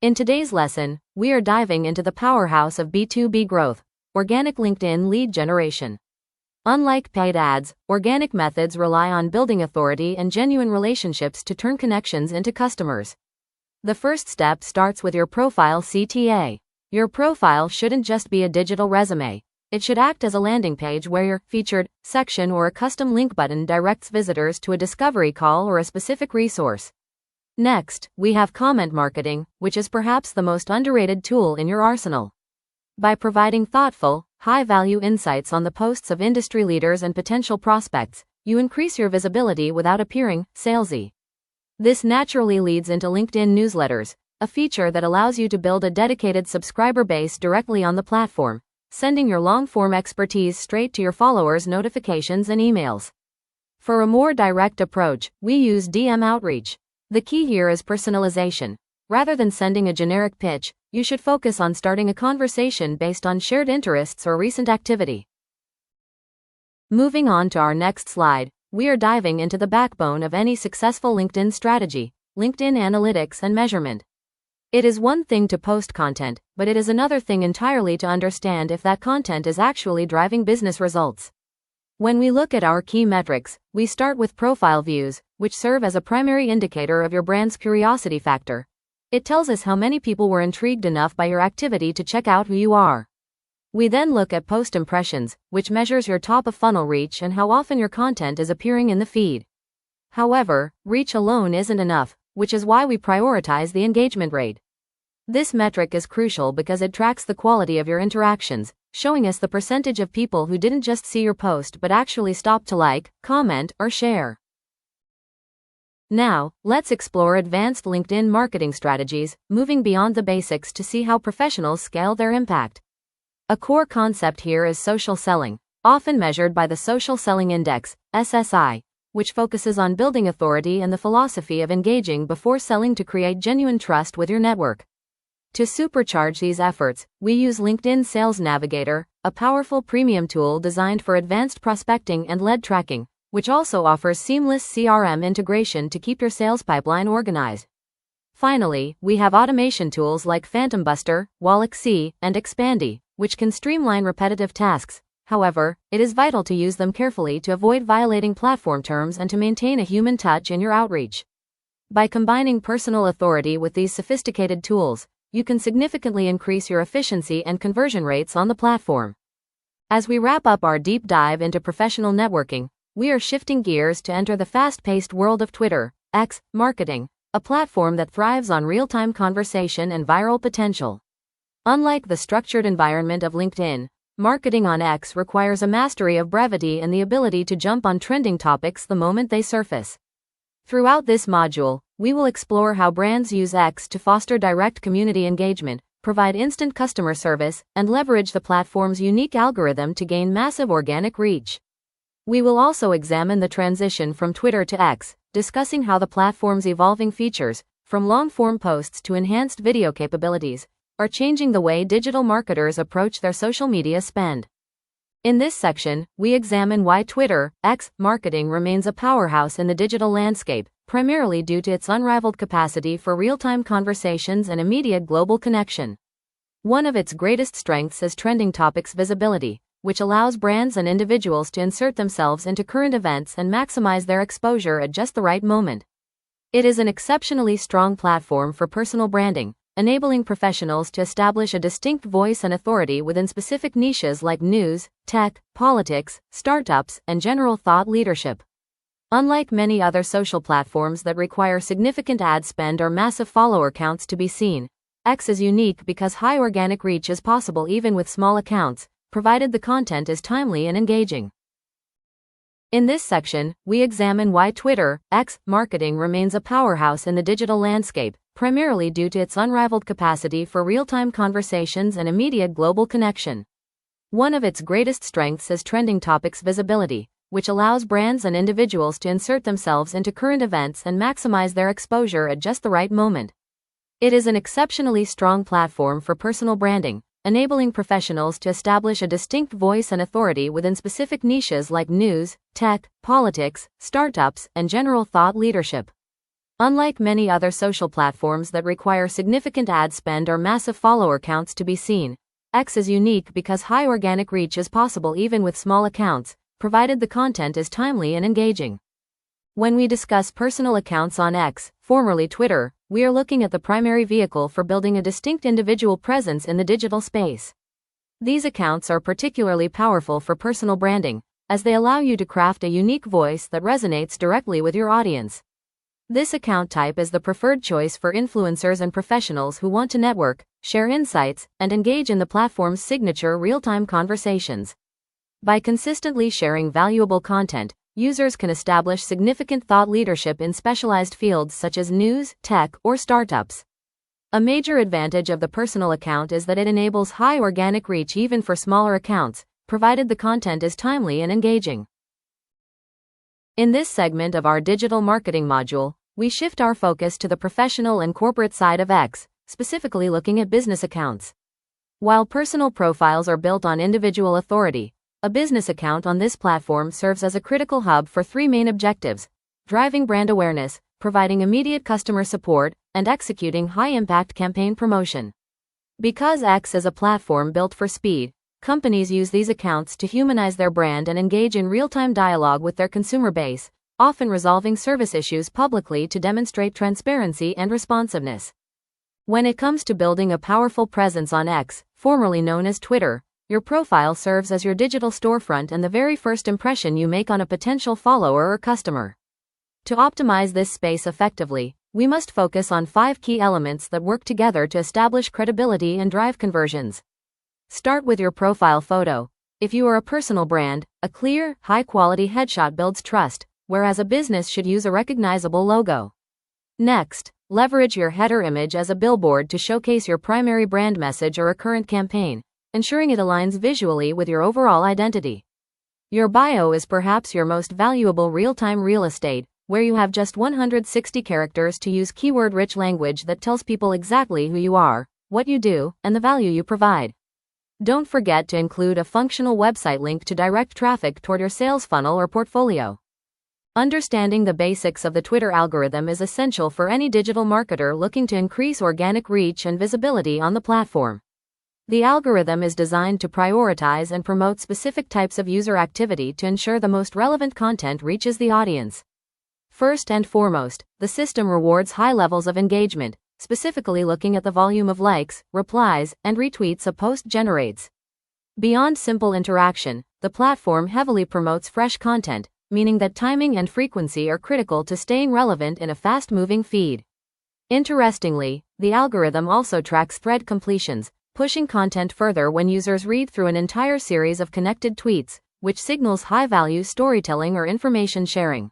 In today's lesson, we are diving into the powerhouse of B2B growth, organic LinkedIn lead generation. Unlike paid ads, organic methods rely on building authority and genuine relationships to turn connections into customers. The first step starts with your profile CTA. Your profile shouldn't just be a digital resume. It should act as a landing page where your featured section or a custom link button directs visitors to a discovery call or a specific resource. Next, we have comment marketing, which is perhaps the most underrated tool in your arsenal. By providing thoughtful, high-value insights on the posts of industry leaders and potential prospects, you increase your visibility without appearing salesy. This naturally leads into LinkedIn newsletters, a feature that allows you to build a dedicated subscriber base directly on the platform, sending your long-form expertise straight to your followers' notifications and emails. For a more direct approach, we use DM outreach. The key here is personalization. Rather than sending a generic pitch, you should focus on starting a conversation based on shared interests or recent activity. Moving on to our next slide, we are diving into the backbone of any successful LinkedIn strategy: LinkedIn analytics and measurement. It is one thing to post content, but it is another thing entirely to understand if that content is actually driving business results. When we look at our key metrics, we start with profile views, which serve as a primary indicator of your brand's curiosity factor. It tells us how many people were intrigued enough by your activity to check out who you are. We then look at post impressions, which measures your top-of-funnel reach and how often your content is appearing in the feed. However, reach alone isn't enough, which is why we prioritize the engagement rate. This metric is crucial because it tracks the quality of your interactions, showing us the percentage of people who didn't just see your post but actually stopped to like, comment, or share. Now, let's explore advanced LinkedIn marketing strategies, moving beyond the basics to see how professionals scale their impact. A core concept here is social selling, often measured by the Social Selling Index, SSI, which focuses on building authority and the philosophy of engaging before selling to create genuine trust with your network. To supercharge these efforts, we use LinkedIn Sales Navigator, a powerful premium tool designed for advanced prospecting and lead tracking, which also offers seamless CRM integration to keep your sales pipeline organized. Finally, we have automation tools like Phantom Buster, WalletC, and Expandy, which can streamline repetitive tasks. However, it is vital to use them carefully to avoid violating platform terms and to maintain a human touch in your outreach. By combining personal authority with these sophisticated tools, you can significantly increase your efficiency and conversion rates on the platform. As we wrap up our deep dive into professional networking, we are shifting gears to enter the fast-paced world of Twitter, X, marketing, a platform that thrives on real-time conversation and viral potential. Unlike the structured environment of LinkedIn, marketing on X requires a mastery of brevity and the ability to jump on trending topics the moment they surface. Throughout this module, we will explore how brands use X to foster direct community engagement, provide instant customer service, and leverage the platform's unique algorithm to gain massive organic reach. We will also examine the transition from Twitter to X, discussing how the platform's evolving features, from long-form posts to enhanced video capabilities, are changing the way digital marketers approach their social media spend. In this section, we examine why Twitter, X, marketing remains a powerhouse in the digital landscape, primarily due to its unrivaled capacity for real-time conversations and immediate global connection. One of its greatest strengths is trending topics visibility, which allows brands and individuals to insert themselves into current events and maximize their exposure at just the right moment. It is an exceptionally strong platform for personal branding, enabling professionals to establish a distinct voice and authority within specific niches like news, tech, politics, startups, and general thought leadership. Unlike many other social platforms that require significant ad spend or massive follower counts to be seen, X is unique because high organic reach is possible even with small accounts, provided the content is timely and engaging. In this section, we examine why Twitter, X, marketing remains a powerhouse in the digital landscape, primarily due to its unrivaled capacity for real-time conversations and immediate global connection. One of its greatest strengths is trending topics visibility, which allows brands and individuals to insert themselves into current events and maximize their exposure at just the right moment. It is an exceptionally strong platform for personal branding, enabling professionals to establish a distinct voice and authority within specific niches like news, tech, politics, startups, and general thought leadership. Unlike many other social platforms that require significant ad spend or massive follower counts to be seen, X is unique because high organic reach is possible even with small accounts, provided the content is timely and engaging. When we discuss personal accounts on X, formerly Twitter, we are looking at the primary vehicle for building a distinct individual presence in the digital space. These accounts are particularly powerful for personal branding, as they allow you to craft a unique voice that resonates directly with your audience. This account type is the preferred choice for influencers and professionals who want to network, share insights, and engage in the platform's signature real-time conversations. By consistently sharing valuable content, users can establish significant thought leadership in specialized fields such as news, tech, or startups. A major advantage of the personal account is that it enables high organic reach even for smaller accounts, provided the content is timely and engaging. In this segment of our digital marketing module, we shift our focus to the professional and corporate side of X, specifically looking at business accounts. While personal profiles are built on individual authority, a business account on this platform serves as a critical hub for three main objectives: driving brand awareness, providing immediate customer support, and executing high-impact campaign promotion. Because X is a platform built for speed, companies use these accounts to humanize their brand and engage in real-time dialogue with their consumer base, often resolving service issues publicly to demonstrate transparency and responsiveness. When it comes to building a powerful presence on X, formerly known as Twitter, your profile serves as your digital storefront and the very first impression you make on a potential follower or customer. To optimize this space effectively, we must focus on 5 key elements that work together to establish credibility and drive conversions. Start with your profile photo. If you are a personal brand, a clear, high-quality headshot builds trust, whereas a business should use a recognizable logo. Next, leverage your header image as a billboard to showcase your primary brand message or a current campaign, ensuring it aligns visually with your overall identity. Your bio is perhaps your most valuable real-time real estate, where you have just 160 characters to use keyword-rich language that tells people exactly who you are, what you do, and the value you provide. Don't forget to include a functional website link to direct traffic toward your sales funnel or portfolio. Understanding the basics of the Twitter algorithm is essential for any digital marketer looking to increase organic reach and visibility on the platform. The algorithm is designed to prioritize and promote specific types of user activity to ensure the most relevant content reaches the audience. First and foremost, the system rewards high levels of engagement, specifically looking at the volume of likes, replies, and retweets a post generates. Beyond simple interaction, the platform heavily promotes fresh content, meaning that timing and frequency are critical to staying relevant in a fast-moving feed. Interestingly, the algorithm also tracks thread completions, pushing content further when users read through an entire series of connected tweets, which signals high-value storytelling or information sharing.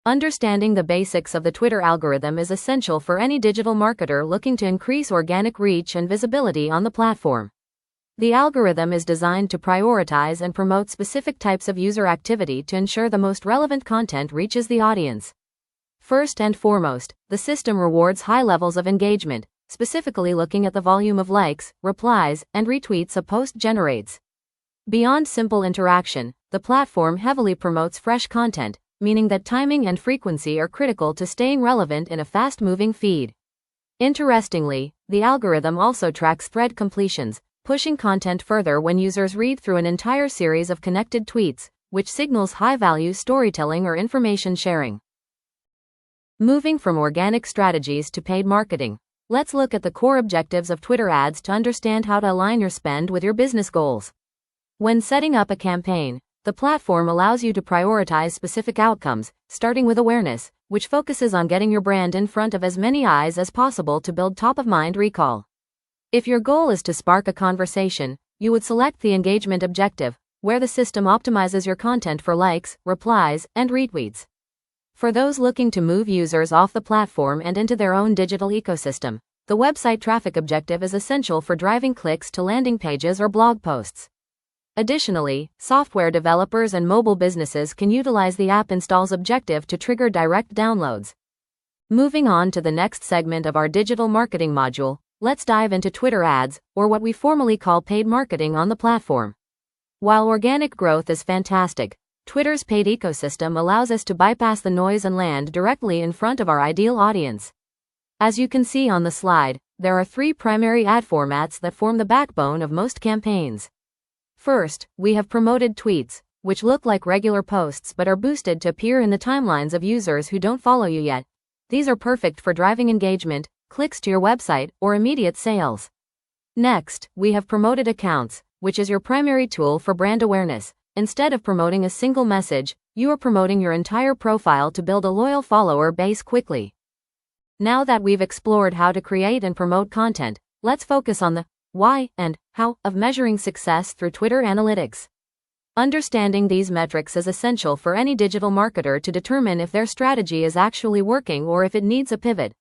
Understanding the basics of the Twitter algorithm is essential for any digital marketer looking to increase organic reach and visibility on the platform. The algorithm is designed to prioritize and promote specific types of user activity to ensure the most relevant content reaches the audience. First and foremost, the system rewards high levels of engagement, specifically looking at the volume of likes, replies, and retweets a post generates. Beyond simple interaction, the platform heavily promotes fresh content, meaning that timing and frequency are critical to staying relevant in a fast-moving feed. Interestingly, the algorithm also tracks thread completions, pushing content further when users read through an entire series of connected tweets, which signals high-value storytelling or information sharing. Moving from organic strategies to paid marketing, let's look at the core objectives of Twitter ads to understand how to align your spend with your business goals. When setting up a campaign, the platform allows you to prioritize specific outcomes, starting with awareness, which focuses on getting your brand in front of as many eyes as possible to build top-of-mind recall. If your goal is to spark a conversation, you would select the engagement objective, where the system optimizes your content for likes, replies, and retweets. For those looking to move users off the platform and into their own digital ecosystem, the website traffic objective is essential for driving clicks to landing pages or blog posts. Additionally, software developers and mobile businesses can utilize the app installs objective to trigger direct downloads. Moving on to the next segment of our digital marketing module, let's dive into Twitter ads, or what we formally call paid marketing on the platform. While organic growth is fantastic, Twitter's paid ecosystem allows us to bypass the noise and land directly in front of our ideal audience. As you can see on the slide, there are three primary ad formats that form the backbone of most campaigns. First, we have promoted tweets, which look like regular posts but are boosted to appear in the timelines of users who don't follow you yet. These are perfect for driving engagement, clicks to your website, or immediate sales. Next, we have promoted accounts, which is your primary tool for brand awareness. Instead of promoting a single message, you are promoting your entire profile to build a loyal follower base quickly. Now that we've explored how to create and promote content, let's focus on the why and how of measuring success through Twitter analytics. Understanding these metrics is essential for any digital marketer to determine if their strategy is actually working or if it needs a pivot.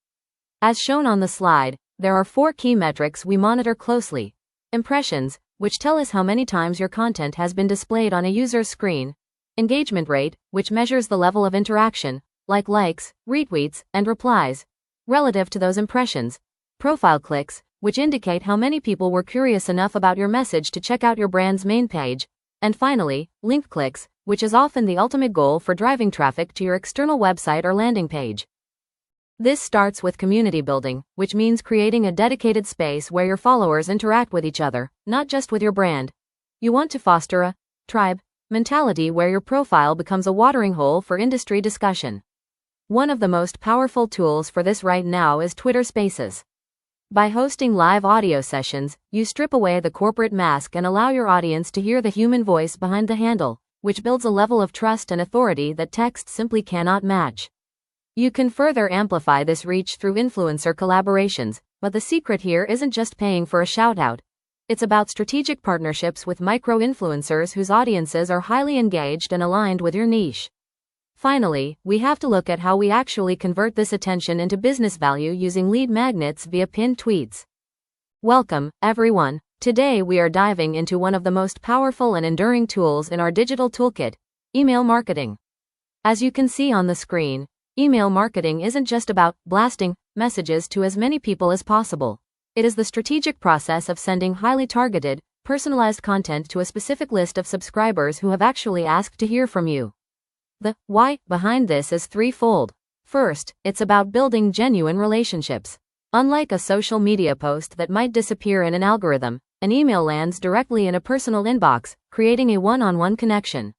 As shown on the slide, there are 4 key metrics we monitor closely. Impressions, which tell us how many times your content has been displayed on a user's screen. Engagement rate, which measures the level of interaction, like likes, retweets, and replies, relative to those impressions. Profile clicks, which indicate how many people were curious enough about your message to check out your brand's main page. And finally, link clicks, which is often the ultimate goal for driving traffic to your external website or landing page. This starts with community building, which means creating a dedicated space where your followers interact with each other, not just with your brand. You want to foster a tribe mentality where your profile becomes a watering hole for industry discussion. One of the most powerful tools for this right now is Twitter Spaces. By hosting live audio sessions, you strip away the corporate mask and allow your audience to hear the human voice behind the handle, which builds a level of trust and authority that text simply cannot match. You can further amplify this reach through influencer collaborations, but the secret here isn't just paying for a shout-out. It's about strategic partnerships with micro-influencers whose audiences are highly engaged and aligned with your niche. Finally, we have to look at how we actually convert this attention into business value using lead magnets via pinned tweets. Welcome, everyone. Today we are diving into one of the most powerful and enduring tools in our digital toolkit, email marketing. As you can see on the screen, email marketing isn't just about blasting messages to as many people as possible. It is the strategic process of sending highly targeted, personalized content to a specific list of subscribers who have actually asked to hear from you. The why behind this is threefold. First, it's about building genuine relationships. Unlike a social media post that might disappear in an algorithm, an email lands directly in a personal inbox, creating a one-on-one connection.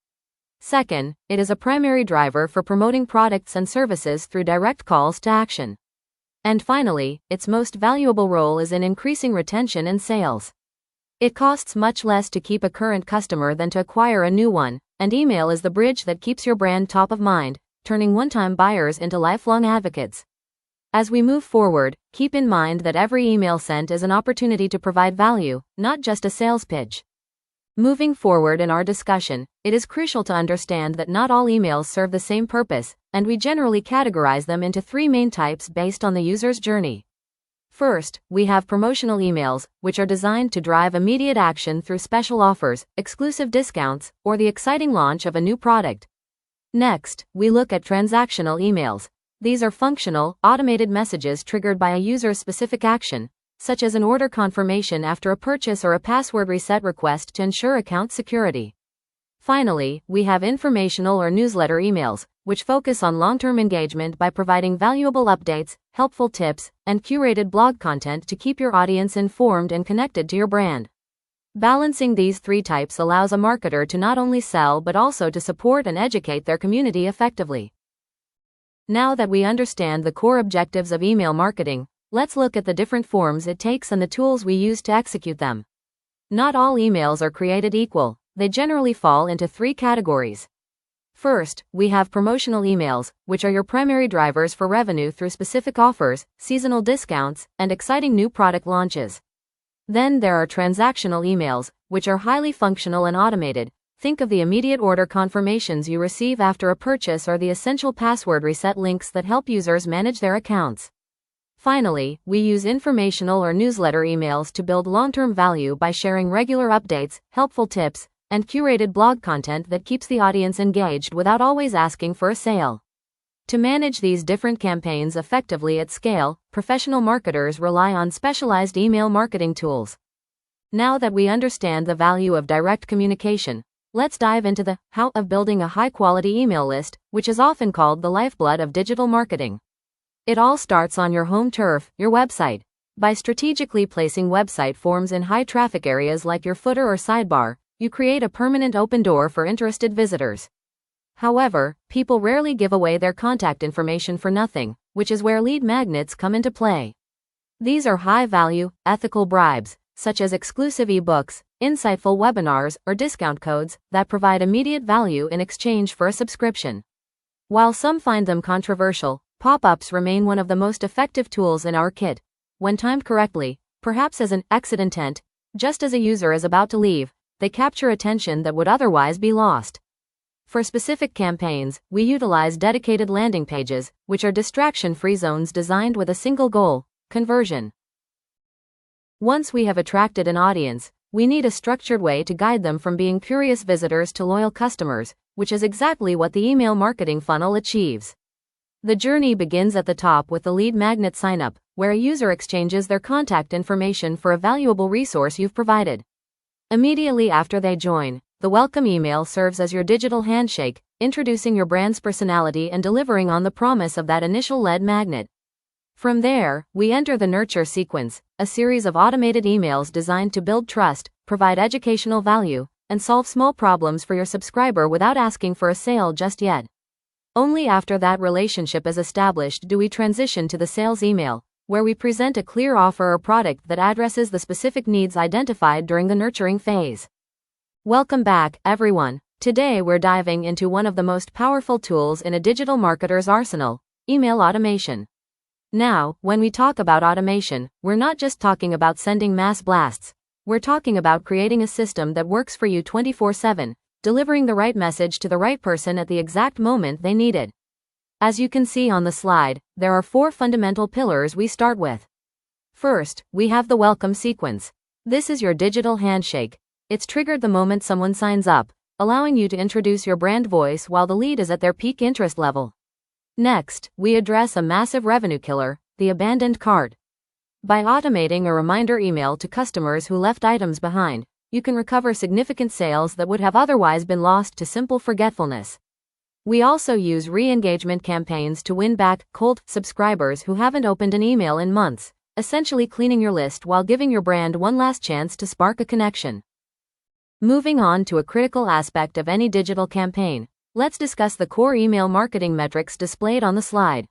Second, it is a primary driver for promoting products and services through direct calls to action. And finally, its most valuable role is in increasing retention and sales. It costs much less to keep a current customer than to acquire a new one, and email is the bridge that keeps your brand top of mind, turning one-time buyers into lifelong advocates. As we move forward, keep in mind that every email sent is an opportunity to provide value, not just a sales pitch. Moving forward in our discussion, it is crucial to understand that not all emails serve the same purpose, and we generally categorize them into 3 main types based on the user's journey. First, we have promotional emails, which are designed to drive immediate action through special offers, exclusive discounts, or the exciting launch of a new product. Next, we look at transactional emails. These are functional, automated messages triggered by a user's specific action, such as an order confirmation after a purchase or a password reset request to ensure account security. Finally, we have informational or newsletter emails, which focus on long-term engagement by providing valuable updates, helpful tips, and curated blog content to keep your audience informed and connected to your brand. Balancing these three types allows a marketer to not only sell but also to support and educate their community effectively. Now that we understand the core objectives of email marketing, let's look at the different forms it takes and the tools we use to execute them. Not all emails are created equal. They generally fall into three categories. First, we have promotional emails, which are your primary drivers for revenue through specific offers, seasonal discounts, and exciting new product launches. Then there are transactional emails, which are highly functional and automated. Think of the immediate order confirmations you receive after a purchase or the essential password reset links that help users manage their accounts. Finally, we use informational or newsletter emails to build long-term value by sharing regular updates, helpful tips, and curated blog content that keeps the audience engaged without always asking for a sale. To manage these different campaigns effectively at scale, professional marketers rely on specialized email marketing tools. Now that we understand the value of direct communication, let's dive into the how of building a high-quality email list, which is often called the lifeblood of digital marketing. It all starts on your home turf, your website. By strategically placing website forms in high-traffic areas like your footer or sidebar, you create a permanent open door for interested visitors. However, people rarely give away their contact information for nothing, which is where lead magnets come into play. These are high-value, ethical bribes, such as exclusive ebooks, insightful webinars, or discount codes that provide immediate value in exchange for a subscription. While some find them controversial, pop-ups remain one of the most effective tools in our kit. When timed correctly, perhaps as an exit intent, just as a user is about to leave, they capture attention that would otherwise be lost. For specific campaigns, we utilize dedicated landing pages, which are distraction-free zones designed with a single goal: conversion. Once we have attracted an audience, we need a structured way to guide them from being curious visitors to loyal customers, which is exactly what the email marketing funnel achieves. The journey begins at the top with the lead magnet sign-up, where a user exchanges their contact information for a valuable resource you've provided. Immediately after they join, the welcome email serves as your digital handshake, introducing your brand's personality and delivering on the promise of that initial lead magnet. From there, we enter the nurture sequence, a series of automated emails designed to build trust, provide educational value, and solve small problems for your subscriber without asking for a sale just yet. Only after that relationship is established do we transition to the sales email, where we present a clear offer or product that addresses the specific needs identified during the nurturing phase. Welcome back, everyone. Today we're diving into one of the most powerful tools in a digital marketer's arsenal: email automation. Now, when we talk about automation, we're not just talking about sending mass blasts. We're talking about creating a system that works for you 24/7, delivering the right message to the right person at the exact moment they need it. As you can see on the slide, there are 4 fundamental pillars we start with. First, we have the welcome sequence. This is your digital handshake. It's triggered the moment someone signs up, allowing you to introduce your brand voice while the lead is at their peak interest level. Next, we address a massive revenue killer, the abandoned cart. By automating a reminder email to customers who left items behind, you can recover significant sales that would have otherwise been lost to simple forgetfulness. We also use re-engagement campaigns to win back cold subscribers who haven't opened an email in months, essentially cleaning your list while giving your brand one last chance to spark a connection. Moving on to a critical aspect of any digital campaign, let's discuss the core email marketing metrics displayed on the slide.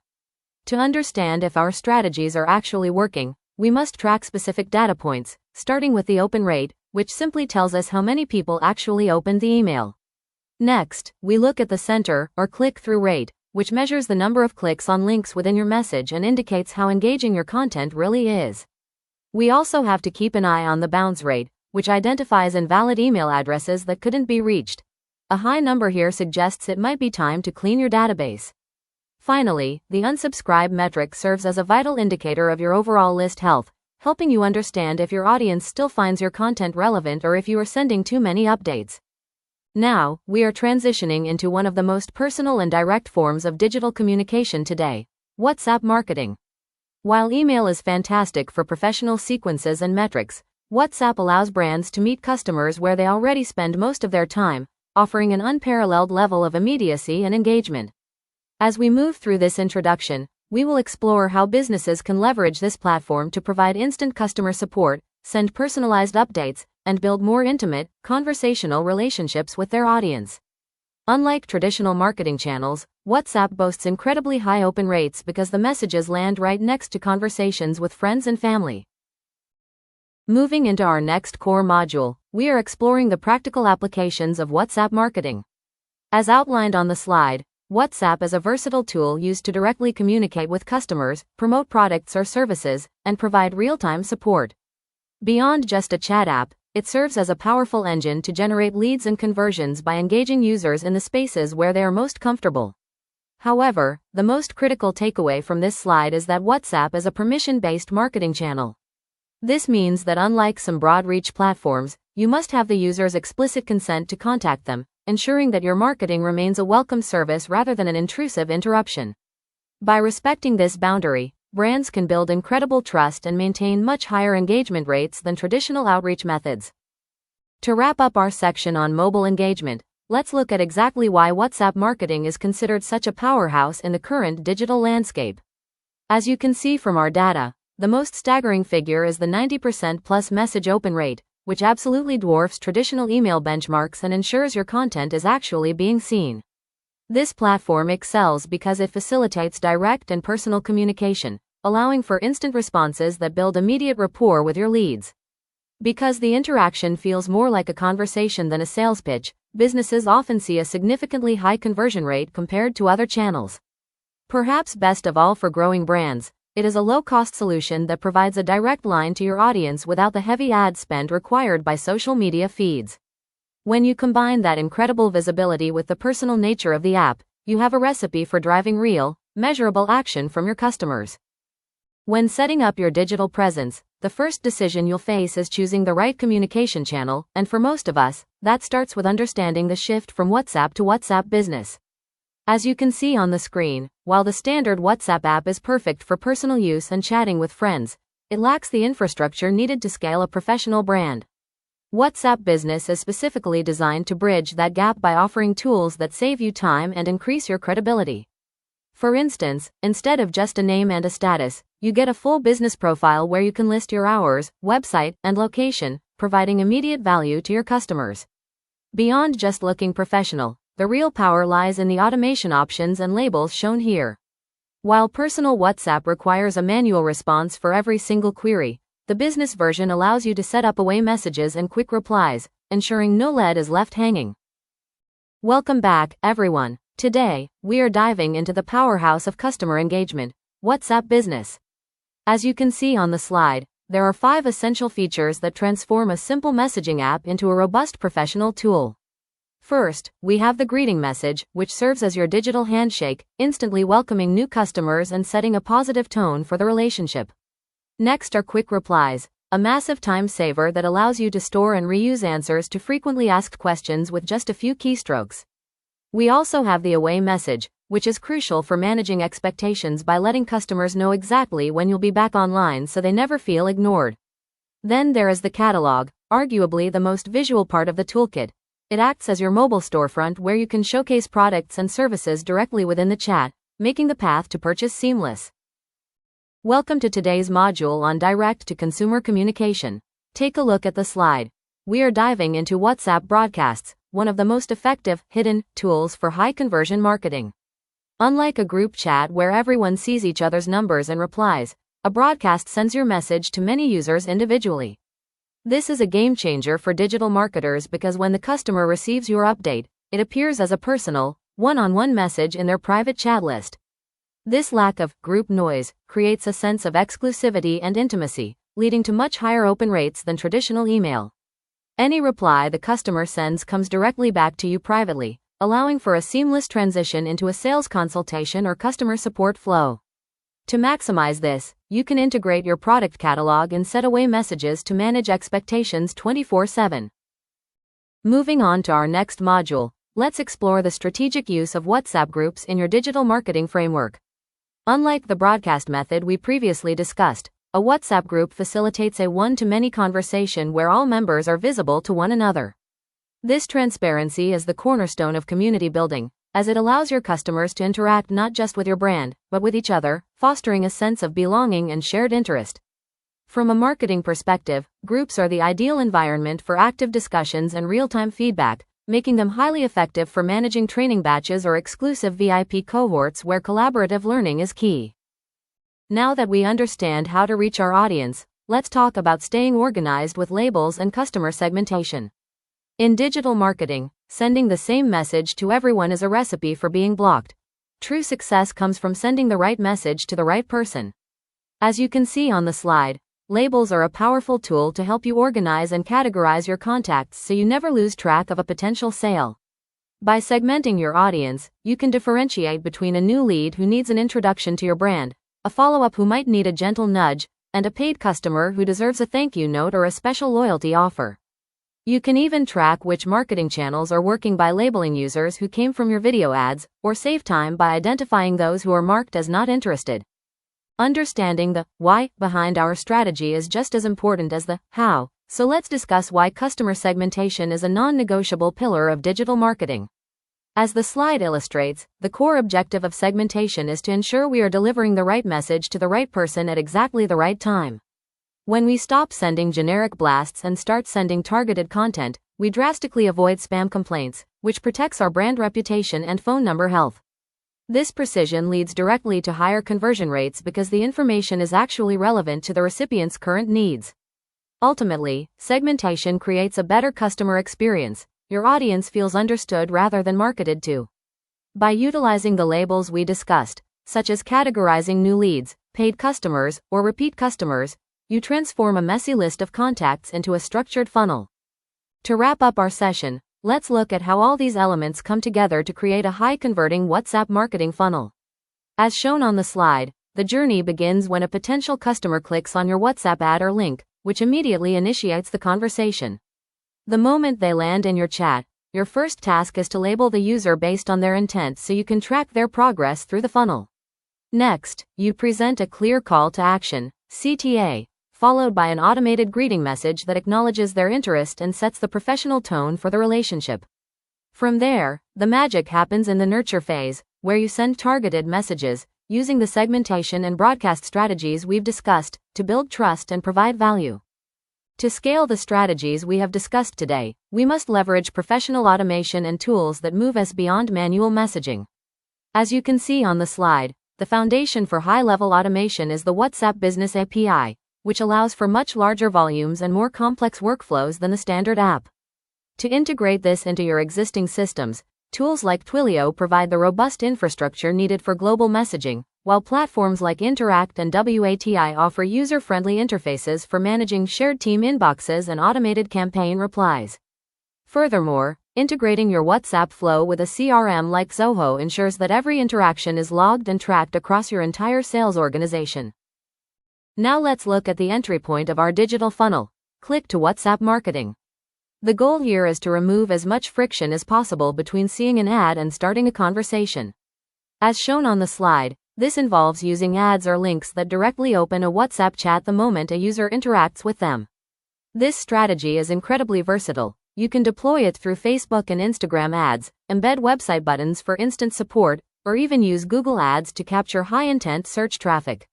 To understand if our strategies are actually working, we must track specific data points, starting with the open rate, which simply tells us how many people actually opened the email. Next, we look at the center, or click-through rate, which measures the number of clicks on links within your message and indicates how engaging your content really is. We also have to keep an eye on the bounce rate, which identifies invalid email addresses that couldn't be reached. A high number here suggests it might be time to clean your database. Finally, the unsubscribe metric serves as a vital indicator of your overall list health, helping you understand if your audience still finds your content relevant or if you are sending too many updates. Now, we are transitioning into one of the most personal and direct forms of digital communication today: WhatsApp marketing. While email is fantastic for professional sequences and metrics, WhatsApp allows brands to meet customers where they already spend most of their time, offering an unparalleled level of immediacy and engagement. As we move through this introduction, we will explore how businesses can leverage this platform to provide instant customer support, send personalized updates, and build more intimate, conversational relationships with their audience. Unlike traditional marketing channels, WhatsApp boasts incredibly high open rates because the messages land right next to conversations with friends and family. Moving into our next core module, we are exploring the practical applications of WhatsApp marketing. As outlined on the slide, WhatsApp is a versatile tool used to directly communicate with customers, promote products or services, and provide real-time support. Beyond just a chat app, it serves as a powerful engine to generate leads and conversions by engaging users in the spaces where they are most comfortable. However, the most critical takeaway from this slide is that WhatsApp is a permission-based marketing channel. This means that unlike some broad-reach platforms, you must have the user's explicit consent to contact them, ensuring that your marketing remains a welcome service rather than an intrusive interruption. By respecting this boundary, brands can build incredible trust and maintain much higher engagement rates than traditional outreach methods. To wrap up our section on mobile engagement, let's look at exactly why WhatsApp marketing is considered such a powerhouse in the current digital landscape. As you can see from our data, the most staggering figure is the 90% plus message open rate, which absolutely dwarfs traditional email benchmarks and ensures your content is actually being seen. This platform excels because it facilitates direct and personal communication, allowing for instant responses that build immediate rapport with your leads. Because the interaction feels more like a conversation than a sales pitch, businesses often see a significantly high conversion rate compared to other channels. Perhaps best of all for growing brands, it is a low-cost solution that provides a direct line to your audience without the heavy ad spend required by social media feeds. When you combine that incredible visibility with the personal nature of the app, you have a recipe for driving real, measurable action from your customers. When setting up your digital presence, the first decision you'll face is choosing the right communication channel, and for most of us, that starts with understanding the shift from WhatsApp to WhatsApp Business. As you can see on the screen, while the standard WhatsApp app is perfect for personal use and chatting with friends, it lacks the infrastructure needed to scale a professional brand. WhatsApp Business is specifically designed to bridge that gap by offering tools that save you time and increase your credibility. For instance, instead of just a name and a status, you get a full business profile where you can list your hours, website, and location, providing immediate value to your customers. Beyond just looking professional, the real power lies in the automation options and labels shown here. While personal WhatsApp requires a manual response for every single query, the business version allows you to set up away messages and quick replies, ensuring no lead is left hanging. Welcome back, everyone. Today, we are diving into the powerhouse of customer engagement, WhatsApp Business. As you can see on the slide, there are 5 essential features that transform a simple messaging app into a robust professional tool. First, we have the greeting message, which serves as your digital handshake, instantly welcoming new customers and setting a positive tone for the relationship. Next are quick replies, a massive time saver that allows you to store and reuse answers to frequently asked questions with just a few keystrokes. We also have the away message, which is crucial for managing expectations by letting customers know exactly when you'll be back online so they never feel ignored. Then there is the catalog, arguably the most visual part of the toolkit. It acts as your mobile storefront where you can showcase products and services directly within the chat, making the path to purchase seamless. Welcome to today's module on direct-to-consumer communication. Take a look at the slide. We are diving into WhatsApp broadcasts, one of the most effective, hidden, tools for high-conversion marketing. Unlike a group chat where everyone sees each other's numbers and replies, a broadcast sends your message to many users individually. This is a game changer for digital marketers because when the customer receives your update, it appears as a personal, one-on-one message in their private chat list. This lack of group noise creates a sense of exclusivity and intimacy, leading to much higher open rates than traditional email. Any reply the customer sends comes directly back to you privately, allowing for a seamless transition into a sales consultation or customer support flow. To maximize this, you can integrate your product catalog and set away messages to manage expectations 24/7. Moving on to our next module, let's explore the strategic use of WhatsApp groups in your digital marketing framework. Unlike the broadcast method we previously discussed, a WhatsApp group facilitates a one-to-many conversation where all members are visible to one another. This transparency is the cornerstone of community building, as it allows your customers to interact not just with your brand, but with each other, fostering a sense of belonging and shared interest. From a marketing perspective, groups are the ideal environment for active discussions and real-time feedback, making them highly effective for managing training batches or exclusive VIP cohorts where collaborative learning is key. Now that we understand how to reach our audience, let's talk about staying organized with labels and customer segmentation. In digital marketing, sending the same message to everyone is a recipe for being blocked. True success comes from sending the right message to the right person. As you can see on the slide, labels are a powerful tool to help you organize and categorize your contacts so you never lose track of a potential sale. By segmenting your audience, you can differentiate between a new lead who needs an introduction to your brand, a follow-up who might need a gentle nudge, and a paid customer who deserves a thank you note or a special loyalty offer. You can even track which marketing channels are working by labeling users who came from your video ads, or save time by identifying those who are marked as not interested. Understanding the why behind our strategy is just as important as the how, so let's discuss why customer segmentation is a non-negotiable pillar of digital marketing. As the slide illustrates, the core objective of segmentation is to ensure we are delivering the right message to the right person at exactly the right time. When we stop sending generic blasts and start sending targeted content, we drastically avoid spam complaints, which protects our brand reputation and phone number health. This precision leads directly to higher conversion rates because the information is actually relevant to the recipient's current needs. Ultimately, segmentation creates a better customer experience. Your audience feels understood rather than marketed to. By utilizing the labels we discussed, such as categorizing new leads, paid customers, or repeat customers, you transform a messy list of contacts into a structured funnel. To wrap up our session, let's look at how all these elements come together to create a high-converting WhatsApp marketing funnel. As shown on the slide, the journey begins when a potential customer clicks on your WhatsApp ad or link, which immediately initiates the conversation. The moment they land in your chat, your first task is to label the user based on their intent so you can track their progress through the funnel. Next, you present a clear call to action, CTA, followed by an automated greeting message that acknowledges their interest and sets the professional tone for the relationship. From there, the magic happens in the nurture phase, where you send targeted messages, using the segmentation and broadcast strategies we've discussed, to build trust and provide value. To scale the strategies we have discussed today, we must leverage professional automation and tools that move us beyond manual messaging. As you can see on the slide, the foundation for high-level automation is the WhatsApp Business API, which allows for much larger volumes and more complex workflows than the standard app. To integrate this into your existing systems, tools like Twilio provide the robust infrastructure needed for global messaging, while platforms like Interact and WATI offer user-friendly interfaces for managing shared team inboxes and automated campaign replies. Furthermore, integrating your WhatsApp flow with a CRM like Zoho ensures that every interaction is logged and tracked across your entire sales organization. Now let's look at the entry point of our digital funnel. Click to WhatsApp marketing. The goal here is to remove as much friction as possible between seeing an ad and starting a conversation. As shown on the slide, this involves using ads or links that directly open a WhatsApp chat the moment a user interacts with them. This strategy is incredibly versatile. You can deploy it through Facebook and Instagram ads, embed website buttons for instant support, or even use Google Ads to capture high-intent search traffic.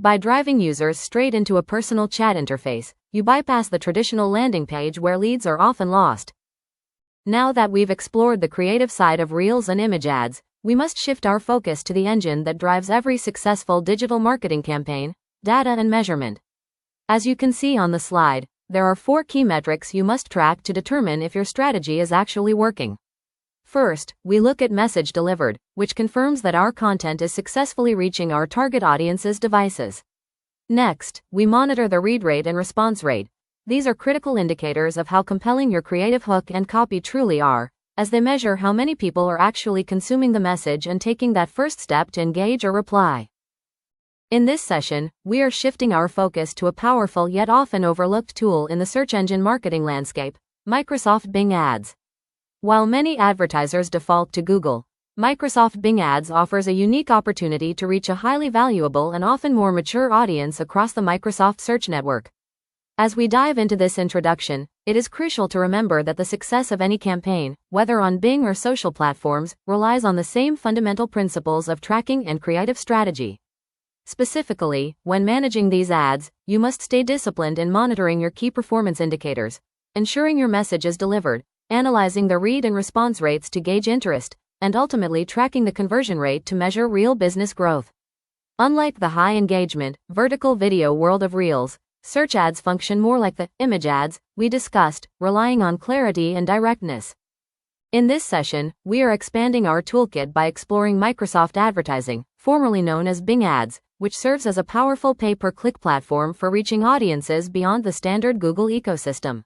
By driving users straight into a personal chat interface, you bypass the traditional landing page where leads are often lost. Now that we've explored the creative side of Reels and image ads, we must shift our focus to the engine that drives every successful digital marketing campaign: data and measurement. As you can see on the slide, there are 4 key metrics you must track to determine if your strategy is actually working. First, we look at message delivered, which confirms that our content is successfully reaching our target audience's devices. Next, we monitor the read rate and response rate. These are critical indicators of how compelling your creative hook and copy truly are, as they measure how many people are actually consuming the message and taking that first step to engage or reply. In this session, we are shifting our focus to a powerful yet often overlooked tool in the search engine marketing landscape: Microsoft Bing Ads. While many advertisers default to Google, Microsoft Bing Ads offers a unique opportunity to reach a highly valuable and often more mature audience across the Microsoft Search Network. As we dive into this introduction, it is crucial to remember that the success of any campaign, whether on Bing or social platforms, relies on the same fundamental principles of tracking and creative strategy. Specifically, when managing these ads, you must stay disciplined in monitoring your key performance indicators, ensuring your message is delivered, analyzing the read and response rates to gauge interest, and ultimately tracking the conversion rate to measure real business growth. Unlike the high engagement, vertical video world of Reels, search ads function more like the image ads we discussed, relying on clarity and directness. In this session, we are expanding our toolkit by exploring Microsoft Advertising, formerly known as Bing Ads, which serves as a powerful pay-per-click platform for reaching audiences beyond the standard Google ecosystem.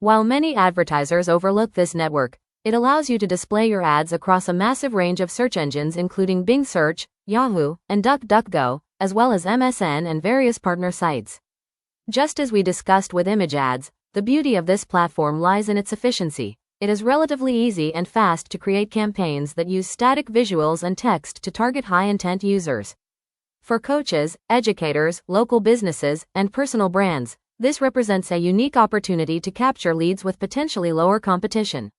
While many advertisers overlook this network, it allows you to display your ads across a massive range of search engines including Bing Search, Yahoo, and DuckDuckGo, as well as MSN and various partner sites. Just as we discussed with image ads, the beauty of this platform lies in its efficiency. It is relatively easy and fast to create campaigns that use static visuals and text to target high-intent users. For coaches, educators, local businesses, and personal brands, this represents a unique opportunity to capture leads with potentially lower competition.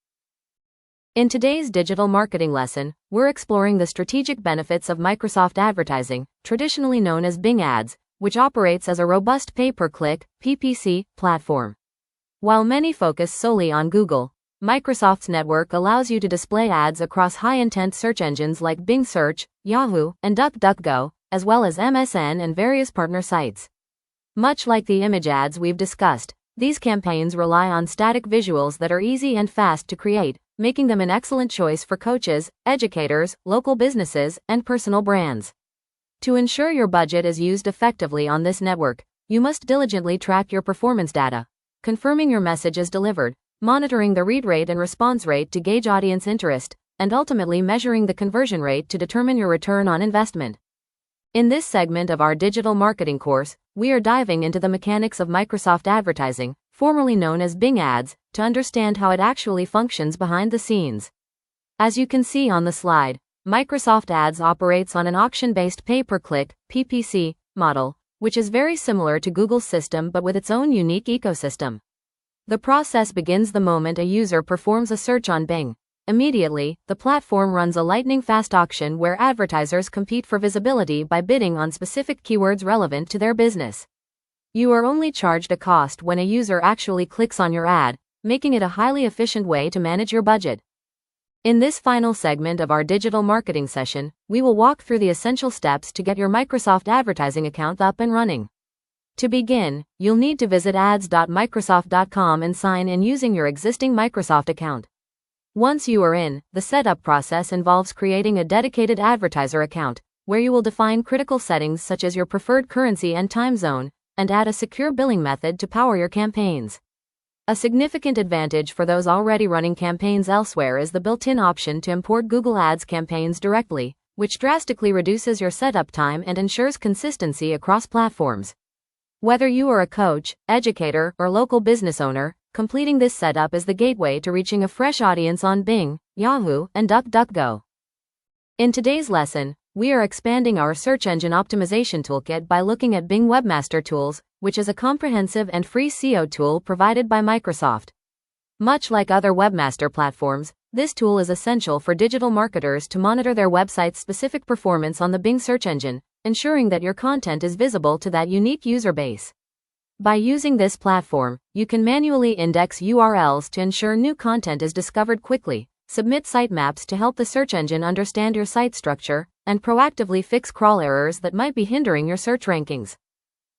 In today's digital marketing lesson, we're exploring the strategic benefits of Microsoft Advertising, traditionally known as Bing Ads, which operates as a robust pay-per-click <coughs> platform. While many focus solely on Google, Microsoft's network allows you to display ads across high-intent search engines like Bing Search, Yahoo, and DuckDuckGo, as well as MSN and various partner sites. Much like the image ads we've discussed, these campaigns rely on static visuals that are easy and fast to create, making them an excellent choice for coaches, educators, local businesses, and personal brands. To ensure your budget is used effectively on this network, you must diligently track your performance data, confirming your message is delivered, monitoring the read rate and response rate to gauge audience interest, and ultimately measuring the conversion rate to determine your return on investment. In this segment of our digital marketing course, we are diving into the mechanics of Microsoft Advertising, formerly known as Bing Ads, to understand how it actually functions behind the scenes. As you can see on the slide, Microsoft Ads operates on an auction-based pay-per-click <coughs> model, which is very similar to Google's system but with its own unique ecosystem. The process begins the moment a user performs a search on Bing. Immediately, the platform runs a lightning-fast auction where advertisers compete for visibility by bidding on specific keywords relevant to their business. You are only charged a cost when a user actually clicks on your ad, making it a highly efficient way to manage your budget. In this final segment of our digital marketing session, we will walk through the essential steps to get your Microsoft Advertising account up and running. To begin, you'll need to visit ads.microsoft.com and sign in using your existing Microsoft account. Once you are in, the setup process involves creating a dedicated advertiser account, where you will define critical settings such as your preferred currency and time zone, and add a secure billing method to power your campaigns. A significant advantage for those already running campaigns elsewhere is the built-in option to import Google Ads campaigns directly, which drastically reduces your setup time and ensures consistency across platforms. Whether you are a coach, educator, or local business owner, completing this setup is the gateway to reaching a fresh audience on Bing, Yahoo, and DuckDuckGo. In today's lesson, we are expanding our search engine optimization toolkit by looking at Bing Webmaster Tools, which is a comprehensive and free SEO tool provided by Microsoft. Much like other webmaster platforms, this tool is essential for digital marketers to monitor their website's specific performance on the Bing search engine, ensuring that your content is visible to that unique user base. By using this platform, you can manually index URLs to ensure new content is discovered quickly, submit sitemaps to help the search engine understand your site structure, and proactively fix crawl errors that might be hindering your search rankings.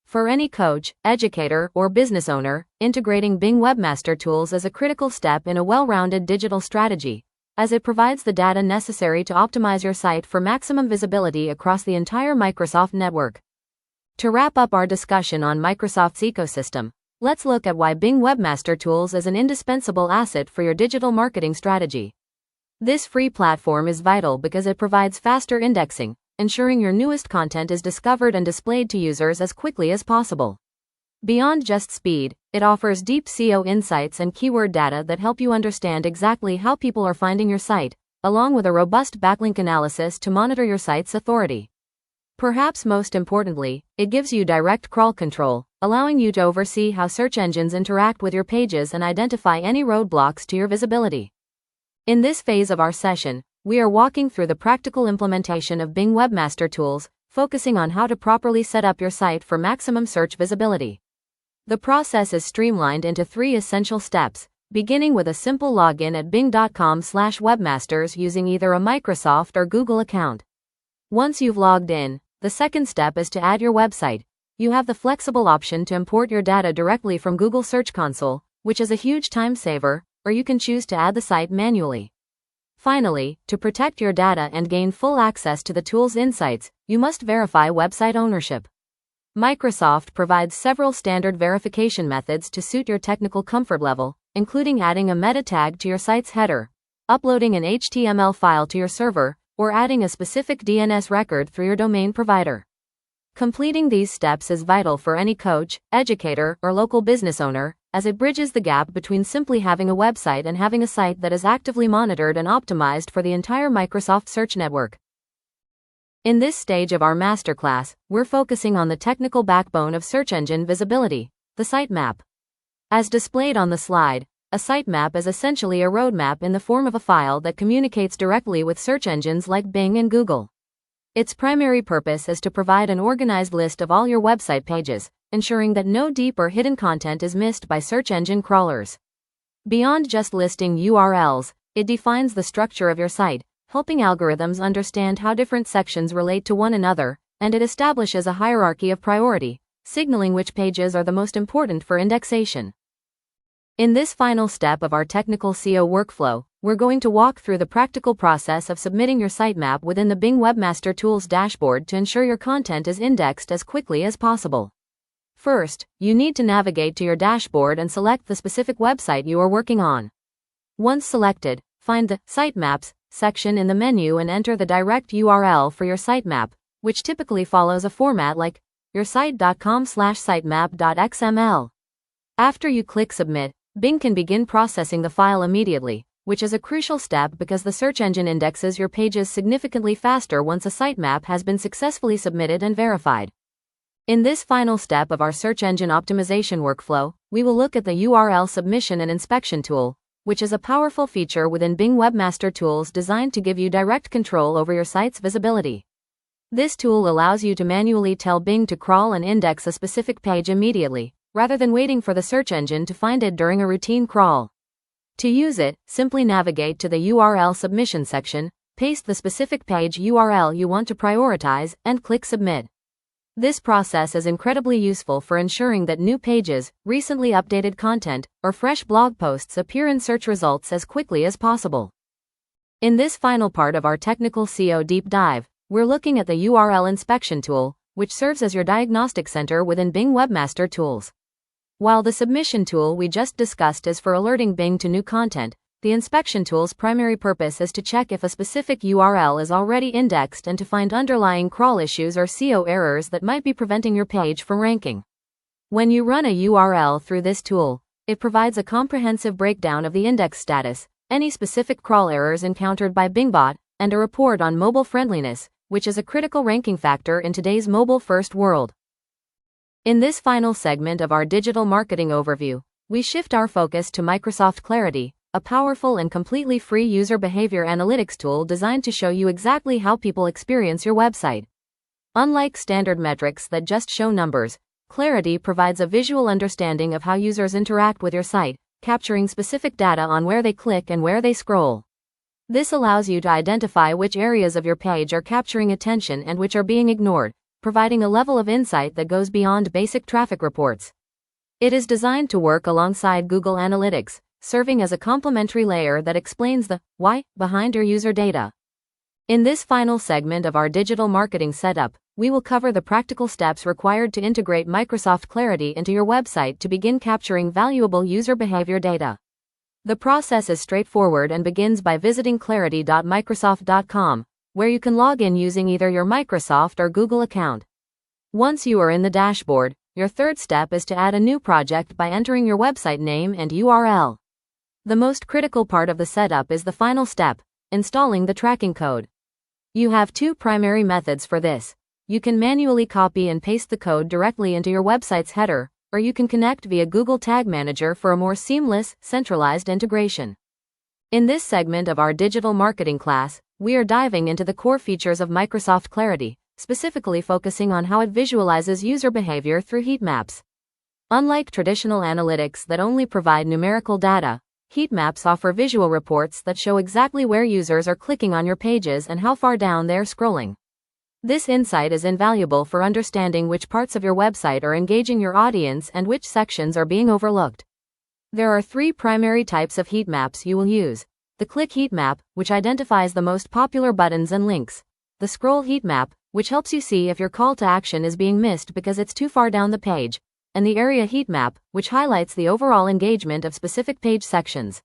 For any coach, educator, or business owner, integrating Bing Webmaster Tools is a critical step in a well-rounded digital strategy, as it provides the data necessary to optimize your site for maximum visibility across the entire Microsoft network. To wrap up our discussion on Microsoft's ecosystem, let's look at why Bing Webmaster Tools is an indispensable asset for your digital marketing strategy. This free platform is vital because it provides faster indexing, ensuring your newest content is discovered and displayed to users as quickly as possible. Beyond just speed, it offers deep SEO insights and keyword data that help you understand exactly how people are finding your site, along with a robust backlink analysis to monitor your site's authority. Perhaps most importantly, it gives you direct crawl control, allowing you to oversee how search engines interact with your pages and identify any roadblocks to your visibility. In this phase of our session, we are walking through the practical implementation of Bing Webmaster Tools, focusing on how to properly set up your site for maximum search visibility. The process is streamlined into 3 essential steps, beginning with a simple login at bing.com/webmasters using either a Microsoft or Google account. Once you've logged in, the second step is to add your website. You have the flexible option to import your data directly from Google Search Console, which is a huge time saver, or you can choose to add the site manually. Finally, to protect your data and gain full access to the tool's insights, you must verify website ownership. Microsoft provides several standard verification methods to suit your technical comfort level, including adding a meta tag to your site's header, uploading an HTML file to your server, or adding a specific DNS record through your domain provider. Completing these steps is vital for any coach, educator, or local business owner, as it bridges the gap between simply having a website and having a site that is actively monitored and optimized for the entire Microsoft Search Network. In this stage of our masterclass, we're focusing on the technical backbone of search engine visibility, the sitemap. As displayed on the slide, a sitemap is essentially a roadmap in the form of a file that communicates directly with search engines like Bing and Google. Its primary purpose is to provide an organized list of all your website pages, ensuring that no deep or hidden content is missed by search engine crawlers. Beyond just listing URLs, it defines the structure of your site, helping algorithms understand how different sections relate to one another, and it establishes a hierarchy of priority, signaling which pages are the most important for indexation. In this final step of our technical SEO workflow, we're going to walk through the practical process of submitting your sitemap within the Bing Webmaster Tools dashboard to ensure your content is indexed as quickly as possible. First, you need to navigate to your dashboard and select the specific website you are working on. Once selected, find the Sitemaps section in the menu and enter the direct URL for your sitemap, which typically follows a format like yoursite.com/sitemap.xml. After you click Submit, Bing can begin processing the file immediately, which is a crucial step because the search engine indexes your pages significantly faster once a sitemap has been successfully submitted and verified. In this final step of our search engine optimization workflow, we will look at the URL submission and inspection tool, which is a powerful feature within Bing Webmaster Tools designed to give you direct control over your site's visibility. This tool allows you to manually tell Bing to crawl and index a specific page immediately, rather than waiting for the search engine to find it during a routine crawl. To use it, simply navigate to the URL submission section, paste the specific page URL you want to prioritize, and click Submit. This process is incredibly useful for ensuring that new pages, recently updated content, or fresh blog posts appear in search results as quickly as possible. In this final part of our technical SEO deep dive, we're looking at the URL inspection tool, which serves as your diagnostic center within Bing Webmaster Tools. While the submission tool we just discussed is for alerting Bing to new content, the inspection tool's primary purpose is to check if a specific URL is already indexed and to find underlying crawl issues or SEO errors that might be preventing your page from ranking. When you run a URL through this tool, it provides a comprehensive breakdown of the index status, any specific crawl errors encountered by BingBot, and a report on mobile friendliness, which is a critical ranking factor in today's mobile-first world. In this final segment of our digital marketing overview, we shift our focus to Microsoft Clarity, a powerful and completely free user behavior analytics tool designed to show you exactly how people experience your website. Unlike standard metrics that just show numbers, Clarity provides a visual understanding of how users interact with your site, capturing specific data on where they click and where they scroll. This allows you to identify which areas of your page are capturing attention and which are being ignored, providing a level of insight that goes beyond basic traffic reports. It is designed to work alongside Google Analytics, serving as a complementary layer that explains the why behind your user data. In this final segment of our digital marketing setup, we will cover the practical steps required to integrate Microsoft Clarity into your website to begin capturing valuable user behavior data. The process is straightforward and begins by visiting clarity.microsoft.com, where you can log in using either your Microsoft or Google account. Once you are in the dashboard, your third step is to add a new project by entering your website name and URL. The most critical part of the setup is the final step, installing the tracking code. You have two primary methods for this. You can manually copy and paste the code directly into your website's header, or you can connect via Google Tag Manager for a more seamless, centralized integration. In this segment of our digital marketing class, we are diving into the core features of Microsoft Clarity, specifically focusing on how it visualizes user behavior through heat maps. Unlike traditional analytics that only provide numerical data, heat maps offer visual reports that show exactly where users are clicking on your pages and how far down they are scrolling. This insight is invaluable for understanding which parts of your website are engaging your audience and which sections are being overlooked. There are three primary types of heat maps you will use. The click heat map, which identifies the most popular buttons and links. The scroll heat map, which helps you see if your call to action is being missed because it's too far down the page. And the area heat map, which highlights the overall engagement of specific page sections.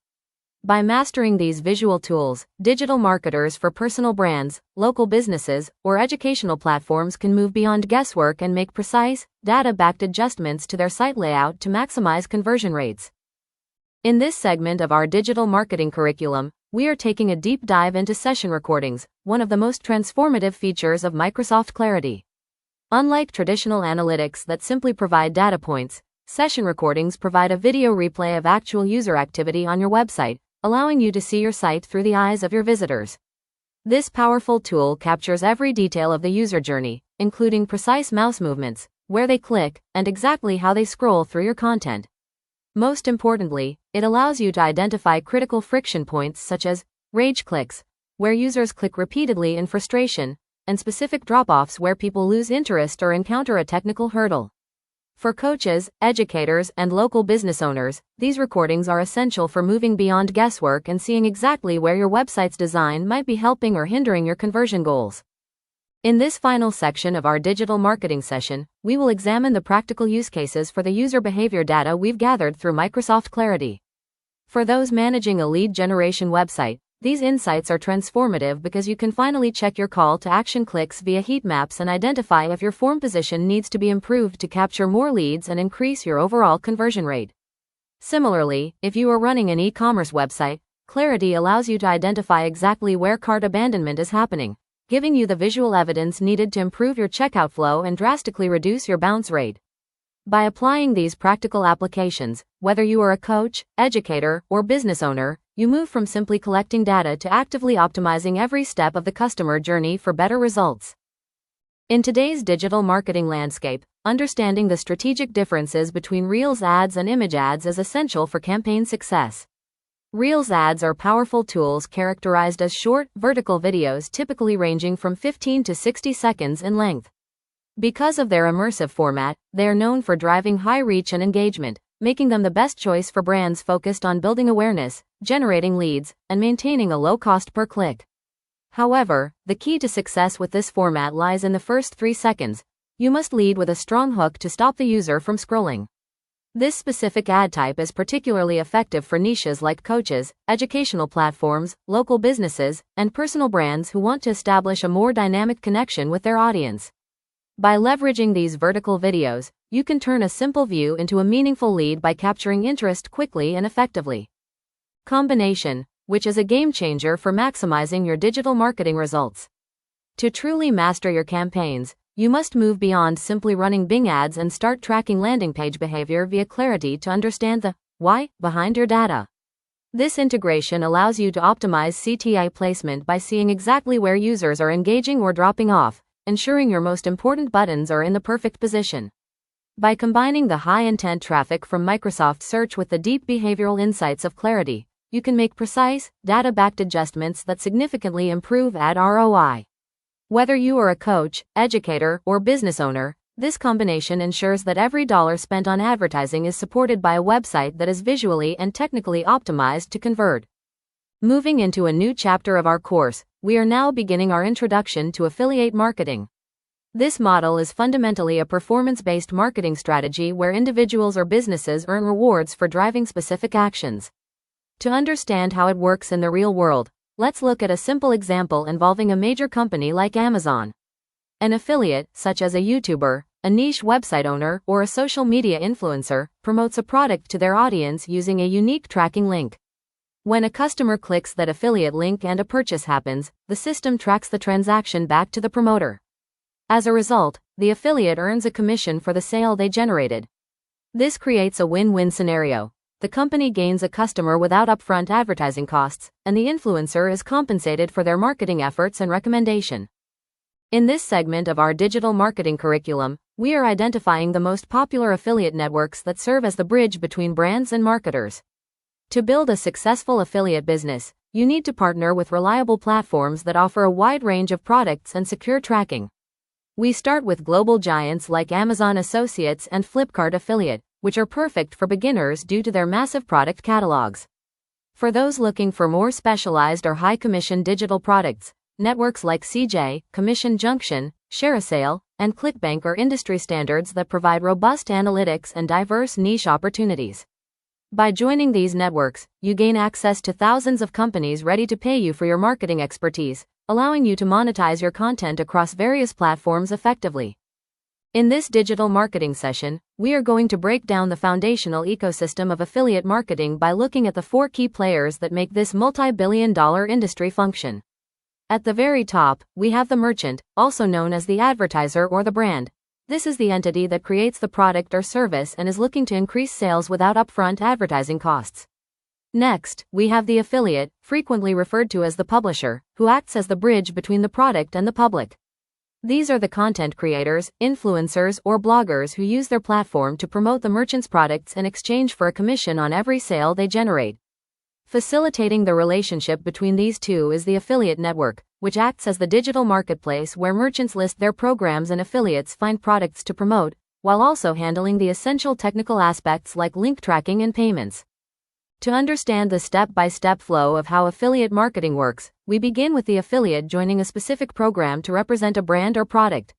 By mastering these visual tools, digital marketers for personal brands, local businesses, or educational platforms can move beyond guesswork and make precise, data-backed adjustments to their site layout to maximize conversion rates. In this segment of our digital marketing curriculum, we are taking a deep dive into session recordings, one of the most transformative features of Microsoft Clarity. Unlike traditional analytics that simply provide data points, session recordings provide a video replay of actual user activity on your website, allowing you to see your site through the eyes of your visitors. This powerful tool captures every detail of the user journey, including precise mouse movements, where they click, and exactly how they scroll through your content. Most importantly, it allows you to identify critical friction points such as rage clicks, where users click repeatedly in frustration, and specific drop-offs where people lose interest or encounter a technical hurdle. For coaches, educators, and local business owners, these recordings are essential for moving beyond guesswork and seeing exactly where your website's design might be helping or hindering your conversion goals. In this final section of our digital marketing session, we will examine the practical use cases for the user behavior data we've gathered through Microsoft Clarity. For those managing a lead generation website, these insights are transformative because you can finally check your call to action clicks via heat maps and identify if your form position needs to be improved to capture more leads and increase your overall conversion rate. Similarly, if you are running an e-commerce website, Clarity allows you to identify exactly where cart abandonment is happening, giving you the visual evidence needed to improve your checkout flow and drastically reduce your bounce rate. By applying these practical applications, whether you are a coach, educator, or business owner, you move from simply collecting data to actively optimizing every step of the customer journey for better results. In today's digital marketing landscape, understanding the strategic differences between Reels ads and image ads is essential for campaign success. Reels ads are powerful tools characterized as short, vertical videos typically ranging from 15 to 60 seconds in length. Because of their immersive format, they are known for driving high reach and engagement, making them the best choice for brands focused on building awareness, generating leads, and maintaining a low cost per click. However, the key to success with this format lies in the first 3 seconds. You must lead with a strong hook to stop the user from scrolling. This specific ad type is particularly effective for niches like coaches, educational platforms, local businesses, and personal brands who want to establish a more dynamic connection with their audience. By leveraging these vertical videos, you can turn a simple view into a meaningful lead by capturing interest quickly and effectively. Combination, which is a game changer for maximizing your digital marketing results. To truly master your campaigns, you must move beyond simply running Bing ads and start tracking landing page behavior via Clarity to understand the why behind your data. This integration allows you to optimize CTA placement by seeing exactly where users are engaging or dropping off, ensuring your most important buttons are in the perfect position. By combining the high-intent traffic from Microsoft Search with the deep behavioral insights of Clarity, you can make precise, data-backed adjustments that significantly improve ad ROI. Whether you are a coach, educator, or business owner, this combination ensures that every dollar spent on advertising is supported by a website that is visually and technically optimized to convert. Moving into a new chapter of our course, we are now beginning our introduction to affiliate marketing. This model is fundamentally a performance-based marketing strategy where individuals or businesses earn rewards for driving specific actions. To understand how it works in the real world, let's look at a simple example involving a major company like Amazon. An affiliate, such as a YouTuber, a niche website owner, or a social media influencer, promotes a product to their audience using a unique tracking link. When a customer clicks that affiliate link and a purchase happens, the system tracks the transaction back to the promoter. As a result, the affiliate earns a commission for the sale they generated. This creates a win-win scenario. The company gains a customer without upfront advertising costs, and the influencer is compensated for their marketing efforts and recommendation. In this segment of our digital marketing curriculum, we are identifying the most popular affiliate networks that serve as the bridge between brands and marketers. To build a successful affiliate business, you need to partner with reliable platforms that offer a wide range of products and secure tracking. We start with global giants like Amazon Associates and Flipkart Affiliate, which are perfect for beginners due to their massive product catalogs. For those looking for more specialized or high-commission digital products, networks like CJ, Commission Junction, ShareASale, and ClickBank are industry standards that provide robust analytics and diverse niche opportunities. By joining these networks, you gain access to thousands of companies ready to pay you for your marketing expertise, allowing you to monetize your content across various platforms effectively. In this digital marketing session, we are going to break down the foundational ecosystem of affiliate marketing by looking at the 4 key players that make this multi-billion-dollar industry function. At the very top, we have the merchant, also known as the advertiser or the brand. This is the entity that creates the product or service and is looking to increase sales without upfront advertising costs. Next, we have the affiliate, frequently referred to as the publisher, who acts as the bridge between the product and the public. These are the content creators, influencers, or bloggers who use their platform to promote the merchant's products in exchange for a commission on every sale they generate. Facilitating the relationship between these two is the affiliate network, which acts as the digital marketplace where merchants list their programs and affiliates find products to promote, while also handling the essential technical aspects like link tracking and payments. To understand the step-by-step flow of how affiliate marketing works, we begin with the affiliate joining a specific program to represent a brand or product.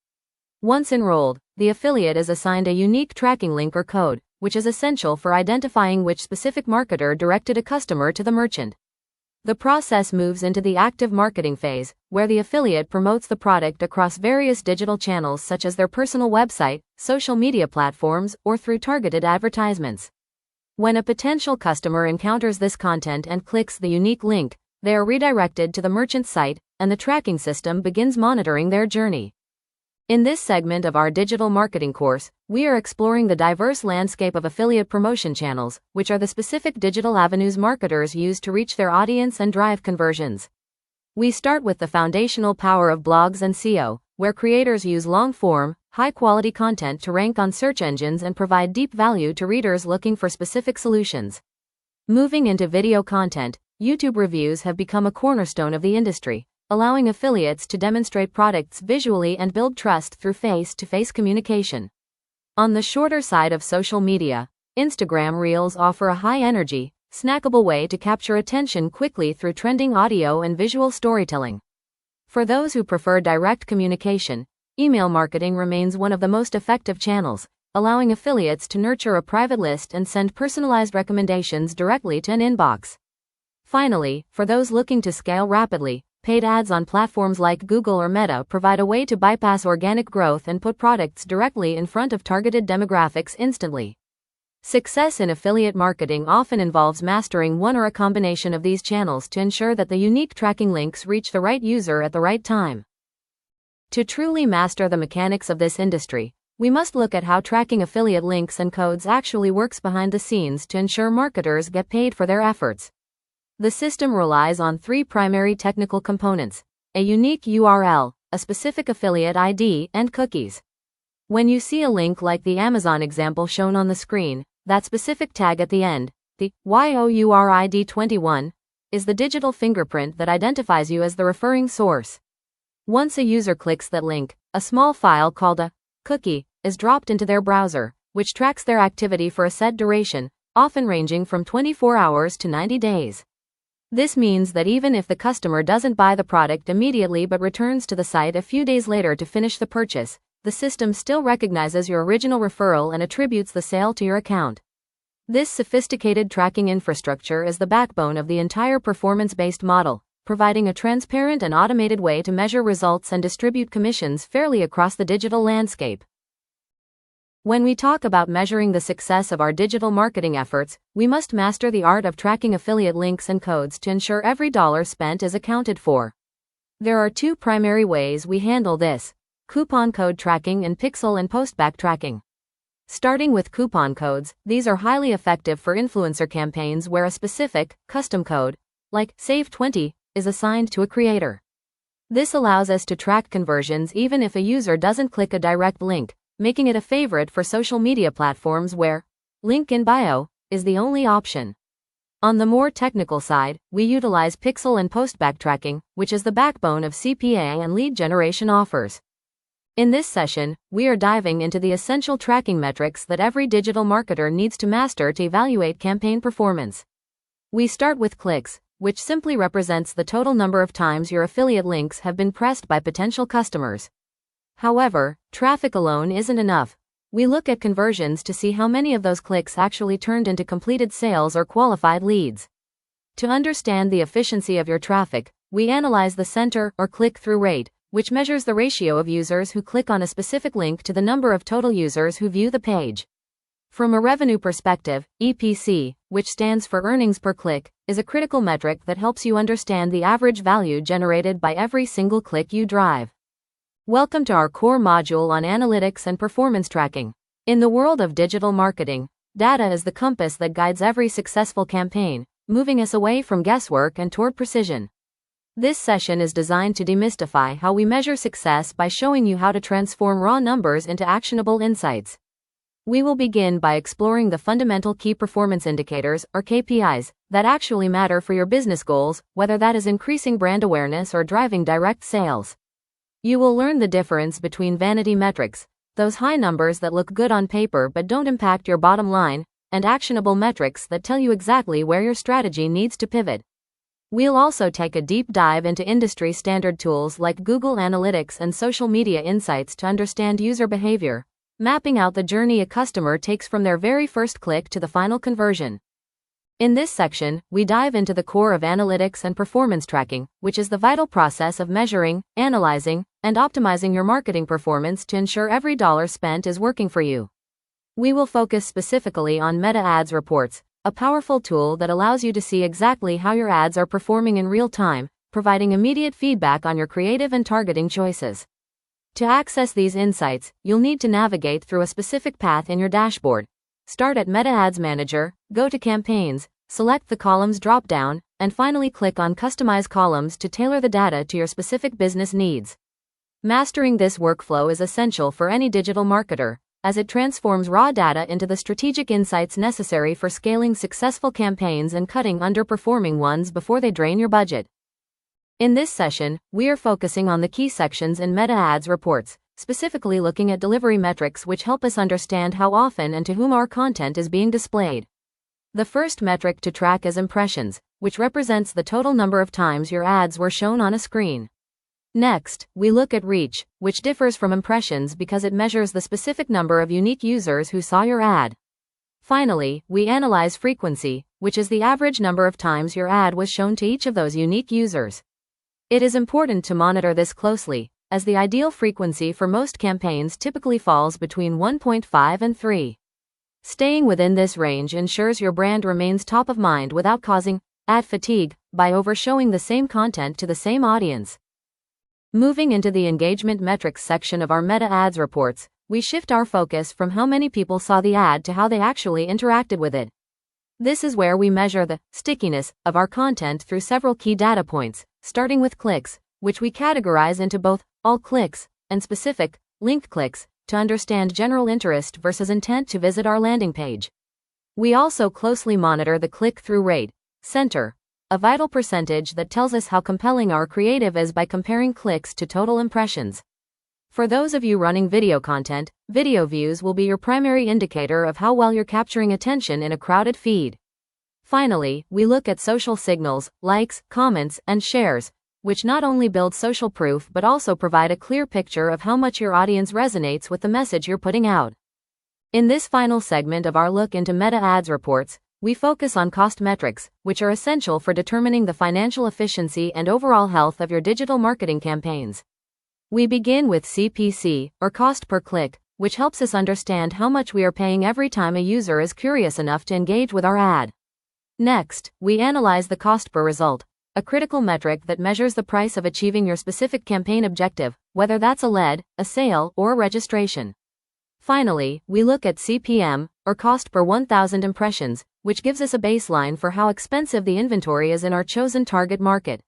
Once enrolled, the affiliate is assigned a unique tracking link or code, which is essential for identifying which specific marketer directed a customer to the merchant. The process moves into the active marketing phase, where the affiliate promotes the product across various digital channels such as their personal website, social media platforms, or through targeted advertisements. When a potential customer encounters this content and clicks the unique link, they are redirected to the merchant's site, and the tracking system begins monitoring their journey. In this segment of our digital marketing course, we are exploring the diverse landscape of affiliate promotion channels, which are the specific digital avenues marketers use to reach their audience and drive conversions. We start with the foundational power of blogs and SEO, where creators use long-form, high-quality content to rank on search engines and provide deep value to readers looking for specific solutions. Moving into video content, YouTube reviews have become a cornerstone of the industry, allowing affiliates to demonstrate products visually and build trust through face-to-face communication. On the shorter side of social media, Instagram Reels offer a high-energy, snackable way to capture attention quickly through trending audio and visual storytelling. For those who prefer direct communication, email marketing remains one of the most effective channels, allowing affiliates to nurture a private list and send personalized recommendations directly to an inbox. Finally, for those looking to scale rapidly, paid ads on platforms like Google or Meta provide a way to bypass organic growth and put products directly in front of targeted demographics instantly. Success in affiliate marketing often involves mastering one or a combination of these channels to ensure that the unique tracking links reach the right user at the right time. To truly master the mechanics of this industry, we must look at how tracking affiliate links and codes actually works behind the scenes to ensure marketers get paid for their efforts. The system relies on 3 primary technical components: a unique URL, a specific affiliate ID, and cookies. When you see a link like the Amazon example shown on the screen, that specific tag at the end, the YOURID21, is the digital fingerprint that identifies you as the referring source. Once a user clicks that link, a small file called a cookie is dropped into their browser, which tracks their activity for a set duration, often ranging from 24 hours to 90 days. This means that even if the customer doesn't buy the product immediately but returns to the site a few days later to finish the purchase, the system still recognizes your original referral and attributes the sale to your account. This sophisticated tracking infrastructure is the backbone of the entire performance-based model, providing a transparent and automated way to measure results and distribute commissions fairly across the digital landscape. When we talk about measuring the success of our digital marketing efforts, we must master the art of tracking affiliate links and codes to ensure every dollar spent is accounted for. There are two primary ways we handle this: coupon code tracking and pixel and postback tracking. Starting with coupon codes, these are highly effective for influencer campaigns where a specific, custom code, like SAVE20, is assigned to a creator. This allows us to track conversions even if a user doesn't click a direct link, making it a favorite for social media platforms where link in bio is the only option. On the more technical side, we utilize pixel and postback tracking, which is the backbone of CPA and lead generation offers. In this session, we are diving into the essential tracking metrics that every digital marketer needs to master to evaluate campaign performance. We start with clicks, which simply represents the total number of times your affiliate links have been pressed by potential customers. However, traffic alone isn't enough. We look at conversions to see how many of those clicks actually turned into completed sales or qualified leads. To understand the efficiency of your traffic, we analyze the center or click-through rate, which measures the ratio of users who click on a specific link to the number of total users who view the page. From a revenue perspective, EPC, which stands for earnings per click, is a critical metric that helps you understand the average value generated by every single click you drive. Welcome to our core module on analytics and performance tracking. In the world of digital marketing, data is the compass that guides every successful campaign, moving us away from guesswork and toward precision. This session is designed to demystify how we measure success by showing you how to transform raw numbers into actionable insights. We will begin by exploring the fundamental key performance indicators, or KPIs, that actually matter for your business goals, whether that is increasing brand awareness or driving direct sales. You will learn the difference between vanity metrics, those high numbers that look good on paper but don't impact your bottom line, and actionable metrics that tell you exactly where your strategy needs to pivot. We'll also take a deep dive into industry standard tools like Google Analytics and social media insights to understand user behavior, mapping out the journey a customer takes from their very first click to the final conversion. In this section, we dive into the core of analytics and performance tracking, which is the vital process of measuring, analyzing, and optimizing your marketing performance to ensure every dollar spent is working for you. We will focus specifically on Meta Ads reports, a powerful tool that allows you to see exactly how your ads are performing in real time, providing immediate feedback on your creative and targeting choices. To access these insights, you'll need to navigate through a specific path in your dashboard. Start at Meta Ads Manager, go to Campaigns, select the Columns drop-down, and finally click on Customize Columns to tailor the data to your specific business needs. Mastering this workflow is essential for any digital marketer, as it transforms raw data into the strategic insights necessary for scaling successful campaigns and cutting underperforming ones before they drain your budget. In this session, we are focusing on the key sections in Meta Ads reports, specifically looking at delivery metrics which help us understand how often and to whom our content is being displayed. The first metric to track is impressions, which represents the total number of times your ads were shown on a screen. Next, we look at reach, which differs from impressions because it measures the specific number of unique users who saw your ad. Finally, we analyze frequency, which is the average number of times your ad was shown to each of those unique users. It is important to monitor this closely, as the ideal frequency for most campaigns typically falls between 1.5 and 3. Staying within this range ensures your brand remains top of mind without causing ad fatigue by overshowing the same content to the same audience. Moving into the engagement metrics section of our Meta Ads reports, we shift our focus from how many people saw the ad to how they actually interacted with it. This is where we measure the stickiness of our content through several key data points, starting with clicks, which we categorize into both all clicks and specific link clicks to understand general interest versus intent to visit our landing page. We also closely monitor the click-through rate, center, a vital percentage that tells us how compelling our creative is by comparing clicks to total impressions. For those of you running video content, video views will be your primary indicator of how well you're capturing attention in a crowded feed. Finally, we look at social signals, likes, comments, and shares, which not only build social proof but also provide a clear picture of how much your audience resonates with the message you're putting out. In this final segment of our look into Meta Ads reports, we focus on cost metrics, which are essential for determining the financial efficiency and overall health of your digital marketing campaigns. We begin with CPC, or cost per click, which helps us understand how much we are paying every time a user is curious enough to engage with our ad. Next, we analyze the cost per result, a critical metric that measures the price of achieving your specific campaign objective, whether that's a lead, a sale, or a registration. Finally, we look at CPM, or cost per 1,000 impressions, which gives us a baseline for how expensive the inventory is in our chosen target market.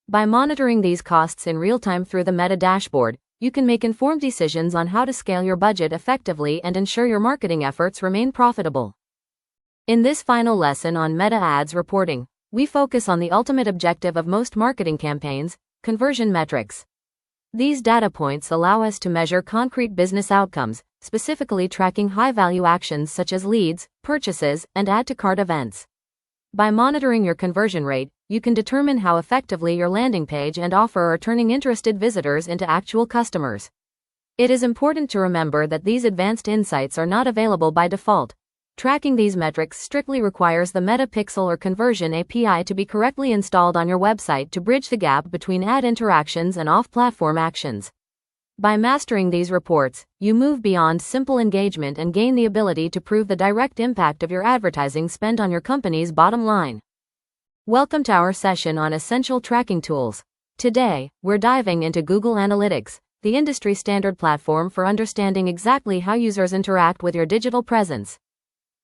By monitoring these costs in real time through the Meta dashboard, you can make informed decisions on how to scale your budget effectively and ensure your marketing efforts remain profitable. In this final lesson on Meta Ads reporting, we focus on the ultimate objective of most marketing campaigns: conversion metrics. These data points allow us to measure concrete business outcomes, specifically tracking high-value actions such as leads, purchases, and add-to-cart events. By monitoring your conversion rate, you can determine how effectively your landing page and offer are turning interested visitors into actual customers. It is important to remember that these advanced insights are not available by default. Tracking these metrics strictly requires the Meta Pixel or Conversion API to be correctly installed on your website to bridge the gap between ad interactions and off-platform actions. By mastering these reports, you move beyond simple engagement and gain the ability to prove the direct impact of your advertising spend on your company's bottom line. Welcome to our session on essential tracking tools. Today, we're diving into Google Analytics, the industry standard platform for understanding exactly how users interact with your digital presence.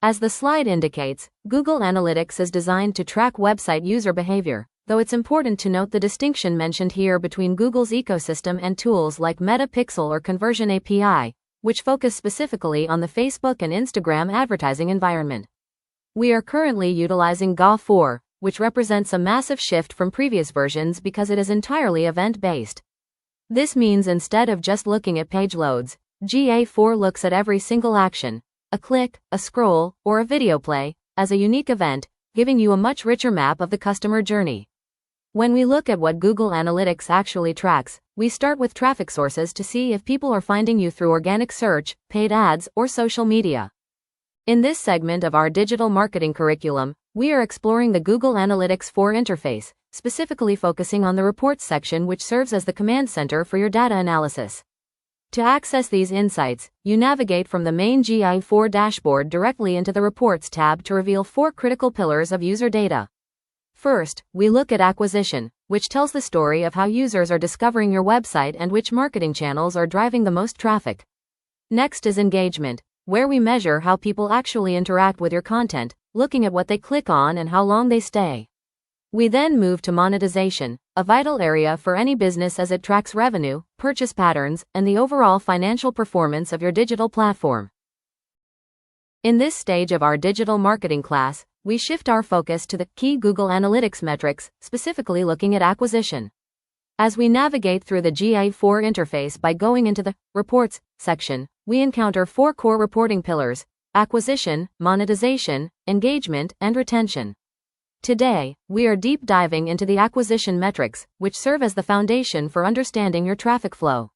As the slide indicates, Google Analytics is designed to track website user behavior, though it's important to note the distinction mentioned here between Google's ecosystem and tools like Meta Pixel or Conversion API, which focus specifically on the Facebook and Instagram advertising environment. We are currently utilizing GA4, which represents a massive shift from previous versions because it is entirely event-based. This means instead of just looking at page loads, GA4 looks at every single action, a click, a scroll, or a video play, as a unique event, giving you a much richer map of the customer journey. When we look at what Google Analytics actually tracks, we start with traffic sources to see if people are finding you through organic search, paid ads, or social media. In this segment of our digital marketing curriculum, we are exploring the Google Analytics 4 interface, specifically focusing on the reports section, which serves as the command center for your data analysis. To access these insights, you navigate from the main GA4 dashboard directly into the Reports tab to reveal 4 critical pillars of user data. First, we look at acquisition, which tells the story of how users are discovering your website and which marketing channels are driving the most traffic. Next is engagement, where we measure how people actually interact with your content, looking at what they click on and how long they stay. We then move to monetization, a vital area for any business as it tracks revenue, purchase patterns, and the overall financial performance of your digital platform. In this stage of our digital marketing class, we shift our focus to the key Google Analytics metrics, specifically looking at acquisition. As we navigate through the GA4 interface by going into the Reports section, we encounter 4 core reporting pillars: acquisition, monetization, engagement, and retention. Today, we are deep diving into the acquisition metrics, which serve as the foundation for understanding your traffic flow.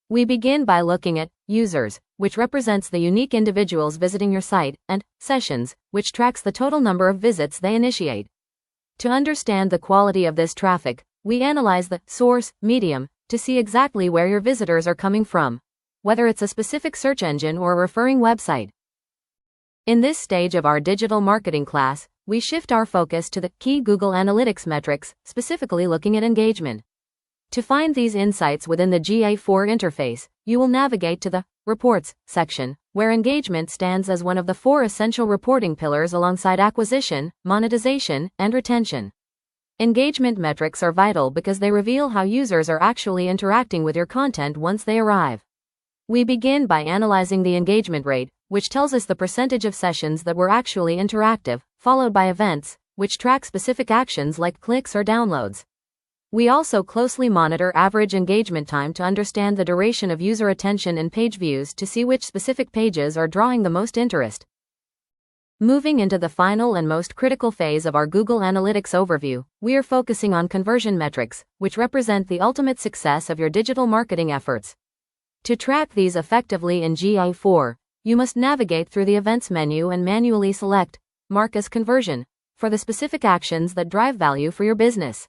We begin by looking at users, which represents the unique individuals visiting your site, and sessions, which tracks the total number of visits they initiate. To understand the quality of this traffic, we analyze the source, medium, to see exactly where your visitors are coming from, whether it's a specific search engine or a referring website. In this stage of our digital marketing class, we shift our focus to the key Google Analytics metrics, specifically looking at engagement. To find these insights within the GA4 interface, you will navigate to the Reports section, where engagement stands as one of the 4 essential reporting pillars alongside acquisition, monetization, and retention. Engagement metrics are vital because they reveal how users are actually interacting with your content once they arrive. We begin by analyzing the engagement rate, which tells us the percentage of sessions that were actually interactive, followed by events, which track specific actions like clicks or downloads. We also closely monitor average engagement time to understand the duration of user attention and page views to see which specific pages are drawing the most interest. Moving into the final and most critical phase of our Google Analytics overview, we are focusing on conversion metrics, which represent the ultimate success of your digital marketing efforts. To track these effectively in GA4, you must navigate through the Events menu and manually select Mark as Conversion for the specific actions that drive value for your business.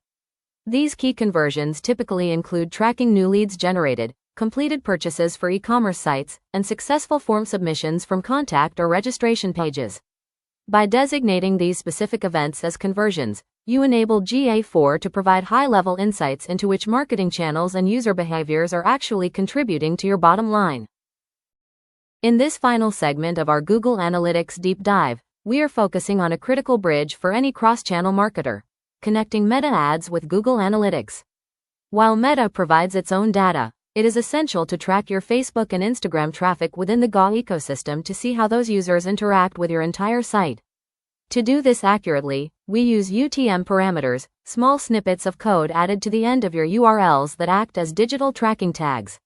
These key conversions typically include tracking new leads generated, completed purchases for e-commerce sites, and successful form submissions from contact or registration pages. By designating these specific events as conversions, you enable GA4 to provide high-level insights into which marketing channels and user behaviors are actually contributing to your bottom line. In this final segment of our Google Analytics deep dive, we are focusing on a critical bridge for any cross-channel marketer: connecting Meta ads with Google Analytics. While Meta provides its own data, it is essential to track your Facebook and Instagram traffic within the GA ecosystem to see how those users interact with your entire site. To do this accurately, we use UTM parameters, small snippets of code added to the end of your URLs that act as digital tracking tags.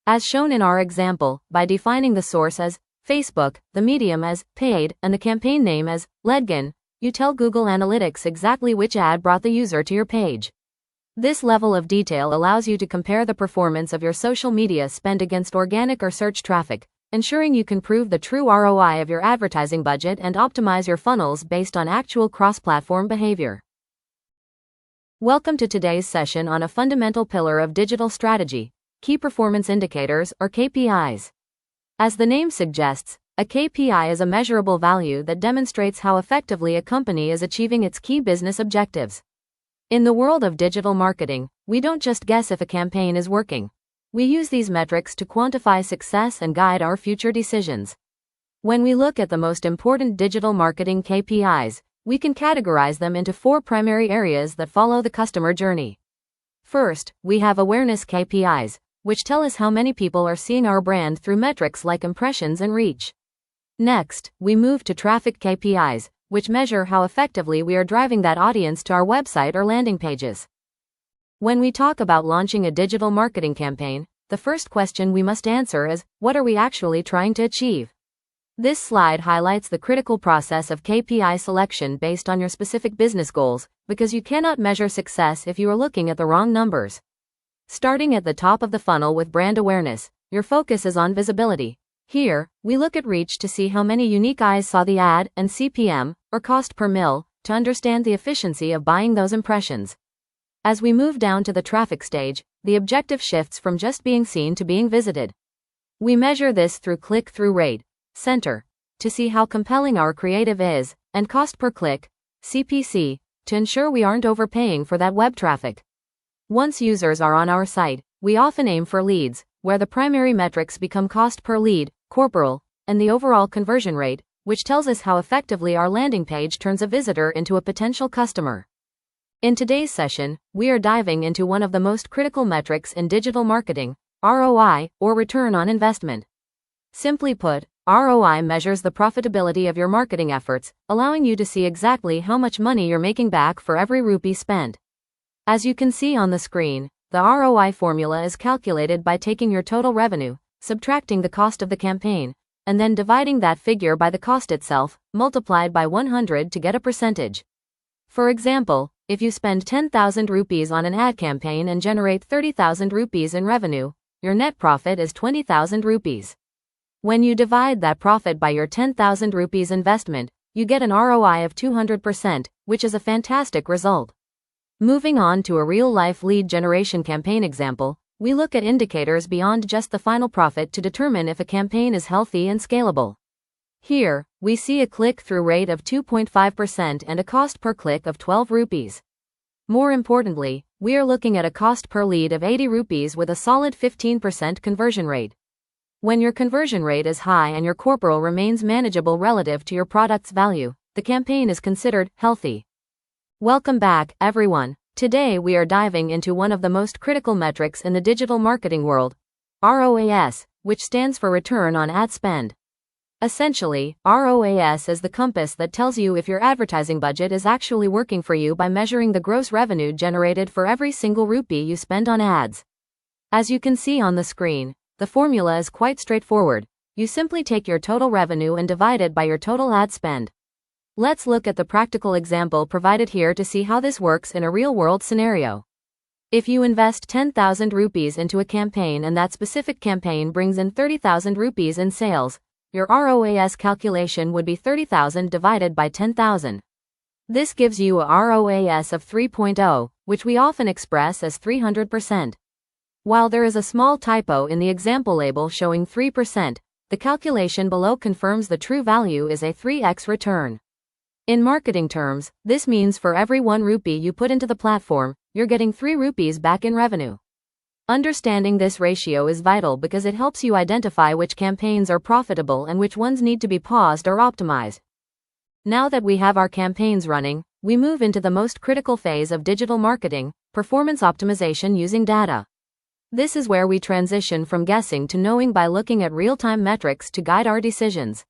As shown in our example, by defining the source as Facebook, the medium as paid, and the campaign name as Ledgen, you tell Google Analytics exactly which ad brought the user to your page. This level of detail allows you to compare the performance of your social media spend against organic or search traffic, ensuring you can prove the true ROI of your advertising budget and optimize your funnels based on actual cross-platform behavior. Welcome to today's session on a fundamental pillar of digital strategy: key performance indicators, or KPIs. As the name suggests, a KPI is a measurable value that demonstrates how effectively a company is achieving its key business objectives. In the world of digital marketing, we don't just guess if a campaign is working. We use these metrics to quantify success and guide our future decisions. When we look at the most important digital marketing KPIs, we can categorize them into 4 primary areas that follow the customer journey. First, we have awareness KPIs, which tell us how many people are seeing our brand through metrics like impressions and reach. Next, we move to traffic KPIs, which measure how effectively we are driving that audience to our website or landing pages. When we talk about launching a digital marketing campaign, the first question we must answer is, what are we actually trying to achieve? This slide highlights the critical process of KPI selection based on your specific business goals, because you cannot measure success if you are looking at the wrong numbers. Starting at the top of the funnel with brand awareness, your focus is on visibility. Here, we look at reach to see how many unique eyes saw the ad, and CPM, or cost per mil, to understand the efficiency of buying those impressions. As we move down to the traffic stage, the objective shifts from just being seen to being visited. We measure this through click-through rate, center, to see how compelling our creative is, and cost per click, CPC, to ensure we aren't overpaying for that web traffic. Once users are on our site, we often aim for leads, where the primary metrics become cost per lead, corporal, and the overall conversion rate, which tells us how effectively our landing page turns a visitor into a potential customer. In today's session, we are diving into one of the most critical metrics in digital marketing: ROI, or return on investment. Simply put, ROI measures the profitability of your marketing efforts, allowing you to see exactly how much money you're making back for every rupee spent. As you can see on the screen, the ROI formula is calculated by taking your total revenue, subtracting the cost of the campaign, and then dividing that figure by the cost itself, multiplied by 100 to get a percentage. For example, if you spend 10,000 rupees on an ad campaign and generate 30,000 rupees in revenue, your net profit is 20,000 rupees. When you divide that profit by your 10,000 rupees investment, you get an ROI of 200%, which is a fantastic result. Moving on to a real-life lead generation campaign example, we look at indicators beyond just the final profit to determine if a campaign is healthy and scalable. Here, we see a click-through rate of 2.5% and a cost per click of 12 rupees. More importantly, we are looking at a cost per lead of 80 rupees with a solid 15% conversion rate. When your conversion rate is high and your corporal remains manageable relative to your product's value, the campaign is considered healthy. Welcome back, everyone. Today we are diving into one of the most critical metrics in the digital marketing world: ROAS, which stands for return on ad spend. Essentially, ROAS is the compass that tells you if your advertising budget is actually working for you by measuring the gross revenue generated for every single rupee you spend on ads. As you can see on the screen, the formula is quite straightforward. You simply take your total revenue and divide it by your total ad spend. Let's look at the practical example provided here to see how this works in a real-world scenario. If you invest 10,000 rupees into a campaign and that specific campaign brings in 30,000 rupees in sales, your ROAS calculation would be 30,000 divided by 10,000. This gives you a ROAS of 3.0, which we often express as 300%. While there is a small typo in the example label showing 3%, the calculation below confirms the true value is a 3x return. In marketing terms, this means for every 1 rupee you put into the platform, you're getting 3 rupees back in revenue. Understanding this ratio is vital because it helps you identify which campaigns are profitable and which ones need to be paused or optimized. Now that we have our campaigns running, we move into the most critical phase of digital marketing, performance optimization using data. This is where we transition from guessing to knowing by looking at real-time metrics to guide our decisions.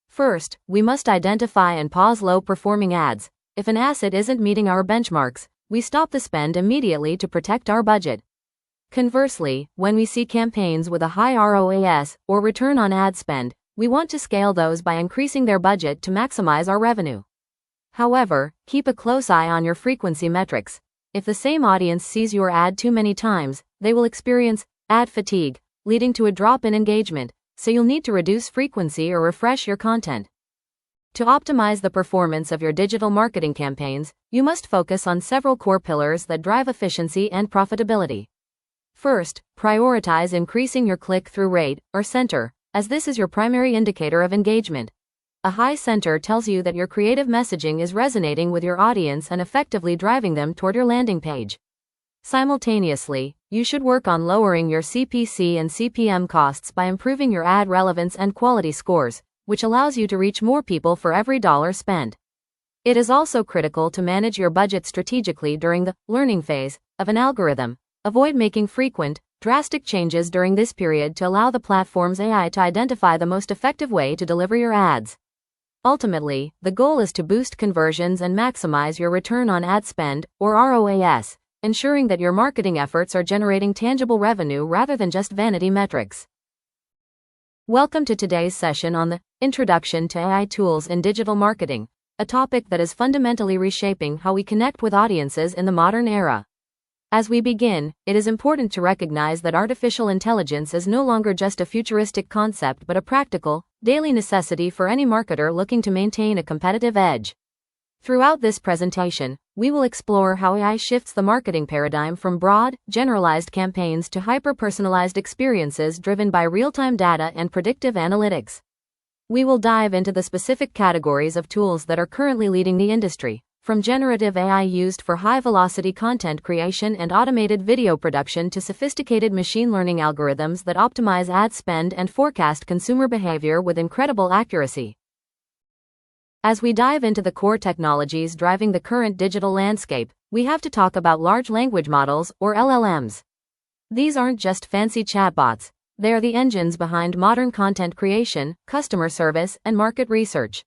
First, we must identify and pause low-performing ads. If an asset isn't meeting our benchmarks, we stop the spend immediately to protect our budget. Conversely, when we see campaigns with a high ROAS, or return on ad spend, we want to scale those by increasing their budget to maximize our revenue. However, keep a close eye on your frequency metrics. If the same audience sees your ad too many times, they will experience ad fatigue, leading to a drop in engagement, so you'll need to reduce frequency or refresh your content. To optimize the performance of your digital marketing campaigns, you must focus on several core pillars that drive efficiency and profitability. First, prioritize increasing your click-through rate, or center, as this is your primary indicator of engagement. A high center tells you that your creative messaging is resonating with your audience and effectively driving them toward your landing page. Simultaneously, you should work on lowering your CPC and CPM costs by improving your ad relevance and quality scores, which allows you to reach more people for every dollar spent. It is also critical to manage your budget strategically during the learning phase of an algorithm. Avoid making frequent, drastic changes during this period to allow the platform's AI to identify the most effective way to deliver your ads. Ultimately, the goal is to boost conversions and maximize your return on ad spend, or ROAS, ensuring that your marketing efforts are generating tangible revenue rather than just vanity metrics. Welcome to today's session on the Introduction to AI Tools in Digital Marketing, a topic that is fundamentally reshaping how we connect with audiences in the modern era. As we begin, it is important to recognize that artificial intelligence is no longer just a futuristic concept but a practical, daily necessity for any marketer looking to maintain a competitive edge. Throughout this presentation, we will explore how AI shifts the marketing paradigm from broad, generalized campaigns to hyper-personalized experiences driven by real-time data and predictive analytics. We will dive into the specific categories of tools that are currently leading the industry, from generative AI used for high-velocity content creation and automated video production to sophisticated machine learning algorithms that optimize ad spend and forecast consumer behavior with incredible accuracy. As we dive into the core technologies driving the current digital landscape, we have to talk about large language models, or LLMs. These aren't just fancy chatbots, they are the engines behind modern content creation, customer service, and market research.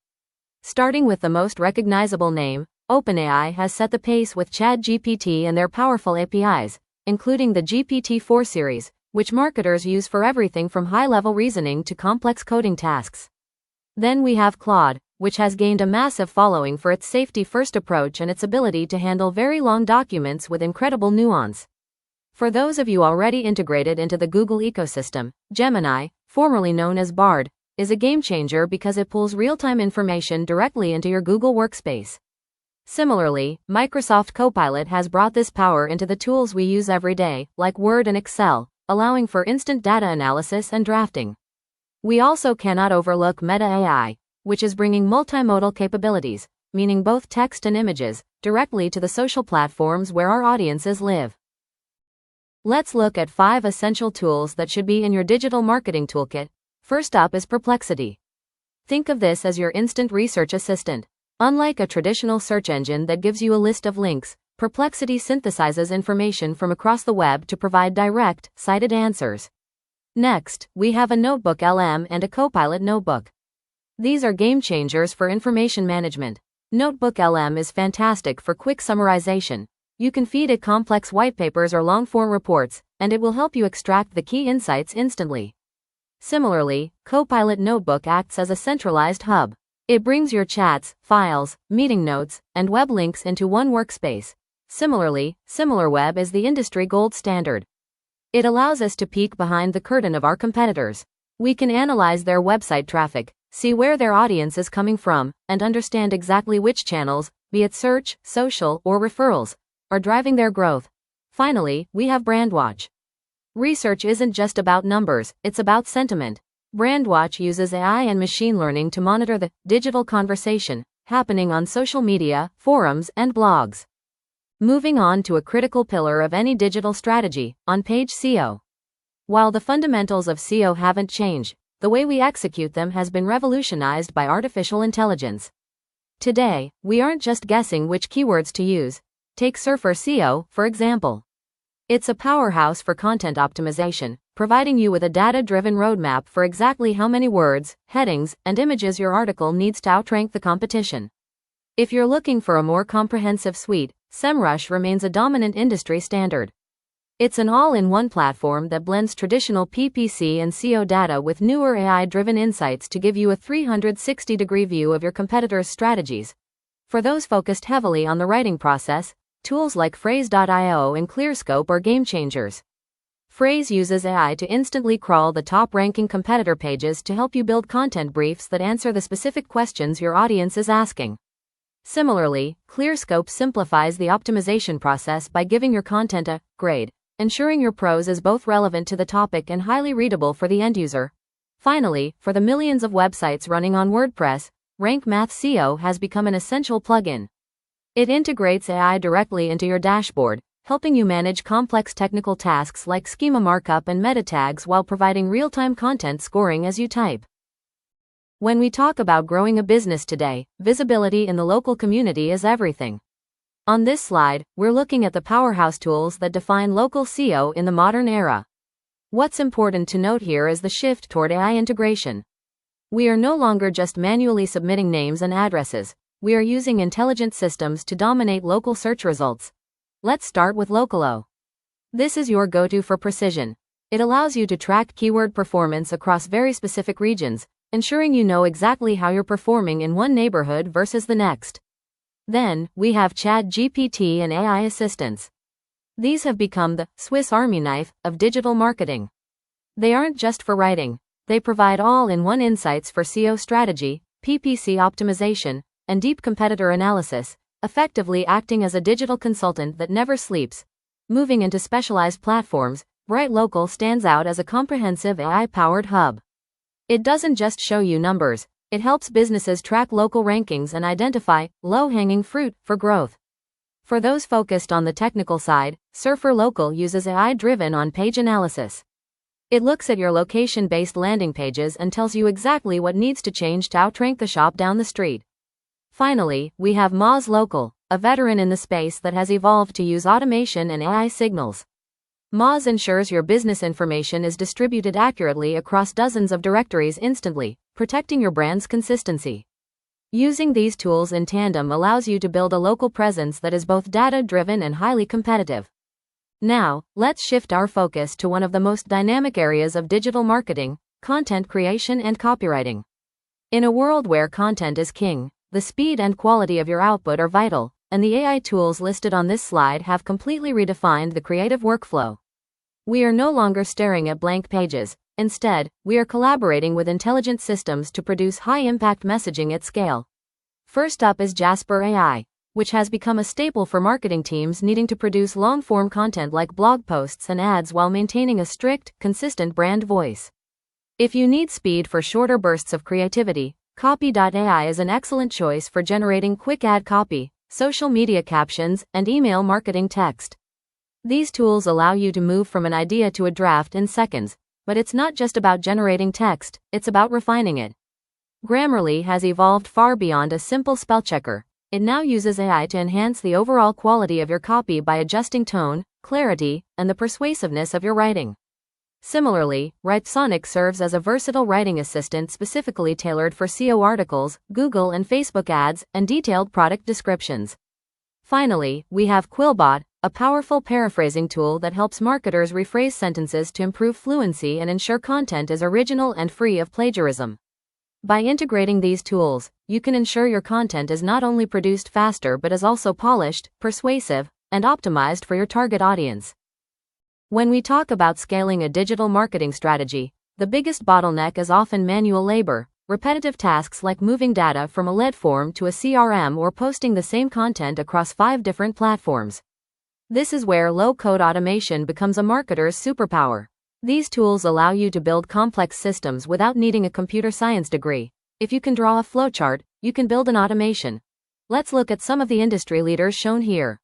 Starting with the most recognizable name, OpenAI has set the pace with ChatGPT and their powerful APIs, including the GPT-4 series, which marketers use for everything from high-level reasoning to complex coding tasks. Then we have Claude, which has gained a massive following for its safety-first approach and its ability to handle very long documents with incredible nuance. For those of you already integrated into the Google ecosystem, Gemini, formerly known as Bard, is a game-changer because it pulls real-time information directly into your Google Workspace. Similarly, Microsoft Copilot has brought this power into the tools we use every day, like Word and Excel, allowing for instant data analysis and drafting. We also cannot overlook Meta AI, which is bringing multimodal capabilities, meaning both text and images, directly to the social platforms where our audiences live. Let's look at 5 essential tools that should be in your digital marketing toolkit. First up is Perplexity. Think of this as your instant research assistant. Unlike a traditional search engine that gives you a list of links, Perplexity synthesizes information from across the web to provide direct, cited answers. Next, we have a Notebook LM and a Copilot Notebook. These are game changers for information management. Notebook LM is fantastic for quick summarization. You can feed it complex white papers or long-form reports, and it will help you extract the key insights instantly. Similarly, Copilot Notebook acts as a centralized hub. It brings your chats, files, meeting notes, and web links into one workspace. Similarly, SimilarWeb is the industry gold standard. It allows us to peek behind the curtain of our competitors. We can analyze their website traffic, see where their audience is coming from, and understand exactly which channels, be it search, social, or referrals, are driving their growth. Finally, we have BrandWatch. Research isn't just about numbers, it's about sentiment. Brandwatch uses AI and machine learning to monitor the digital conversation happening on social media, forums, and blogs. Moving on to a critical pillar of any digital strategy, on-page SEO. While the fundamentals of SEO haven't changed, the way we execute them has been revolutionized by artificial intelligence. Today, we aren't just guessing which keywords to use. Take Surfer SEO, for example. It's a powerhouse for content optimization, providing you with a data-driven roadmap for exactly how many words, headings, and images your article needs to outrank the competition. If you're looking for a more comprehensive suite, SEMrush remains a dominant industry standard. It's an all-in-one platform that blends traditional PPC and SEO data with newer AI-driven insights to give you a 360-degree view of your competitors' strategies. For those focused heavily on the writing process, tools like Phrase.io and ClearScope are game changers. Phrase uses AI to instantly crawl the top-ranking competitor pages to help you build content briefs that answer the specific questions your audience is asking. Similarly, ClearScope simplifies the optimization process by giving your content a grade, ensuring your prose is both relevant to the topic and highly readable for the end user. Finally, for the millions of websites running on WordPress, Rank Math SEO has become an essential plugin. It integrates AI directly into your dashboard, helping you manage complex technical tasks like schema markup and meta tags while providing real-time content scoring as you type. When we talk about growing a business today, visibility in the local community is everything. On this slide, we're looking at the powerhouse tools that define local SEO in the modern era. What's important to note here is the shift toward AI integration. We are no longer just manually submitting names and addresses, we are using intelligent systems to dominate local search results. Let's start with Localo. This is your go-to for precision. It allows you to track keyword performance across very specific regions, ensuring you know exactly how you're performing in one neighborhood versus the next. Then, we have ChatGPT and AI assistants. These have become the Swiss Army knife of digital marketing. They aren't just for writing, they provide all-in-one insights for SEO strategy, PPC optimization, and deep competitor analysis, effectively acting as a digital consultant that never sleeps. Moving into specialized platforms, BrightLocal stands out as a comprehensive AI-powered hub. It doesn't just show you numbers, it helps businesses track local rankings and identify low-hanging fruit for growth. For those focused on the technical side, Surfer Local uses AI-driven on-page analysis. It looks at your location-based landing pages and tells you exactly what needs to change to outrank the shop down the street. Finally, we have Moz Local, a veteran in the space that has evolved to use automation and AI signals. Moz ensures your business information is distributed accurately across dozens of directories instantly, protecting your brand's consistency. Using these tools in tandem allows you to build a local presence that is both data-driven and highly competitive. Now, let's shift our focus to one of the most dynamic areas of digital marketing, content creation and copywriting. In a world where content is king, the speed and quality of your output are vital, and the AI tools listed on this slide have completely redefined the creative workflow. We are no longer staring at blank pages. Instead, we are collaborating with intelligent systems to produce high-impact messaging at scale. First up is Jasper AI, which has become a staple for marketing teams needing to produce long-form content like blog posts and ads while maintaining a strict, consistent brand voice. If you need speed for shorter bursts of creativity, Copy.ai is an excellent choice for generating quick ad copy, social media captions, and email marketing text. These tools allow you to move from an idea to a draft in seconds, but it's not just about generating text, it's about refining it. Grammarly has evolved far beyond a simple spell checker. It now uses AI to enhance the overall quality of your copy by adjusting tone, clarity, and the persuasiveness of your writing. Similarly, Writesonic serves as a versatile writing assistant specifically tailored for SEO articles, Google and Facebook ads, and detailed product descriptions. Finally, we have Quillbot, a powerful paraphrasing tool that helps marketers rephrase sentences to improve fluency and ensure content is original and free of plagiarism. By integrating these tools, you can ensure your content is not only produced faster but is also polished, persuasive, and optimized for your target audience. When we talk about scaling a digital marketing strategy, the biggest bottleneck is often manual labor, repetitive tasks like moving data from a lead form to a CRM or posting the same content across 5 different platforms. This is where low-code automation becomes a marketer's superpower. These tools allow you to build complex systems without needing a computer science degree. If you can draw a flowchart, you can build an automation. Let's look at some of the industry leaders shown here.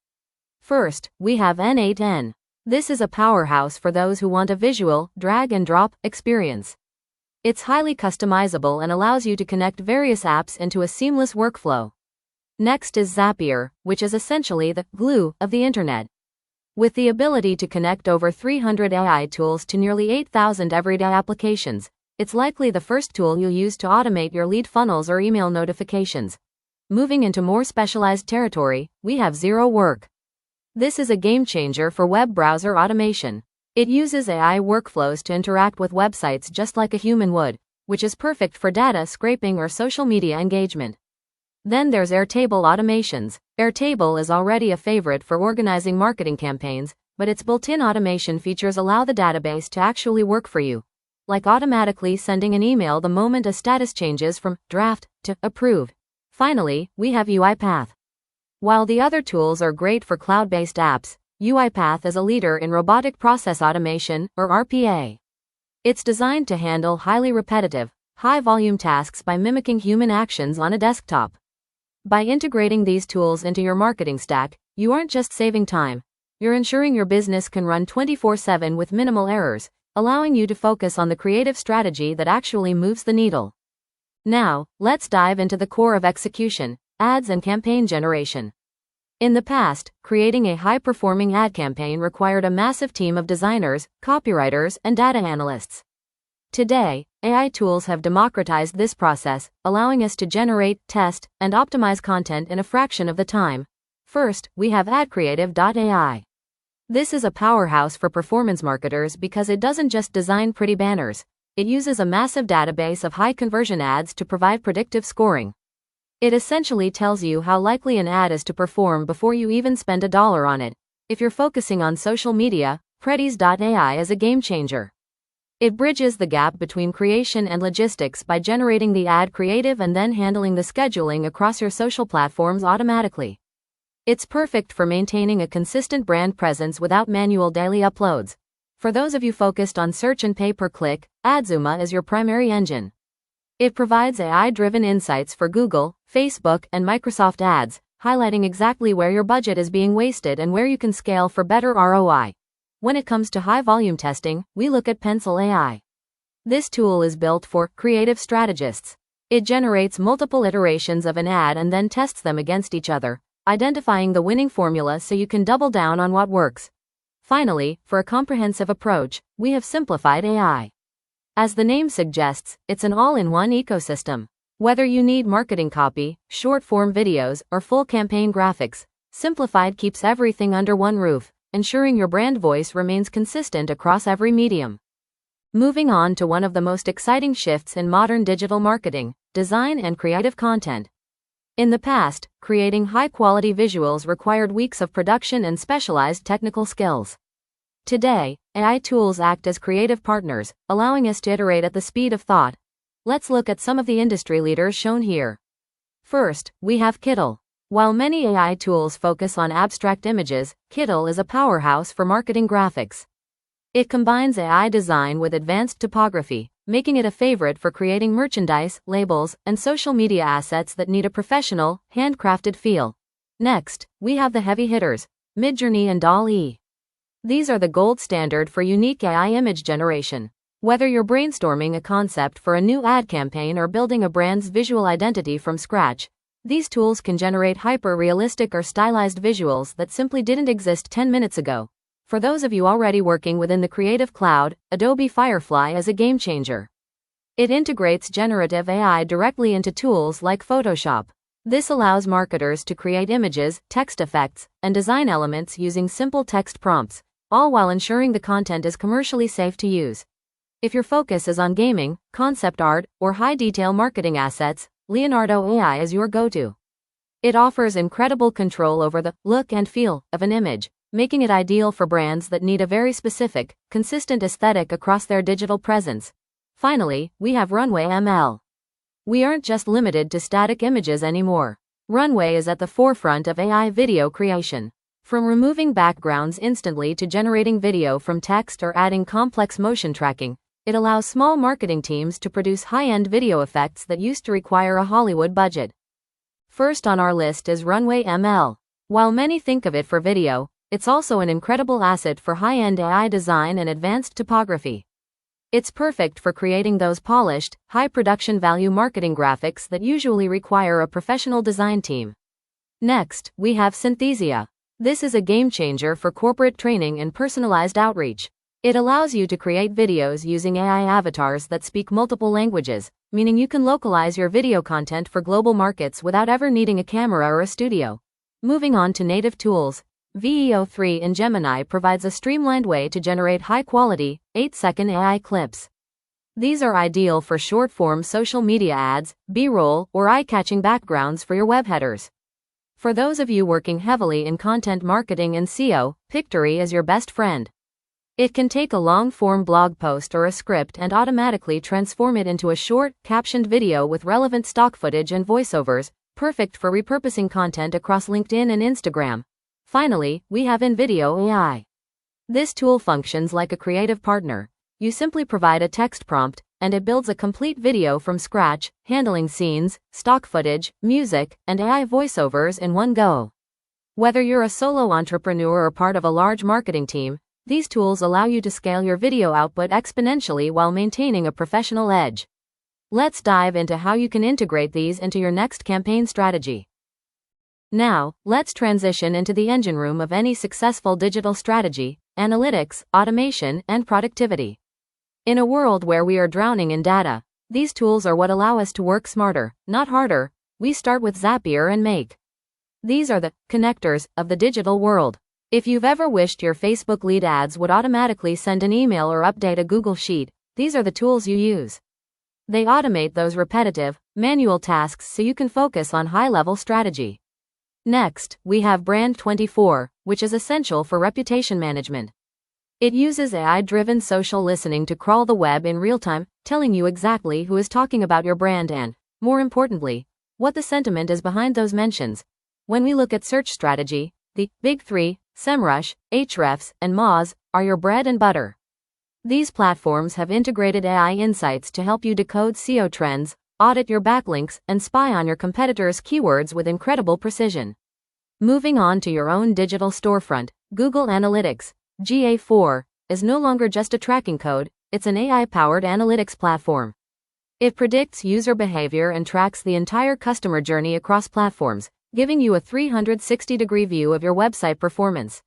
First, we have N8N. This is a powerhouse for those who want a visual, drag-and-drop experience. It's highly customizable and allows you to connect various apps into a seamless workflow. Next is Zapier, which is essentially the glue of the internet. With the ability to connect over 300 AI tools to nearly 8,000 everyday applications, it's likely the first tool you'll use to automate your lead funnels or email notifications. Moving into more specialized territory, we have Zero Work. This is a game changer for web browser automation. It uses AI workflows to interact with websites just like a human would, which is perfect for data scraping or social media engagement. Then there's Airtable automations. Airtable is already a favorite for organizing marketing campaigns, but its built-in automation features allow the database to actually work for you, like automatically sending an email the moment a status changes from draft to approved. Finally, we have UiPath. While the other tools are great for cloud-based apps, UiPath is a leader in robotic process automation, or RPA. It's designed to handle highly repetitive, high-volume tasks by mimicking human actions on a desktop. By integrating these tools into your marketing stack, you aren't just saving time, you're ensuring your business can run 24/7 with minimal errors, allowing you to focus on the creative strategy that actually moves the needle. Now, let's dive into the core of execution: ads and campaign generation. In the past, creating a high-performing ad campaign required a massive team of designers, copywriters, and data analysts. Today, AI tools have democratized this process, allowing us to generate, test, and optimize content in a fraction of the time. First, we have AdCreative.ai. This is a powerhouse for performance marketers because it doesn't just design pretty banners. It uses a massive database of high-conversion ads to provide predictive scoring. It essentially tells you how likely an ad is to perform before you even spend $1 on it. If you're focusing on social media, PaidAds.ai is a game changer. It bridges the gap between creation and logistics by generating the ad creative and then handling the scheduling across your social platforms automatically. It's perfect for maintaining a consistent brand presence without manual daily uploads. For those of you focused on search and pay-per-click, Adzuma is your primary engine. It provides AI-driven insights for Google, Facebook, and Microsoft ads, highlighting exactly where your budget is being wasted and where you can scale for better ROI. When it comes to high-volume testing, we look at Pencil AI. This tool is built for creative strategists. It generates multiple iterations of an ad and then tests them against each other, identifying the winning formula so you can double down on what works. Finally, for a comprehensive approach, we have Simplified AI. As the name suggests, it's an all-in-one ecosystem. Whether you need marketing copy, short-form videos, or full campaign graphics, Simplified keeps everything under one roof, ensuring your brand voice remains consistent across every medium. Moving on to one of the most exciting shifts in modern digital marketing: design and creative content. In the past, creating high-quality visuals required weeks of production and specialized technical skills. Today, AI tools act as creative partners, allowing us to iterate at the speed of thought. Let's look at some of the industry leaders shown here. First, we have Kittle. While many AI tools focus on abstract images, Kittle is a powerhouse for marketing graphics. It combines AI design with advanced typography, making it a favorite for creating merchandise, labels, and social media assets that need a professional, handcrafted feel. Next, we have the heavy hitters: Midjourney and DALL-E. These are the gold standard for unique AI image generation. Whether you're brainstorming a concept for a new ad campaign or building a brand's visual identity from scratch, these tools can generate hyper-realistic or stylized visuals that simply didn't exist 10 minutes ago. For those of you already working within the Creative Cloud, Adobe Firefly is a game changer. It integrates generative AI directly into tools like Photoshop. This allows marketers to create images, text effects, and design elements using simple text prompts, all while ensuring the content is commercially safe to use. If your focus is on gaming, concept art, or high-detail marketing assets, Leonardo AI is your go-to. It offers incredible control over the look and feel of an image, making it ideal for brands that need a very specific, consistent aesthetic across their digital presence. Finally, we have Runway ML. We aren't just limited to static images anymore. Runway is at the forefront of AI video creation. From removing backgrounds instantly to generating video from text or adding complex motion tracking, it allows small marketing teams to produce high-end video effects that used to require a Hollywood budget. First on our list is Runway ML. While many think of it for video, it's also an incredible asset for high-end AI design and advanced typography. It's perfect for creating those polished, high production value marketing graphics that usually require a professional design team. Next, we have Synthesia. This is a game changer for corporate training and personalized outreach. It allows you to create videos using AI avatars that speak multiple languages, meaning you can localize your video content for global markets without ever needing a camera or a studio. Moving on to native tools, VEO3 in Gemini provides a streamlined way to generate high-quality, 8-second AI clips. These are ideal for short-form social media ads, B-roll, or eye-catching backgrounds for your web headers. For those of you working heavily in content marketing and SEO, Pictory is your best friend. It can take a long-form blog post or a script and automatically transform it into a short, captioned video with relevant stock footage and voiceovers, perfect for repurposing content across LinkedIn and Instagram. Finally, we have InVideo AI. This tool functions like a creative partner. You simply provide a text prompt, and it builds a complete video from scratch, handling scenes, stock footage, music, and AI voiceovers in one go. Whether you're a solo entrepreneur or part of a large marketing team, these tools allow you to scale your video output exponentially while maintaining a professional edge. Let's dive into how you can integrate these into your next campaign strategy. Now, let's transition into the engine room of any successful digital strategy: analytics, automation, and productivity. In a world where we are drowning in data, these tools are what allow us to work smarter, not harder. We start with Zapier and Make. These are the connectors of the digital world. If you've ever wished your Facebook lead ads would automatically send an email or update a Google Sheet, these are the tools you use. They automate those repetitive, manual tasks so you can focus on high-level strategy. Next, we have Brand24, which is essential for reputation management. It uses AI-driven social listening to crawl the web in real time, telling you exactly who is talking about your brand and, more importantly, what the sentiment is behind those mentions. When we look at search strategy, the big three, SEMrush, Ahrefs, and Moz, are your bread and butter. These platforms have integrated AI insights to help you decode SEO trends, audit your backlinks, and spy on your competitors' keywords with incredible precision. Moving on to your own digital storefront, Google Analytics, GA4, is no longer just a tracking code, it's an AI-powered analytics platform. It predicts user behavior and tracks the entire customer journey across platforms, giving you a 360-degree view of your website performance.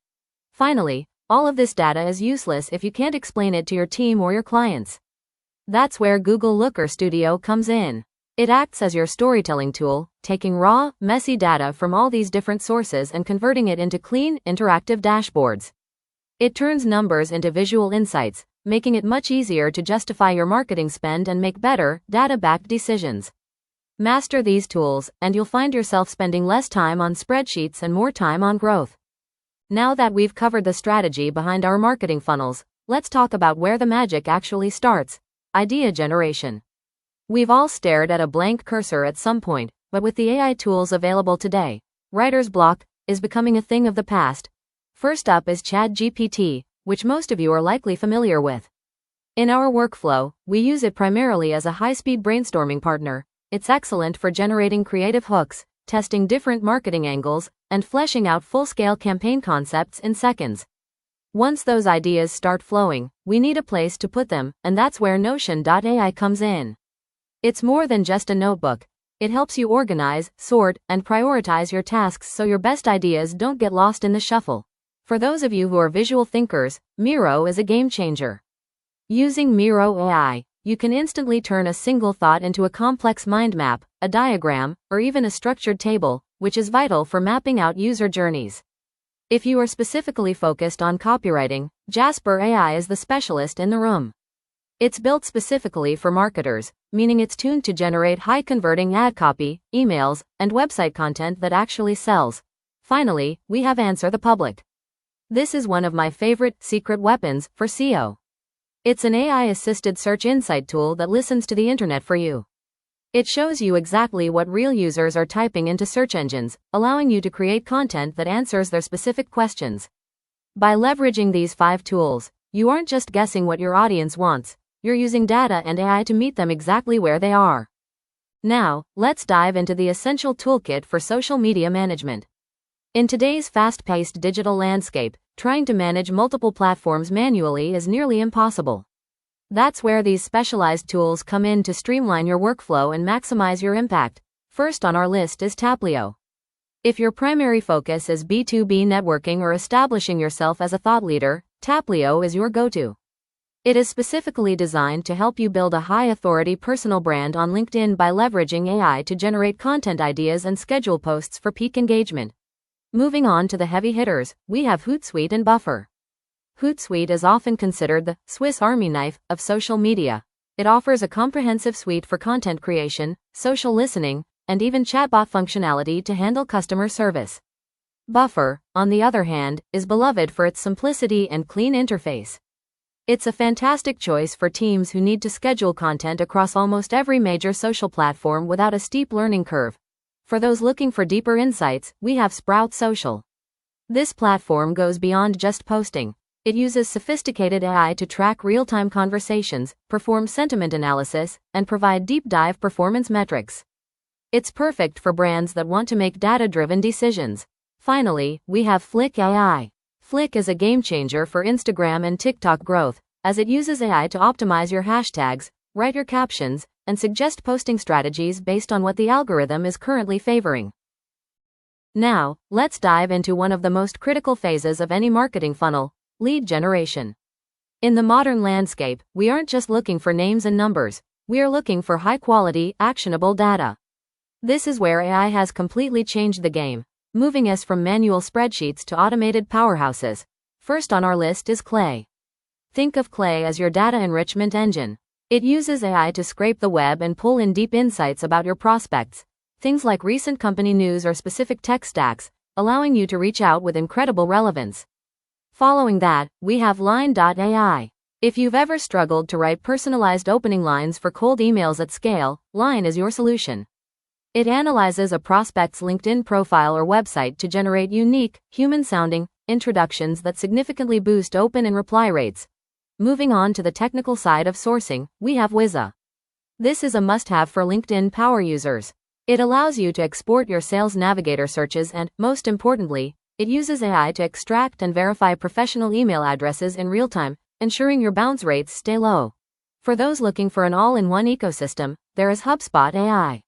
Finally, all of this data is useless if you can't explain it to your team or your clients. That's where Google Looker Studio comes in. It acts as your storytelling tool, taking raw, messy data from all these different sources and converting it into clean, interactive dashboards. It turns numbers into visual insights, making it much easier to justify your marketing spend and make better, data-backed decisions. Master these tools, and you'll find yourself spending less time on spreadsheets and more time on growth. Now that we've covered the strategy behind our marketing funnels, let's talk about where the magic actually starts: idea generation. We've all stared at a blank cursor at some point, but with the AI tools available today, writer's block is becoming a thing of the past. First up is ChatGPT, which most of you are likely familiar with. In our workflow, we use it primarily as a high-speed brainstorming partner. It's excellent for generating creative hooks, testing different marketing angles, and fleshing out full-scale campaign concepts in seconds. Once those ideas start flowing, we need a place to put them, and that's where Notion.ai comes in. It's more than just a notebook. It helps you organize, sort, and prioritize your tasks so your best ideas don't get lost in the shuffle. For those of you who are visual thinkers, Miro is a game changer. Using Miro AI, you can instantly turn a single thought into a complex mind map, a diagram, or even a structured table, which is vital for mapping out user journeys. If you are specifically focused on copywriting, Jasper AI is the specialist in the room. It's built specifically for marketers, meaning it's tuned to generate high-converting ad copy, emails, and website content that actually sells. Finally, we have Answer the Public. This is one of my favorite secret weapons for SEO. It's an AI-assisted search insight tool that listens to the internet for you. It shows you exactly what real users are typing into search engines, allowing you to create content that answers their specific questions. By leveraging these 5 tools, you aren't just guessing what your audience wants, you're using data and AI to meet them exactly where they are. Now, let's dive into the essential toolkit for social media management. In today's fast-paced digital landscape, trying to manage multiple platforms manually is nearly impossible. That's where these specialized tools come in to streamline your workflow and maximize your impact. First on our list is Taplio. If your primary focus is B2B networking or establishing yourself as a thought leader, Taplio is your go-to. It is specifically designed to help you build a high-authority personal brand on LinkedIn by leveraging AI to generate content ideas and schedule posts for peak engagement. Moving on to the heavy hitters, we have Hootsuite and Buffer. Hootsuite is often considered the Swiss Army knife of social media. It offers a comprehensive suite for content creation, social listening, and even chatbot functionality to handle customer service. Buffer, on the other hand, is beloved for its simplicity and clean interface. It's a fantastic choice for teams who need to schedule content across almost every major social platform without a steep learning curve. For those looking for deeper insights, we have Sprout Social. This platform goes beyond just posting. It uses sophisticated AI to track real-time conversations, perform sentiment analysis, and provide deep-dive performance metrics. It's perfect for brands that want to make data-driven decisions. Finally, we have Flick AI. Flick is a game-changer for Instagram and TikTok growth, as it uses AI to optimize your hashtags, write your captions, and suggest posting strategies based on what the algorithm is currently favoring. Now, let's dive into one of the most critical phases of any marketing funnel: lead generation. In the modern landscape, we aren't just looking for names and numbers, we are looking for high-quality, actionable data. This is where AI has completely changed the game, moving us from manual spreadsheets to automated powerhouses. First on our list is Clay. Think of Clay as your data enrichment engine. It uses AI to scrape the web and pull in deep insights about your prospects, things like recent company news or specific tech stacks, allowing you to reach out with incredible relevance. Following that, we have Line.ai. If you've ever struggled to write personalized opening lines for cold emails at scale, Line is your solution. It analyzes a prospect's LinkedIn profile or website to generate unique, human-sounding introductions that significantly boost open and reply rates. Moving on to the technical side of sourcing, we have Wizza. This is a must-have for LinkedIn power users. It allows you to export your Sales Navigator searches and, most importantly, it uses AI to extract and verify professional email addresses in real time, ensuring your bounce rates stay low. For those looking for an all-in-one ecosystem, there is HubSpot AI.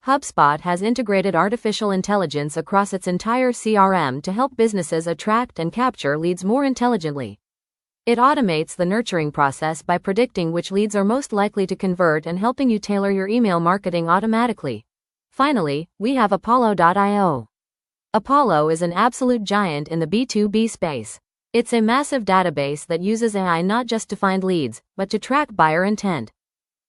HubSpot has integrated artificial intelligence across its entire CRM to help businesses attract and capture leads more intelligently. It automates the nurturing process by predicting which leads are most likely to convert and helping you tailor your email marketing automatically. Finally, we have Apollo.io. Apollo is an absolute giant in the B2B space. It's a massive database that uses AI not just to find leads, but to track buyer intent.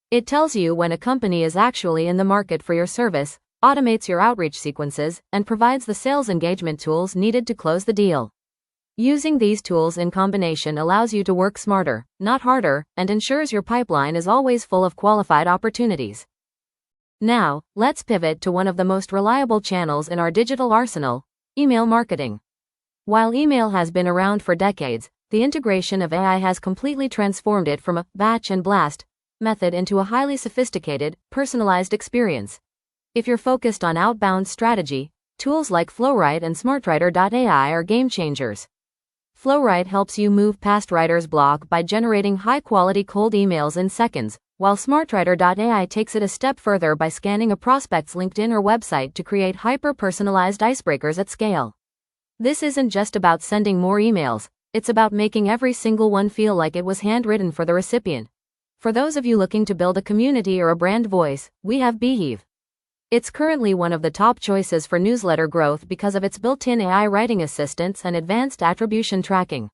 It tells you when a company is actually in the market for your service, automates your outreach sequences, and provides the sales engagement tools needed to close the deal. Using these tools in combination allows you to work smarter, not harder, and ensures your pipeline is always full of qualified opportunities. Now, let's pivot to one of the most reliable channels in our digital arsenal: email marketing. While email has been around for decades, the integration of AI has completely transformed it from a batch and blast method into a highly sophisticated, personalized experience. If you're focused on outbound strategy, tools like Flowrite and SmartWriter.ai are game changers. Flowrite helps you move past writer's block by generating high-quality cold emails in seconds, while SmartWriter.ai takes it a step further by scanning a prospect's LinkedIn or website to create hyper-personalized icebreakers at scale. This isn't just about sending more emails, it's about making every single one feel like it was handwritten for the recipient. For those of you looking to build a community or a brand voice, we have Beehive. It's currently one of the top choices for newsletter growth because of its built-in AI writing assistance and advanced attribution tracking.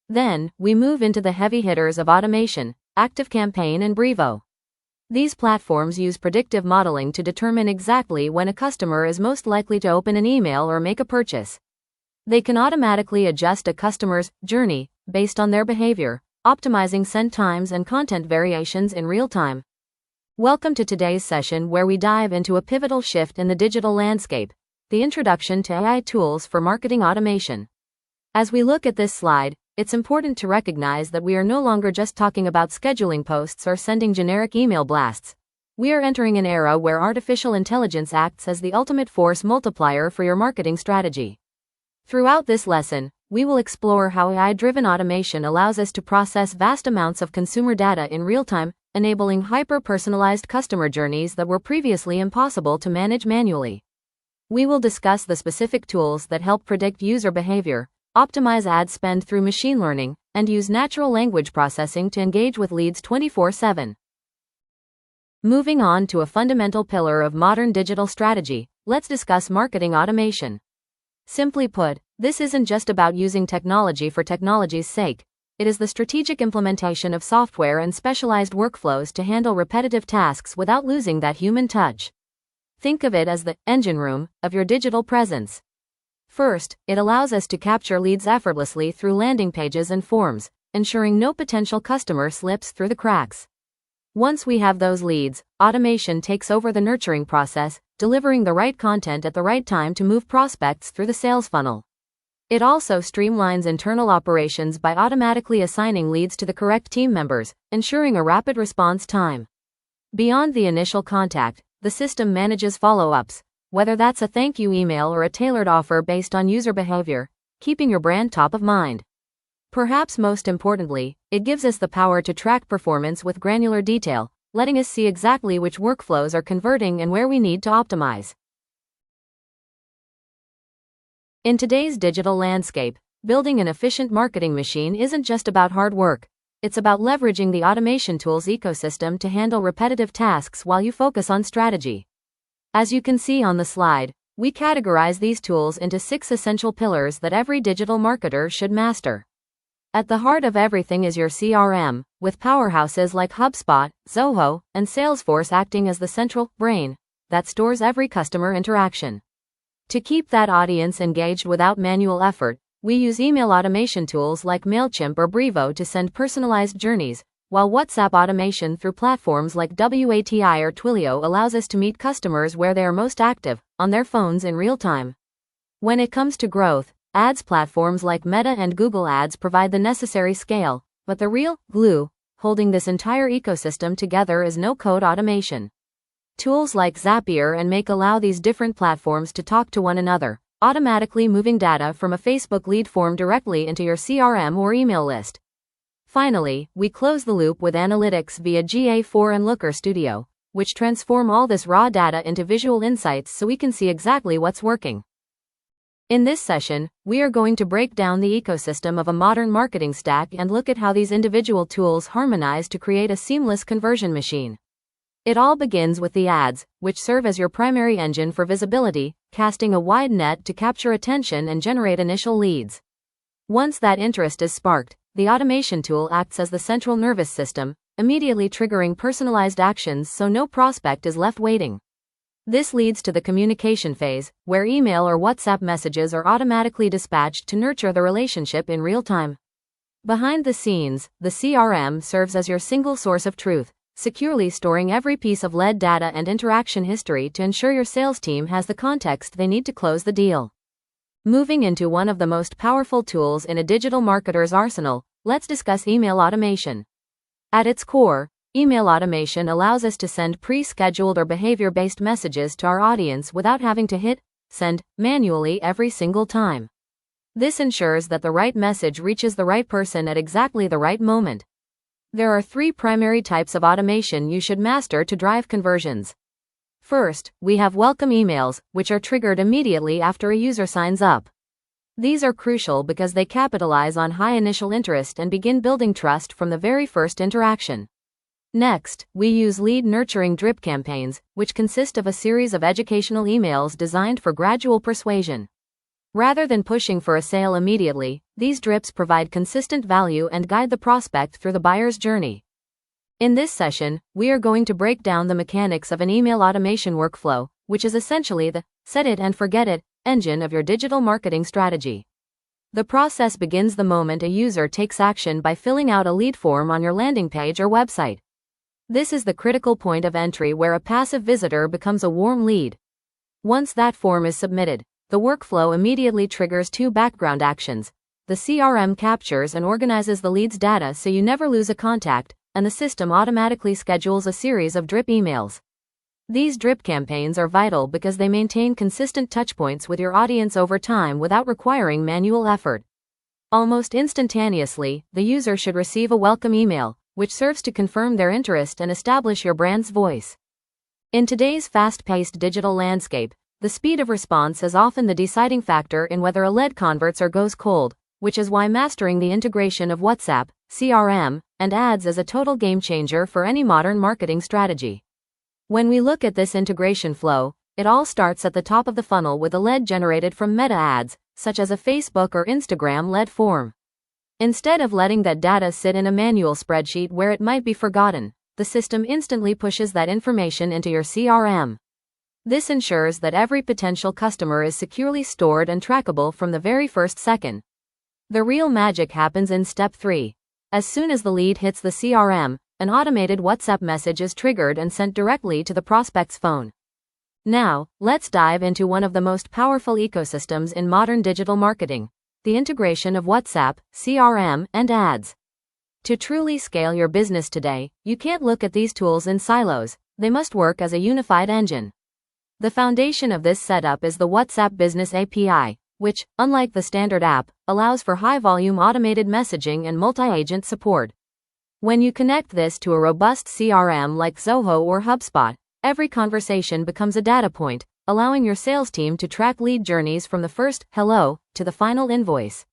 Then, we move into the heavy hitters of automation: ActiveCampaign and Brevo. These platforms use predictive modeling to determine exactly when a customer is most likely to open an email or make a purchase. They can automatically adjust a customer's journey based on their behavior, optimizing send times and content variations in real time. Welcome to today's session where we dive into a pivotal shift in the digital landscape, the introduction to AI tools for marketing automation. As we look at this slide, it's important to recognize that we are no longer just talking about scheduling posts or sending generic email blasts. We are entering an era where artificial intelligence acts as the ultimate force multiplier for your marketing strategy. Throughout this lesson, we will explore how AI-driven automation allows us to process vast amounts of consumer data in real time, enabling hyper-personalized customer journeys that were previously impossible to manage manually. We will discuss the specific tools that help predict user behavior, optimize ad spend through machine learning, and use natural language processing to engage with leads 24/7. Moving on to a fundamental pillar of modern digital strategy, let's discuss marketing automation. Simply put, this isn't just about using technology for technology's sake. It is the strategic implementation of software and specialized workflows to handle repetitive tasks without losing that human touch. Think of it as the engine room of your digital presence. First, it allows us to capture leads effortlessly through landing pages and forms, ensuring no potential customer slips through the cracks. Once we have those leads, automation takes over the nurturing process, delivering the right content at the right time to move prospects through the sales funnel. It also streamlines internal operations by automatically assigning leads to the correct team members, ensuring a rapid response time. Beyond the initial contact, the system manages follow-ups, whether that's a thank you email or a tailored offer based on user behavior, keeping your brand top of mind. Perhaps most importantly, it gives us the power to track performance with granular detail, letting us see exactly which workflows are converting and where we need to optimize. In today's digital landscape, building an efficient marketing machine isn't just about hard work. It's about leveraging the automation tools ecosystem to handle repetitive tasks while you focus on strategy. As you can see on the slide, we categorize these tools into 6 essential pillars that every digital marketer should master. At the heart of everything is your CRM, with powerhouses like HubSpot, Zoho, and Salesforce acting as the central brain that stores every customer interaction. To keep that audience engaged without manual effort, we use email automation tools like MailChimp or Brevo to send personalized journeys, while WhatsApp automation through platforms like WATI or Twilio allows us to meet customers where they are most active, on their phones in real time. When it comes to growth, ads platforms like Meta and Google Ads provide the necessary scale, but the real glue holding this entire ecosystem together is no-code automation. Tools like Zapier and Make allow these different platforms to talk to one another, automatically moving data from a Facebook lead form directly into your CRM or email list. Finally, we close the loop with analytics via GA4 and Looker Studio, which transform all this raw data into visual insights so we can see exactly what's working. In this session, we are going to break down the ecosystem of a modern marketing stack and look at how these individual tools harmonize to create a seamless conversion machine. It all begins with the ads, which serve as your primary engine for visibility, casting a wide net to capture attention and generate initial leads. Once that interest is sparked, the automation tool acts as the central nervous system, immediately triggering personalized actions so no prospect is left waiting. This leads to the communication phase, where email or WhatsApp messages are automatically dispatched to nurture the relationship in real time. Behind the scenes, the CRM serves as your single source of truth, securely storing every piece of lead data and interaction history to ensure your sales team has the context they need to close the deal. Moving into one of the most powerful tools in a digital marketer's arsenal, let's discuss email automation. At its core, email automation allows us to send pre-scheduled or behavior-based messages to our audience without having to hit send manually every single time. This ensures that the right message reaches the right person at exactly the right moment. There are 3 primary types of automation you should master to drive conversions. First, we have welcome emails, which are triggered immediately after a user signs up. These are crucial because they capitalize on high initial interest and begin building trust from the very first interaction. Next, we use lead nurturing drip campaigns, which consist of a series of educational emails designed for gradual persuasion. Rather than pushing for a sale immediately, these drips provide consistent value and guide the prospect through the buyer's journey. In this session, we are going to break down the mechanics of an email automation workflow, which is essentially the set it and forget it engine of your digital marketing strategy. The process begins the moment a user takes action by filling out a lead form on your landing page or website. This is the critical point of entry where a passive visitor becomes a warm lead. Once that form is submitted, the workflow immediately triggers two background actions. The CRM captures and organizes the lead's data so you never lose a contact, and the system automatically schedules a series of drip emails. These drip campaigns are vital because they maintain consistent touchpoints with your audience over time without requiring manual effort. Almost instantaneously, the user should receive a welcome email, which serves to confirm their interest and establish your brand's voice. In today's fast-paced digital landscape, the speed of response is often the deciding factor in whether a lead converts or goes cold, which is why mastering the integration of WhatsApp, CRM, and ads is a total game changer for any modern marketing strategy. When we look at this integration flow, it all starts at the top of the funnel with a lead generated from meta ads, such as a Facebook or Instagram lead form. Instead of letting that data sit in a manual spreadsheet where it might be forgotten, the system instantly pushes that information into your CRM. This ensures that every potential customer is securely stored and trackable from the very first second. The real magic happens in step 3. As soon as the lead hits the CRM, an automated WhatsApp message is triggered and sent directly to the prospect's phone. Now, let's dive into one of the most powerful ecosystems in modern digital marketing: the integration of WhatsApp, CRM, and ads. To truly scale your business today, you can't look at these tools in silos. They must work as a unified engine. The foundation of this setup is the WhatsApp Business API, which, unlike the standard app, allows for high-volume automated messaging and multi-agent support. When you connect this to a robust CRM like Zoho or HubSpot, every conversation becomes a data point, allowing your sales team to track lead journeys from the first hello to the final invoice.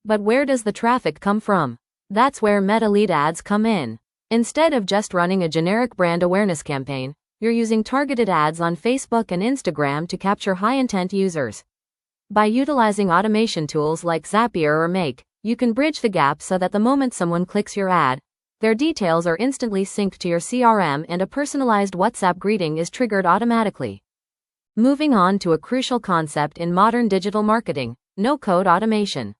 But where does the traffic come from? That's where meta lead ads come in. Instead of just running a generic brand awareness campaign, you're using targeted ads on Facebook and Instagram to capture high-intent users. By utilizing automation tools like Zapier or Make, you can bridge the gap so that the moment someone clicks your ad, their details are instantly synced to your CRM and a personalized WhatsApp greeting is triggered automatically. Moving on to a crucial concept in modern digital marketing: no-code automation.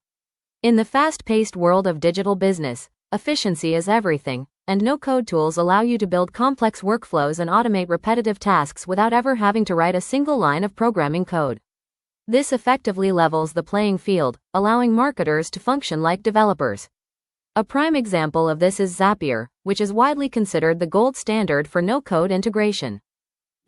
In the fast-paced world of digital business, efficiency is everything, and no-code tools allow you to build complex workflows and automate repetitive tasks without ever having to write a single line of programming code. This effectively levels the playing field, allowing marketers to function like developers. A prime example of this is Zapier, which is widely considered the gold standard for no-code integration.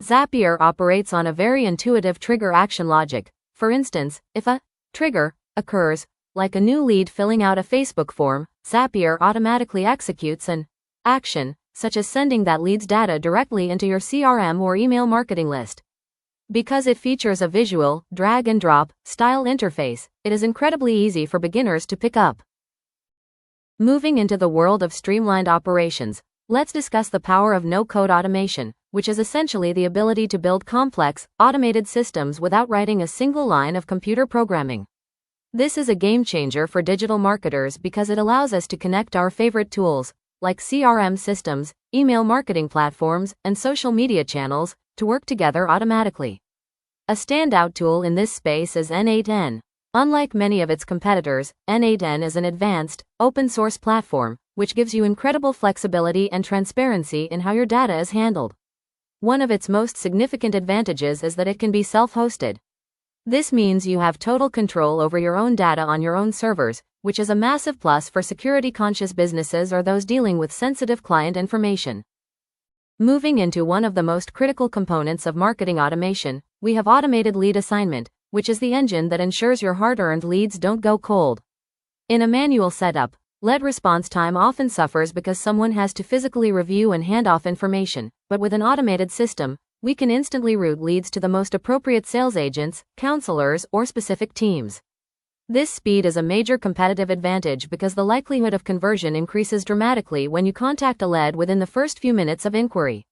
Zapier operates on a very intuitive trigger action logic. For instance, if a trigger occurs, like a new lead filling out a Facebook form, Zapier automatically executes an action, such as sending that lead's data directly into your CRM or email marketing list. Because it features a visual, drag-and-drop style interface, it is incredibly easy for beginners to pick up. Moving into the world of streamlined operations, let's discuss the power of no-code automation, which is essentially the ability to build complex, automated systems without writing a single line of computer programming. This is a game changer for digital marketers because it allows us to connect our favorite tools, like CRM systems, email marketing platforms, and social media channels, to work together automatically. A standout tool in this space is N8N. Unlike many of its competitors, N8N is an advanced, open-source platform, which gives you incredible flexibility and transparency in how your data is handled. One of its most significant advantages is that it can be self-hosted. This means you have total control over your own data on your own servers, which is a massive plus for security-conscious businesses or those dealing with sensitive client information. Moving into one of the most critical components of marketing automation, we have automated lead assignment, which is the engine that ensures your hard-earned leads don't go cold. In a manual setup, lead response time often suffers because someone has to physically review and hand off information, but with an automated system, we can instantly route leads to the most appropriate sales agents, counselors, or specific teams. This speed is a major competitive advantage because the likelihood of conversion increases dramatically when you contact a lead within the first few minutes of inquiry.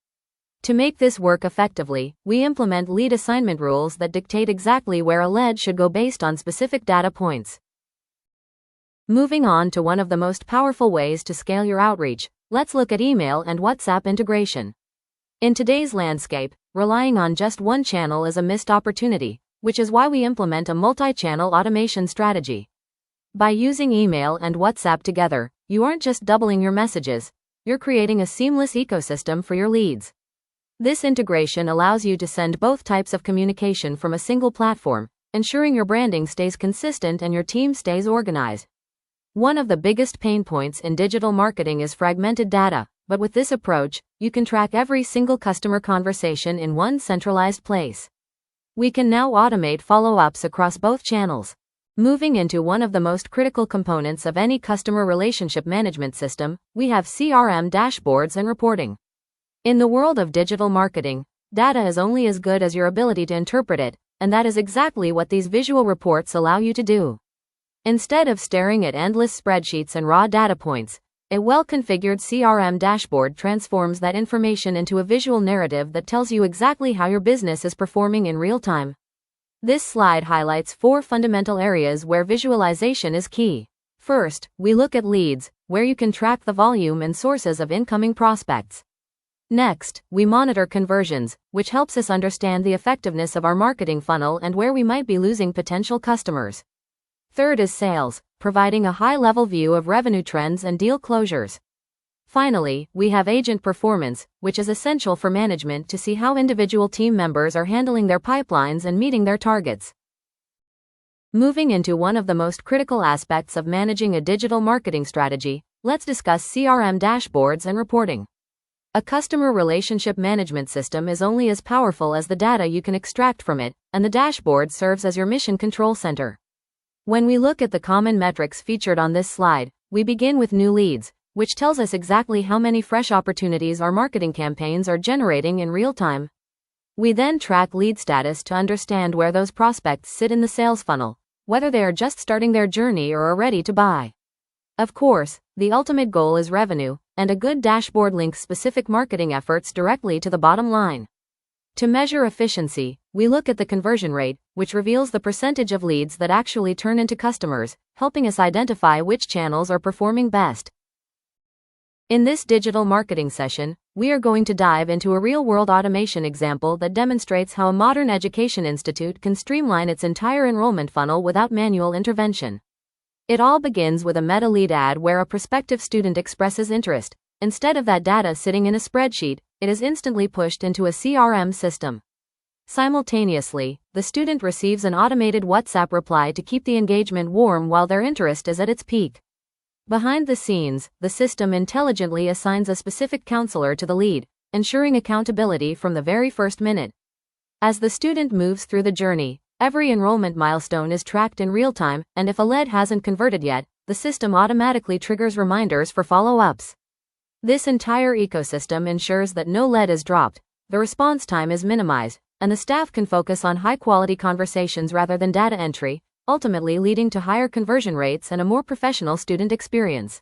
To make this work effectively, we implement lead assignment rules that dictate exactly where a lead should go based on specific data points. Moving on to one of the most powerful ways to scale your outreach, let's look at email and WhatsApp integration. In today's landscape, relying on just one channel is a missed opportunity, which is why we implement a multi-channel automation strategy. By using email and WhatsApp together, you aren't just doubling your messages, you're creating a seamless ecosystem for your leads. This integration allows you to send both types of communication from a single platform, ensuring your branding stays consistent and your team stays organized. One of the biggest pain points in digital marketing is fragmented data, but with this approach, you can track every single customer conversation in one centralized place. We can now automate follow-ups across both channels. Moving into one of the most critical components of any customer relationship management system, we have CRM dashboards and reporting. In the world of digital marketing, data is only as good as your ability to interpret it, and that is exactly what these visual reports allow you to do. Instead of staring at endless spreadsheets and raw data points, a well-configured CRM dashboard transforms that information into a visual narrative that tells you exactly how your business is performing in real time. This slide highlights 4 fundamental areas where visualization is key. First, we look at leads, where you can track the volume and sources of incoming prospects. Next, we monitor conversions, which helps us understand the effectiveness of our marketing funnel and where we might be losing potential customers. Third is sales, providing a high-level view of revenue trends and deal closures. Finally, we have agent performance, which is essential for management to see how individual team members are handling their pipelines and meeting their targets. Moving into one of the most critical aspects of managing a digital marketing strategy, let's discuss CRM dashboards and reporting. A customer relationship management system is only as powerful as the data you can extract from it, and the dashboard serves as your mission control center. When we look at the common metrics featured on this slide, we begin with new leads, which tells us exactly how many fresh opportunities our marketing campaigns are generating in real time. We then track lead status to understand where those prospects sit in the sales funnel, whether they are just starting their journey or are ready to buy. Of course, the ultimate goal is revenue, and a good dashboard links specific marketing efforts directly to the bottom line. To measure efficiency, we look at the conversion rate, which reveals the percentage of leads that actually turn into customers, helping us identify which channels are performing best. In this digital marketing session, we are going to dive into a real-world automation example that demonstrates how a modern education institute can streamline its entire enrollment funnel without manual intervention. It all begins with a meta lead ad where a prospective student expresses interest. Instead of that data sitting in a spreadsheet, it is instantly pushed into a CRM system. Simultaneously, the student receives an automated WhatsApp reply to keep the engagement warm while their interest is at its peak. Behind the scenes, the system intelligently assigns a specific counselor to the lead, ensuring accountability from the very first minute. As the student moves through the journey, every enrollment milestone is tracked in real time, and if a lead hasn't converted yet, the system automatically triggers reminders for follow-ups. This entire ecosystem ensures that no lead is dropped, the response time is minimized, and the staff can focus on high-quality conversations rather than data entry, ultimately leading to higher conversion rates and a more professional student experience.